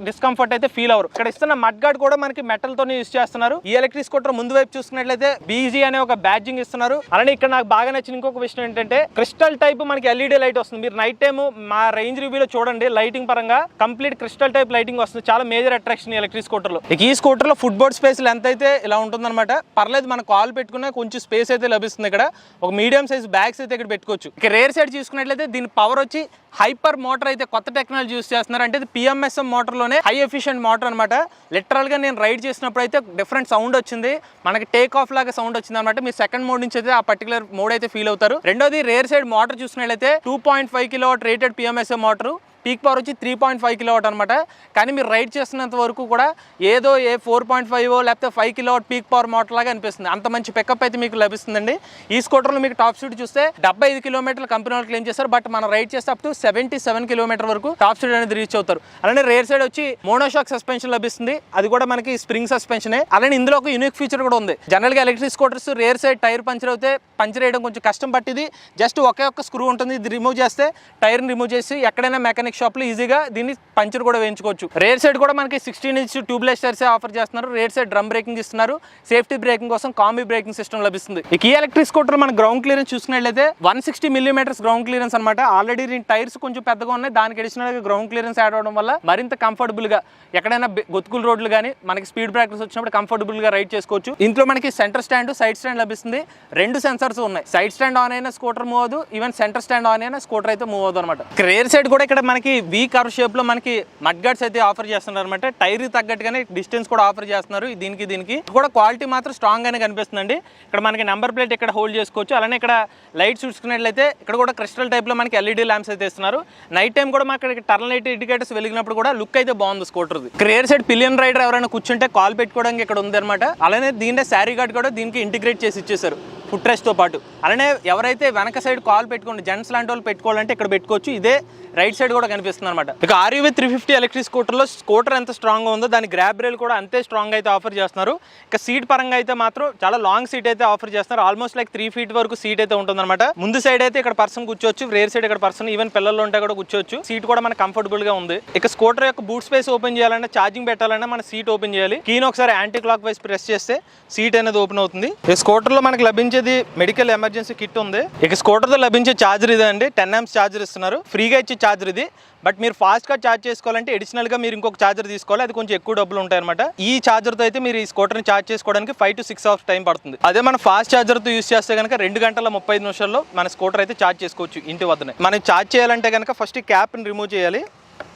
డిస్కంఫర్ట్ అయితే ఫీల్ అవరు. ఇక్కడ ఇస్తున్న మడ్ గార్డ్ కూడా మనకి మెటల్ తోనే యూస్ చేస్తున్నారు. ఈ ఎలక్ట్రిక్ స్కూటర్ ముందు వైపు చూసుకున్నట్లయితే BG అనే ఒక బ్యాడ్జింగ్ ఇస్తున్నారు. అలానే ఇక్కడ నాకు బాగా నచ్చిన ఇంకొక విషయం ఏంటంటే క్రిస్టల్ టైప్ మనకి LED లైట్ వస్తుంది. మీరు నైట్ టైం మా రేంజ్ రివ్యూలో చూడండి, లైటింగ్ పరంగా కంప్లీట్ క్రిస్టల్ టైప్ లైటింగ్ వస్తుంది. చాలా మేజర్ అట్రాక్షన్ ఎలక్ట్రిక్ స్కూటర్ లో. ఈ స్కూటర్ లో ఫుట్ బోర్డ్ స్పేస్ లెంత్ అయితే ఇలా ఉంటుందన్నమాట. పర్లేదు, మన కాల్ పెట్టుకున్న కొంచెం స్పేస్ అయితే లభిస్తుంది. ఇక్కడ ఒక మీడియం సైజ్ బ్యాగ్స్ అయితే ఇక్కడ పెట్టుకోవచ్చు. ఇక రేర్ సైడ్ చూసుకున్నట్లయితే దీని పవర్ వచ్చి హైపర్ మోటార్ అయితే కొత్త టెక్నాలజీ యూస్ చేస్తున్నారు. అంటే PMSM మోటార్ లోనే హై ఎఫిషియెంట్ మోటార్ అనమాట. లిటరల్ గా నేను రైడ్ చేసినప్పుడు అయితే డిఫరెంట్ సౌండ్ వచ్చింది, మనకి టేక్ ఆఫ్ లాగా సౌండ్ వచ్చింది అనమాట. మీరు సెకండ్ మోడ్ నుంచి అయితే ఆ పర్టికులర్ మోడ్ అయితే ఫీల్ అవుతారు. రెండోది రేర్ సైడ్ మోటార్ చూసుకున్నట్లయితే 2.5 kW rated PMSM motor. Peak power వచ్చి 3.5 kW అనమాట. కానీ మీరు రైడ్ చేస్తున్నంత వరకు కూడా ఏదో 4.5 లేకపోతే 5 kW పీక్ పవర్ మోటార్ లాగా అనిపిస్తుంది. అంత మంచి పికప్ అయితే మీకు లభిస్తుందండి. ఈ స్కూటర్లో మీకు టాప్ స్పీడ్ చూస్తే 75 km కంపెనీ వాళ్ళు క్లెయిమ్ చేస్తారు. బట్ మనం రైడ్ చేస్తే అప్ టు 77 km వరకు టాప్ స్పీడ్ అనేది రీచ్ అవుతారు. అలానే రేర్ సైడ్ వచ్చి మోనోషాక్ సస్పెన్షన్ లభిస్తుంది. అది కూడా మనకి స్ప్రింగ్ సస్పెన్షనే. అలానే ఇందులో ఒక యూనిక్ ఫీచర్ కూడా ఉంది. జనరల్ గా electric scooters rear side tyre puncture అయితే పంచర్ వేయడం కొంచెం కష్టం. పట్టిది జస్ట్ ఒకే ఒక్క స్క్రూ ఉంటుంది. ఇది రిమూవ్ చేస్తే టైర్ రిమూవ్ చేసి ఎక్కడైనా మెకానిక్ షాప్ లో ఈజీగా దీన్ని పంచర్ కూడా వేయించుకోవచ్చు. రేర్ సైడ్ కూడా మనకి 16 ఇంచ్ ట్యూబ్లెస్ టైర్స్ ఆఫర్ చేస్తున్నారు. రేర్ సైడ్ డ్రమ్ బ్రేకింగ్ ఇస్తున్నారు. సేఫ్టీ బ్రేకింగ్ కోసం కాంబీ బ్రేకింగ్ సిస్టమ్ లభిస్తుంది. ఈ ఎలక్ట్రిక్ స్కూటర్ మన గ్రౌండ్ క్లియరెన్స్ చూసుకున్నట్లయితే 160 mm గ్రౌండ్ క్లియరెన్స్ అనమాట. ఆల్రెడీ దీని టైర్స్ కొంచెం పెద్దగా ఉన్నాయి. దానికి అడిషనల్ గా గ్రౌండ్ క్లియరెన్స్ యాడ్ అవడం వల్ల మరింత కంఫర్టబుల్ గా ఎక్కడైనా గొతుకుల రోడ్లు కానీ మనకి స్పీడ్ బ్రేకర్స్ వచ్చినప్పుడు కంఫర్టబుల్ గా రైడ్ చేసుకోవచ్చు. ఇంట్లో మనకి సెంటర్ స్టాండ్, సైడ్ స్టాండ్ లభిస్తుంది. 2 సెన్సర్స్ ఉన్నాయి. సైడ్ స్టాండ్ ఆన్ అయినా స్కూటర్ మూవ్ అవ్వదు, ఈవెన్ సెంటర్ స్టాండ్ ఆన్ అయినా స్కూటర్ అయితే మూవ్ అవ్వదు అనమాట. రేర్ సైడ్ కూడా ఇక్కడ మనకి వీ కర్వ్ షేప్ లో మనకి మడ్ గార్డ్స్ అయితే ఆఫర్ చేస్తున్నారు అనమాట. టైర్ తగ్గట్టుగానే డిస్టెన్స్ కూడా ఆఫర్ చేస్తున్నారు. దీనికి కూడా క్వాలిటీ మాత్రం స్ట్రాంగ్ గానే కనిపిస్తుందండి. ఇక్కడ మనకి నెంబర్ ప్లేట్ ఇక్కడ హోల్డ్ చేసుకోవచ్చు. అలానే ఇక్కడ లైట్ చూసుకున్నట్లయితే ఇక్కడ కూడా క్రిస్టల్ టైప్ లో మనకి LED ల్యాంప్స్ అయితే ఇస్తున్నారు. నైట్ టైం కూడా మనకి టర్న్ లైట్ ఇండికేటర్స్ వెలిగినప్పుడు కూడా లుక్ అయితే బాగుంది scooter. Rear side pillion rider ఎవరైనా కూర్చుంటే కాల్ పెట్టుకోవడానికి ఇక్కడ ఉంది అనమాట. అలానే దీంట్లో శారీ గార్డ్ కూడా దీనికి ఇంటిగ్రేట్ చేసి ఇచ్చేసారు ఫుట్ రెస్ట్ తో పాటు. అలానే ఎవరైతే వెనక సైడ్ కాల్ పెట్టుకోండి, జెంట్స్ లాంటి వాళ్ళు పెట్టుకోవాలంటే ఇక్కడ పెట్టుకోవచ్చు. ఇదే రైట్ సైడ్ కూడా కనిపిస్తుంది అనమాట. ఇక REV 350 ఎలక్ట్రిక్ స్కూటర్లో స్కూటర్ ఎంత స్ట్రాంగ్ ఉందో దాని గ్రాబ్ రైల్ కూడా అంతే స్ట్రాంగ్ అయితే ఆఫర్ చేస్తున్నారు. ఇక సీట్ పరంగా అయితే మాత్రం చాలా లాంగ్ సీట్ అయితే ఆఫర్ చేస్తున్నారు. ఆల్మోస్ట్ లైక్ 3 feet వరకు సీట్ అయితే ఉంటుంది అనమాట. ముందు సైడ్ అయితే ఇక్కడ పర్సన్ కూర్చోవచ్చు, రేర్ సైడ్ ఇక్కడ పర్సన్, ఈవెన్ పిల్లలు ఉంటే కూడా కూర్చోవచ్చు. సీట్ కూడా మనకు కంఫర్టబుల్ గా ఉంది. ఇక స్కూటర్ యొక్క బూట్ స్పేస్ ఓపెన్ చేయాలన్నా, ఛార్జింగ్ పెట్టాలన్నా మన సీట్ ఓపెన్ చేయాలి. కీని ఒకసారి యాంటీ క్లాక్ వైజ్ ప్రెస్ చేస్తే సీట్ అనేది ఓపెన్ అవుతుంది. ఈ స్కూటర్ లో మనకి లభించేది మెడికల్ ఎమర్జెన్సీ కిట్ ఉంది. ఇక స్కూటర్ తో లభించే ఛార్జర్ ఇదే అండి. 10 amps ఛార్జర్ ఇస్తున్నారు. ఫ్రీగా ఇచ్చే ఛార్జర్ ఇది. బట్ మీరు ఫాస్ట్ గా ఛార్జ్ చేసుకోవాలంటే అడిషనల్ గా మీరు ఇంకొక ఛార్జర్ తీసుకోవాలి. అది కొంచెం ఎక్కువ డబ్బులు ఉంటాయి అనమాట. ఈ ఛార్జర్ తో అయితే మీరు ఈ స్కూటర్ ని ఛార్జ్ చేసుకోవడానికి 5 to 6 hours టైం పడుతుంది. అదే మన ఫాస్ట్ ఛార్జర్ తో యూస్ చేస్తే కనుక 2 గంటల 35 నిమిషాల్లో మన స్కూటర్ అయితే ఛార్జ్ చేసుకోవచ్చు ఇంటి వద్దనే. మనం ఛార్జ్ చేయాలంటే కనుక ఫస్ట్ ఈ క్యాప్ ని రిమూవ్ చేయాలి.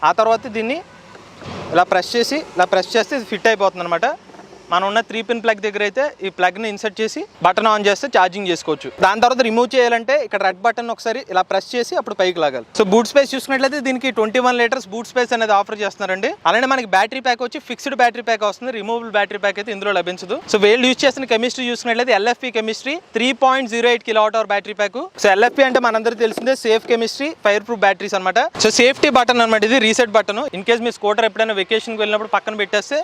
ఆ తర్వాత దీన్ని ఇలా ప్రెస్ చేస్తే ఇది ఫిట్ అయిపోతుంది అనమాట. మనం ఉన్న 3-pin ప్లగ్ దగ్గర అయితే ఈ ప్లగ్ ని ఇన్సర్ట్ చేసి బటన్ ఆన్ చేస్తే ఛార్జింగ్ చేసుకోవచ్చు. దాని తర్వాత రిమూవ్ చేయాలంటే ఇక్కడ రెడ్ బటన్ ఒకసారి ఇలా ప్రెస్ చేసి అప్పుడు పైకి లాగాలి. సో బూట్ స్పేస్ చూసుకున్నట్లయితే దీనికి 21 liters బూట్ స్పేస్ అనేది ఆఫర్ చేస్తున్నారండి. అలానే మనకి బ్యాటరీ ప్యాక్ వచ్చి ఫిక్స్డ్ బ్యాటరీ ప్యాక్ వస్తుంది. రిమూవబుల్ బ్యాటరీ ప్యాక్ అయితే ఇందులో లభించదు. సో వీళ్ళు యూజ్ చేసిన కెమిస్ట్రీ చూసుకున్నట్లయితే LFP chemistry 3.08 kWh battery pack. So LFP అంటే మనందరికీ తెలిసిందే safe chemistry, fire proof batteries అనమాట. సో సేఫ్టీ బటన్ అనమాట ఇది, reset button. In case me scooter ఎప్పుడైనా వెకేషన్కి వెళ్ళినప్పుడు పక్కన పెట్టేస్తే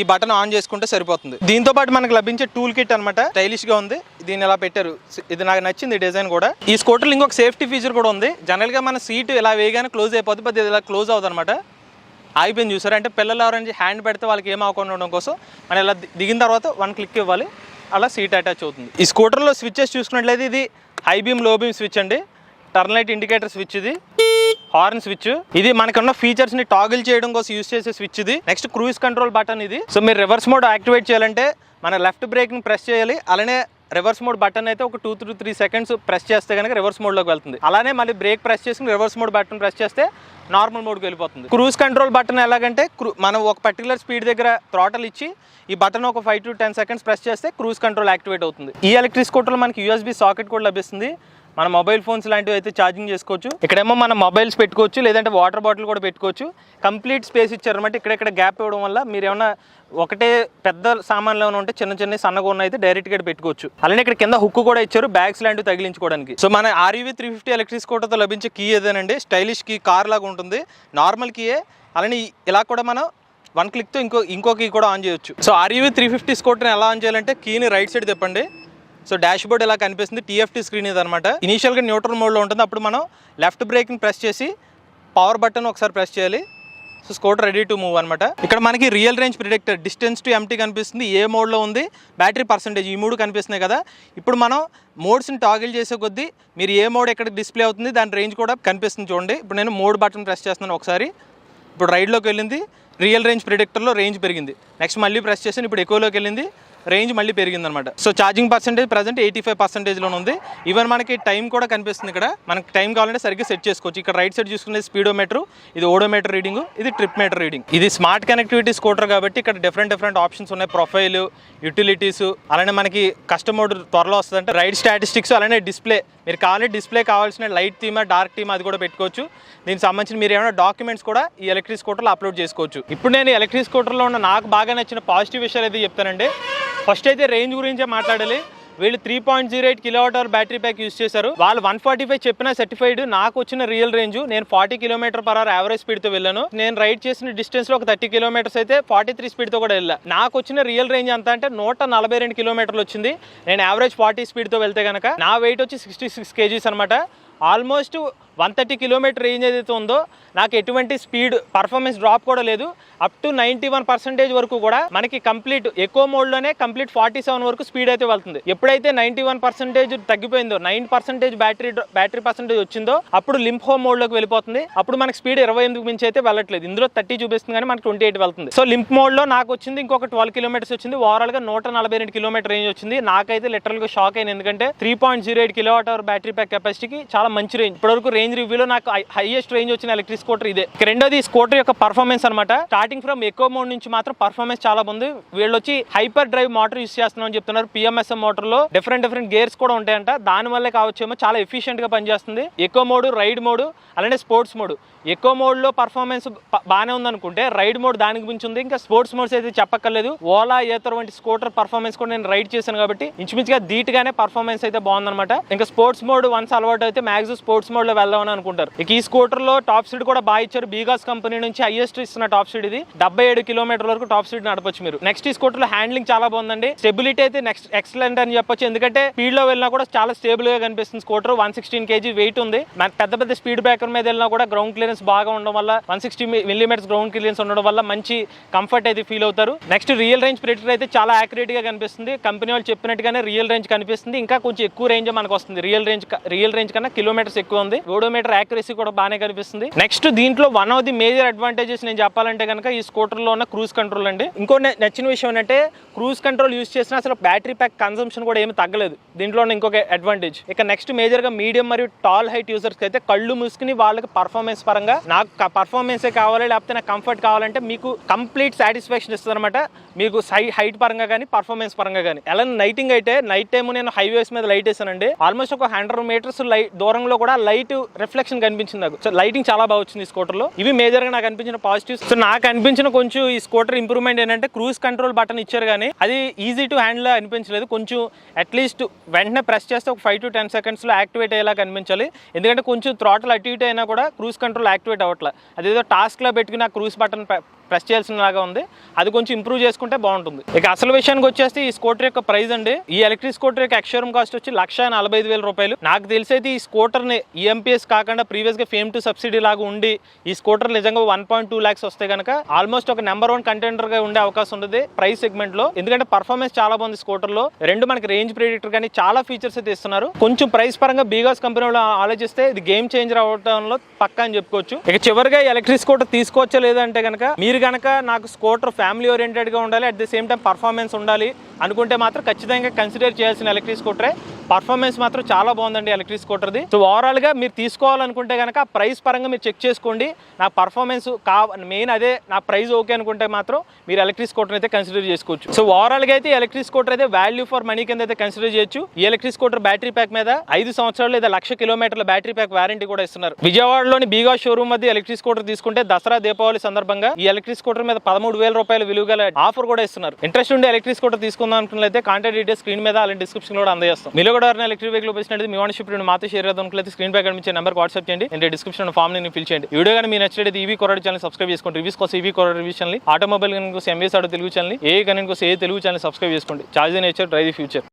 ఈ బటన్ ఆన్ చేసుకుంటే సరిపోతుంది. దీంతో పాటు మనకు లభించే టూల్ కిట్ అనమాట. స్టైలిష్ గా ఉంది. దీన్ని ఎలా పెట్టారు, ఇది నాకు నచ్చింది డిజైన్ కూడా. ఈ స్కూటర్ ఇంకొక సేఫ్టీ ఫీచర్ కూడా ఉంది. జనరల్ గా మన సీట్ ఇలా వేయగానే క్లోజ్ అయిపోతుంది, బట్ ఇది ఇలా క్లోజ్ అవుతుంది అనమాట. ఆగిపోయింది చూసారు. అంటే పిల్లలు ఎవరైనా హ్యాండ్ పెడితే వాళ్ళకి ఏం అవ్వకుండా ఉండడం కోసం మనం ఇలా దిగిన తర్వాత 1 క్లిక్ ఇవ్వాలి, అలా సీట్ అటాచ్ అవుతుంది. ఈ స్కూటర్లో స్విచ్చెస్ చూసుకున్నట్లయితే ఇది హై బీమ్ లో బీమ్ స్విచ్ అండి, టర్న్ లైట్ ఇండికేటర్ స్విచ్, ఇది హార్న్ స్విచ్, ఇది మనకున్న ఫీచర్స్ ని టాగిల్ చేయడం కోసం యూస్ చేసే స్విచ్ ఇది. నెక్స్ట్ క్రూజ్ కంట్రోల్ బటన్ ఇది. సో మీరు రివర్స్ మోడ్ యాక్టివేట్ చేయాలంటే మన లెఫ్ట్ బ్రేక్ ని ప్రెస్ చేయాలి, అలానే రివర్స్ మోడ్ బటన్ అయితే ఒక 2 to 3 సెకండ్స్ ప్రెస్ చేస్తే కనుక రివర్స్ మోడ్లోకి వెళ్తుంది. అలానే మళ్ళీ బ్రేక్ ప్రెస్ చేసుకుని రివర్స్ మోడ్ బటన్ ప్రెస్ చేస్తే నార్మల్ మోడ్కి వెళ్ళిపోతుంది. క్రూజ్ కంట్రోల్ బటన్ ఎలాగంటే మనం ఒక పర్టికులర్ స్పీడ్ దగ్గర థ్రాటల్ ఇచ్చి ఈ బటన్ ఒక 5 to 10 సెకండ్స్ ప్రెస్ చేస్తే క్రూజ్ కంట్రోల్ యాక్టివేట్ అవుతుంది. ఈ ఎలక్ట్రిక్ స్కూటర్లో మనకి USB సాకెట్ కూడా లభిస్తుంది. మన మొబైల్ ఫోన్స్ లాంటివి అయితే ఛార్జింగ్ చేసుకోవచ్చు. ఇక్కడేమో మనం మొబైల్స్ పెట్టుకోవచ్చు, లేదంటే వాటర్ బాటిల్ కూడా పెట్టుకోవచ్చు. కంప్లీట్ స్పేస్ ఇచ్చారన్నమాట. ఇక్కడెక్కడ గ్యాప్ ఇవ్వడం వల్ల మీరు ఏమన్నా ఒకటే పెద్ద సామాన్లు ఏమైనా ఉంటే చిన్న సన్నగా ఉన్న అయితే డైరెక్ట్గా పెట్టుకోవచ్చు. అలానే ఇక్కడ కింద హుక్ కూడా ఇచ్చారు బ్యాగ్స్ లాంటివి తగిలించుకోవడానికి. సో మన RUV 350 ఎలక్ట్రిక్ స్కూటర్తో లభించే కీ ఏదేనండి, స్టైలిష్ కీ, కార్ లాగా ఉంటుంది, నార్మల్ కీయే. అలానే ఇలా కూడా మనం 1 క్లిక్తో ఇంకో కీ కూడా ఆన్ చేయొచ్చు. సో RUV 350 స్కూటర్ని ఎలా ఆన్ చేయాలంటే కీని రైట్ సైడ్ తిప్పండి. సో డాష్ బోర్డ్ ఇలా కనిపిస్తుంది, TFT స్క్రీన్ ఇది అనమాట. ఇనీషియల్గా న్యూట్రల్ మోడ్లో ఉంటుంది. అప్పుడు మనం లెఫ్ట్ బ్రేక్ని ప్రెస్ చేసి పవర్ బటన్ ఒకసారి ప్రెస్ చేయాలి. So scooter ready to move అనమాట. ఇక్కడ మనకి real range predictor, distance to empty కనిపిస్తుంది, ఏ మోడ్లో ఉంది, బ్యాటరీ పర్సంటేజ్, ఈ 3 కనిపిస్తున్నాయి కదా. ఇప్పుడు మనం మోడ్స్ని టాగిల్ చేసే కొద్దీ మీరు ఏ మోడ్ ఎక్కడ డిస్ప్లే అవుతుంది దాని రేంజ్ కూడా కనిపిస్తుంది చూడండి. ఇప్పుడు నేను మోడ్ బటన్ ప్రెస్ చేస్తున్నాను ఒకసారి, ఇప్పుడు రైడ్లోకి వెళ్ళింది, రియల్ రేంజ్ ప్రిడిక్టర్లో రేంజ్ పెరిగింది. నెక్స్ట్ మళ్ళీ ప్రెస్ చేసి ఇప్పుడు ఎక్కువలోకి వెళ్ళింది, రేంజ్ మళ్ళీ పెరిగిందనమాట. సో ఛార్జింగ్ పర్సెంటేజ్ ప్రజెంట్ 85%లో ఉంది. ఈవెన్ మనకి టైం కూడా కనిపిస్తుంది. ఇక్కడ మనకి టైం కావాలంటే సరిగ్గా సెట్ చేసుకోవచ్చు. ఇక్కడ రైట్ సైడ్ చూసుకునే స్పీడోమీటర్, ఇది ఓడోమీటర్ రీడింగ్, ఇది ట్రిప్ మీటర్ రీడింగ్. ఇది స్మార్ట్ కనెక్టివిటీ స్కూటర్ కాబట్టి ఇక్కడ డిఫరెంట్ ఆప్షన్స్ ఉన్నాయి. ప్రొఫైల్, యూటిలిటీస్, అలానే మనకి కస్టమ్ మోడ్ త్వరలో వస్తుందంటే రైడ్ స్టాటిస్టిక్స్, అలానే డిస్ప్లే, మీరు డిస్ప్లే కావాల్సిన లైట్ థీమా, డార్క్ థీమా అది కూడా పెట్టుకోవచ్చు. దీనికి సంబంధించిన మీరు ఏమైనా డాక్యుమెంట్స్ కూడా ఈ ఎలక్ట్రిక్ స్కూటర్లో అప్లోడ్ చేసుకోవచ్చు. ఇప్పుడు నేను ఎలక్ట్రిక్ స్కూటర్లో ఉన్న నాకు బాగా నచ్చిన పాజిటివ్ విషయాలు అయితే చెప్తానండి. ఫస్ట్ అయితే రేంజ్ గురించే మాట్లాడాలి. వీళ్ళు 3.08 kWh బ్యాటరీ ప్యాక్ యూస్ చేశారు. వాళ్ళు 145 చెప్పిన సర్టిఫైడ్, నాకు వచ్చిన రియల్ రేంజ్ నేను 40 km/h యావరేజ్ స్పీడ్తో వెళ్ళాను. నేను రైడ్ చేసిన డిస్టెన్స్లో ఒక 30 kilometers అయితే 43 స్పీడ్తో కూడా వెళ్ళా. నాకు వచ్చిన రియల్ రేంజ్ ఎంత అంటే 142 kilometers వచ్చింది. నేను యావరేజ్ 40 స్పీడ్తో వెళ్తే కనుక నా వెయిట్ వచ్చి 66 kgs అనమాట. ఆల్మోస్ట్ 130 km రేంజ్ ఏదైతే ఉందో నాకు ఎటువంటి స్పీడ్ పర్ఫార్మెన్స్ డ్రాప్ కూడా లేదు. అప్ టు 91% వరకు కూడా మనకి కంప్లీట్ ఎక్కువ మోడ్లోనే కంప్లీట్ 47 వరకు స్పీడ్ అయితే వెళ్తుంది. ఎప్పుడైతే 91% తగ్గిపోయిందో, 9% బ్యాటరీ పర్సెంటేజ్ వచ్చిందో అప్పుడు లింప్ హోమ్ మోడ్లోకి వెళ్ళిపోతుంది. అప్పుడు మనకి స్పీడ్ 28 మించి అయితే వెళ్ళట్లేదు. ఇందులో 30 చూపిస్తుంది కానీ మనకి 28 వెళ్తుంది. సో లింప్ మోడ్లో నాకు వచ్చింది ఇంకొక 12 kilometers వచ్చింది. ఓవరాల్గా 142 km రేంజ్ వచ్చింది. నాకైతే లిటరల్గా షాక్ అయింది, ఎందుకంటే 3.08 kWh బ్యాటరీ ప్యాక్ కెపాసిటీకి చాలా మంచి రేంజ్. ఇప్పటివరకు రేంజ్ రివ్యూలో నాకు హైయెస్ట్ రేంజ్ వచ్చిన ఎలక్ట్రిక్ స్కూటర్ ఇదే. రెండోది స్కూటర్ యొక్క పర్ఫార్మెన్స్ అనమాట. స్టార్టింగ్ ఫ్రమ్ ఎక్కువ మోడ్ నుంచి మాత్రం పర్ఫార్మెన్స్ చాలా బాగుంది. వీళ్ళు వచ్చి హైపర్ డ్రైవ్ మోటార్ యూస్ చేస్తున్నామని చెప్తున్నారు. PMSM మోటార్ లో డిఫరెంట్ గేర్స్ కూడా ఉంటాయంట. దాని వల్లే కావచ్చేమో చాలా ఎఫిషియెంట్ గా పనిచేస్తుంది. ఎక్కువ మోడ్, రైడ్ మోడ్, అలానే స్పోర్ట్స్ మోడ్. ఎక్కువ మోడ్ లో పర్ఫార్మెన్స్ బాగానే ఉంది అనుకుంటే రైడ్ మోడ్ దానికి మించి ఉంది. ఇంకా స్పోర్ట్స్ మోడ్స్ అయితే చెప్పక్కర్లేదు. ఓలా, ఏతర్ వంటి స్కూటర్ పర్ఫార్మెన్స్ కూడా నేను రైడ్ చేశాను కాబట్టి ఇంచుమించుగా ధీటుగానే పర్ఫార్మెన్స్ అయితే బాగుందన్నమాట. ఇంకా స్పోర్ట్స్ మోడ్ వన్స్ అలవాటు అయితే మ్యాక్సిమం స్పోర్ట్స్ మోడ్ లో వెళ్దామని అనుకుంటారు. ఇక ఈ స్కూటర్ లో టాప్ స్పీడ్ కూడా బాగా ఇచ్చారు. బీగాస్ కంపెనీ నుంచి హైయెస్ట్ ఇస్తున్న టాప్ స్పీడ్ ఇది. 77 km వరకు టాప్ స్పీడ్ నడపచ్చు మీరు. నెక్స్ట్ ఈ స్కూటర్ లో హ్యాండ్లింగ్ చాలా బాగుందండి. స్టెబిలిటీ అయితే నెక్స్ట్ ఎక్సలెంట్ అని చెప్పొచ్చు. ఎందుకంటే స్పీడ్ లో వెళ్ళినా కూడా చాలా స్టేబుల్ గా కనిపిస్తుంది. స్కూటర్ 116 kg వెయిట్ ఉంది. పెద్ద స్పీడ్ బ్రేకర్ మీద వెళ్ళినా కూడా గ్రౌండ్ క్లియరెన్స్ బాగా ఉండడం వల్ల 160 mm గ్రౌండ్ క్లియరెన్స్ ఉండడం వల్ల మంచి కంఫర్ట్ అయితే ఫీల్ అవుతారు. నెక్స్ట్ రియల్ రేంజ్ ప్రిడిక్టర్ అయితే చాలా యాక్యురేట్ గా కనిపిస్తుంది. కంపెనీ వాళ్ళు చెప్పినట్టుగానే రియల్ రేంజ్ కనిపిస్తుంది. ఇంకా కొంచెం ఎక్కువ రేంజ్ మనకు వస్తుంది. రియల్ రేంజ్ కన్నా కిలోమీటర్స్ ఎక్కువ ఉంది. ఓడోమీటర్ యాక్యురసీ కూడా బాగానే కనిపిస్తుంది. నెక్స్ట్ దీంట్లో one of the major advantages నేను చెప్పాలంటే కనుక ఈ స్కూటర్ లో ఉన్న క్రూజ్ కంట్రోల్ అండి. ఇంకో నచ్చిన విషయం ఏంటంటే క్రూజ్ కంట్రోల్ యూస్ చేసిన అసలు బ్యాటరీ ప్యాక్ కన్సంప్షన్ కూడా ఏమి తగ్గలేదు. దీంట్లో ఇంకొక అడ్వాంటేజ్. ఇక నెక్స్ట్ మేజర్ గా మీడియం మరియు టాల్ హైట్ యూజర్స్ అయితే కళ్ళు మూసుకుని వాళ్ళకి పర్ఫార్మెన్స్ పరంగా నాకు పర్ఫార్మెన్సే కావాలి లేకపోతే నాకు కంఫర్ట్ కావాలంటే మీకు కంప్లీట్ సాటిస్ఫాక్షన్ ఇస్తుంది అనమాట. మీకు హైట్ పరంగా కానీ పర్ఫార్మెన్స్ పరంగా కానీ. ఎలా నైటింగ్ అయితే నైట్ టైం నేను హైవేస్ మీద లైట్ వేసానండి. ఆల్మోస్ట్ ఒక 100 meters దూరంలో కూడా లైట్ రిఫ్లెక్షన్ కనిపించింది నాకు. సో లైటింగ్ చాలా బాగా వచ్చింది ఈ స్కూటర్ లో. ఇవి మేజర్ గా నాకు అనిపించిన పాజిటివ్స్. సో నాకు అనిపించిన కొంచెం ఈ స్కూటర్ ఇంప్రూవ్మెంట్ ఏంటంటే క్రూజ్ కంట్రోల్ బటన్ ఇచ్చారు కానీ అది ఈజీ టు హ్యాండిల్ అనిపించలేదు. కొంచెం అట్లీస్ట్ వెంటనే ప్రెస్ చేస్తే ఒక 5 to 10 seconds లో యాక్టివేట్ అయ్యేలా కనిపించాలి. ఎందుకంటే కొంచెం థ్రాటిల్ అటు ఇటు అయినా కూడా క్రూజ్ కంట్రోల్ యాక్టివేట్ అవ్వట్లేదు. అదేదో టాస్క్ లో పెట్టుకుని ఆ క్రూజ్ బటన్ ప్రెస్ చేయాల్సిన లాగా ఉంది. అది కొంచెం ఇంప్రూవ్ చేసుకుంటే బాగుంటుంది. ఇక అసలు విషయానికి వచ్చేస్తే ఈ స్కూటర్ యొక్క ప్రైస్ అండి, ఈ ఎలక్ట్రిక్ స్కూటర్ యొక్క ఎక్స్‌షోరూమ్ కాస్ట్ వచ్చి 1,45,000 రూపాయలు. నాకు తెలిసి అయితే ఈ స్కూటర్ ని ఈఎంపీఎస్ కాకుండా ప్రీవియస్ గా ఫేమ్ టు సబ్సిడీ లాగా ఉండి ఈ స్కూటర్ నిజంగా 1.2 lakhs వస్తే కనుక ఆల్మోస్ట్ ఒక నెంబర్ 1 కంటెండర్ గా ఉండే అవకాశం ఉంది ప్రైస్ సెగ్మెంట్ లో. ఎందుకంటే పర్ఫార్మెన్స్ చాలా బాగుంది స్కూటర్ లో, రెండు మనకి రేంజ్ ప్రిడిక్టర్ కానీ చాలా ఫీచర్స్ అయితే ఇస్తున్నారు. కొంచెం ప్రైస్ పరంగా బీగాస్ కంపెనీలో ఆలోచిస్తే ఇది గేమ్ చేంజర్ అవడంలో పక్కా అని చెప్పుకోవచ్చు. ఇక చివరిగా ఎలక్ట్రిక్ స్కూటర్ తీసుకోవచ్చా లేదంటే కనుక మీరు కనుక నాకు స్కూటర్ ఫ్యామిలీ ఓరియంటెడ్ గా ఉండాలి, at the same time performance ఉండాలి అనుకుంటే మాత్రం ఖచ్చితంగా కన్సిడర్ చేయాల్సిన ఎలక్ట్రిక్ స్కూటరే. పర్ఫార్మెన్స్ మాత్రం చాలా బాగుందండి ఎలక్ట్రిక్ స్కూటర్ది. సో ఓవరాల్ గా మీరు తీసుకోవాలనుకుంటే కనుక ప్రైస్ పరంగా మీరు చెక్ చేసుకోండి. నా పర్ఫార్మెన్స్ మెయిన్ అదే, నా ప్రైస్ ఓకే అనుకుంటే మాత్రం మీరు ఎలక్ట్రిక్ స్కూటర్ అయితే కన్సిడర్ చేసుకోవచ్చు. సో ఓవరాల్ గా అయితే ఎలక్ట్రిక్ స్కూటర్ అయితే వాల్యూ ఫర్ మనీ కింద అయితే కన్సిడర్ చేయొచ్చు. ఈ ఎలక్ట్రిక్ స్కూటర్ బ్యాటరీ ప్యాక్ మీద 5 సంవత్సరాలు లేదా 1,00,000 కిలోమీటర్ల బ్యాటరీ ప్యాక్ వారంటీ కూడా ఇస్తున్నారు. విజయవాడలోని బీగా షోరూమ్ మధ్య ఎలక్ట్రిక్ స్కూటర్ తీసుకుంటే దసరా దీపావళి సందర్భంగా ఈ ఎలక్ట్రిక్ స్కూటర్ మీద 13,000 రూపాయల విలువ గల ఆఫర్ కూడా ఇస్తున్నారు. ఇంట్రెస్ట్ ఉండే ఎలక్ట్రిక్ స్కూటర్ తీసుకుందాం అనుకున్నట్లయితే కాంటాక్ట్ డీటెయిల్స్ స్క్రీన్ మీద అలాంటి డిస్క్రిప్షన్ కూడా అందజేస్తాం. మీరు కూడా ఎలక్ట్రిక్ వెహికల్ మీ ఓనర్షిప్ మాతో షేర్ చేద్దాం స్క్రీన్ పై కనిపించే నెంబర్ వాట్సాప్ చేయండి, అంటే డిస్క్రిప్షన్ ఫామ్ ని ఫిల్ చేయండి. వీడియో కానీ మీరు నచ్చినట్లయితే ఈవీ కొరడ్ ఛానల్ సబ్స్క్రైబ్ చేసుకోండి. రివ్యూస్ కోసం ఈవీ కొరడ్ రివ్యూస్ ఛానల్, ఆటోమొబైల్ కోసం ఎంవీఎస్ ఆటో తెలుగు ఛానల్, ఏ కనెక్ట్ కోసం ఏ తెలుగు ఛానల్ సబ్స్క్రైబ్ చేసుకోండి. Charge nature drive the future.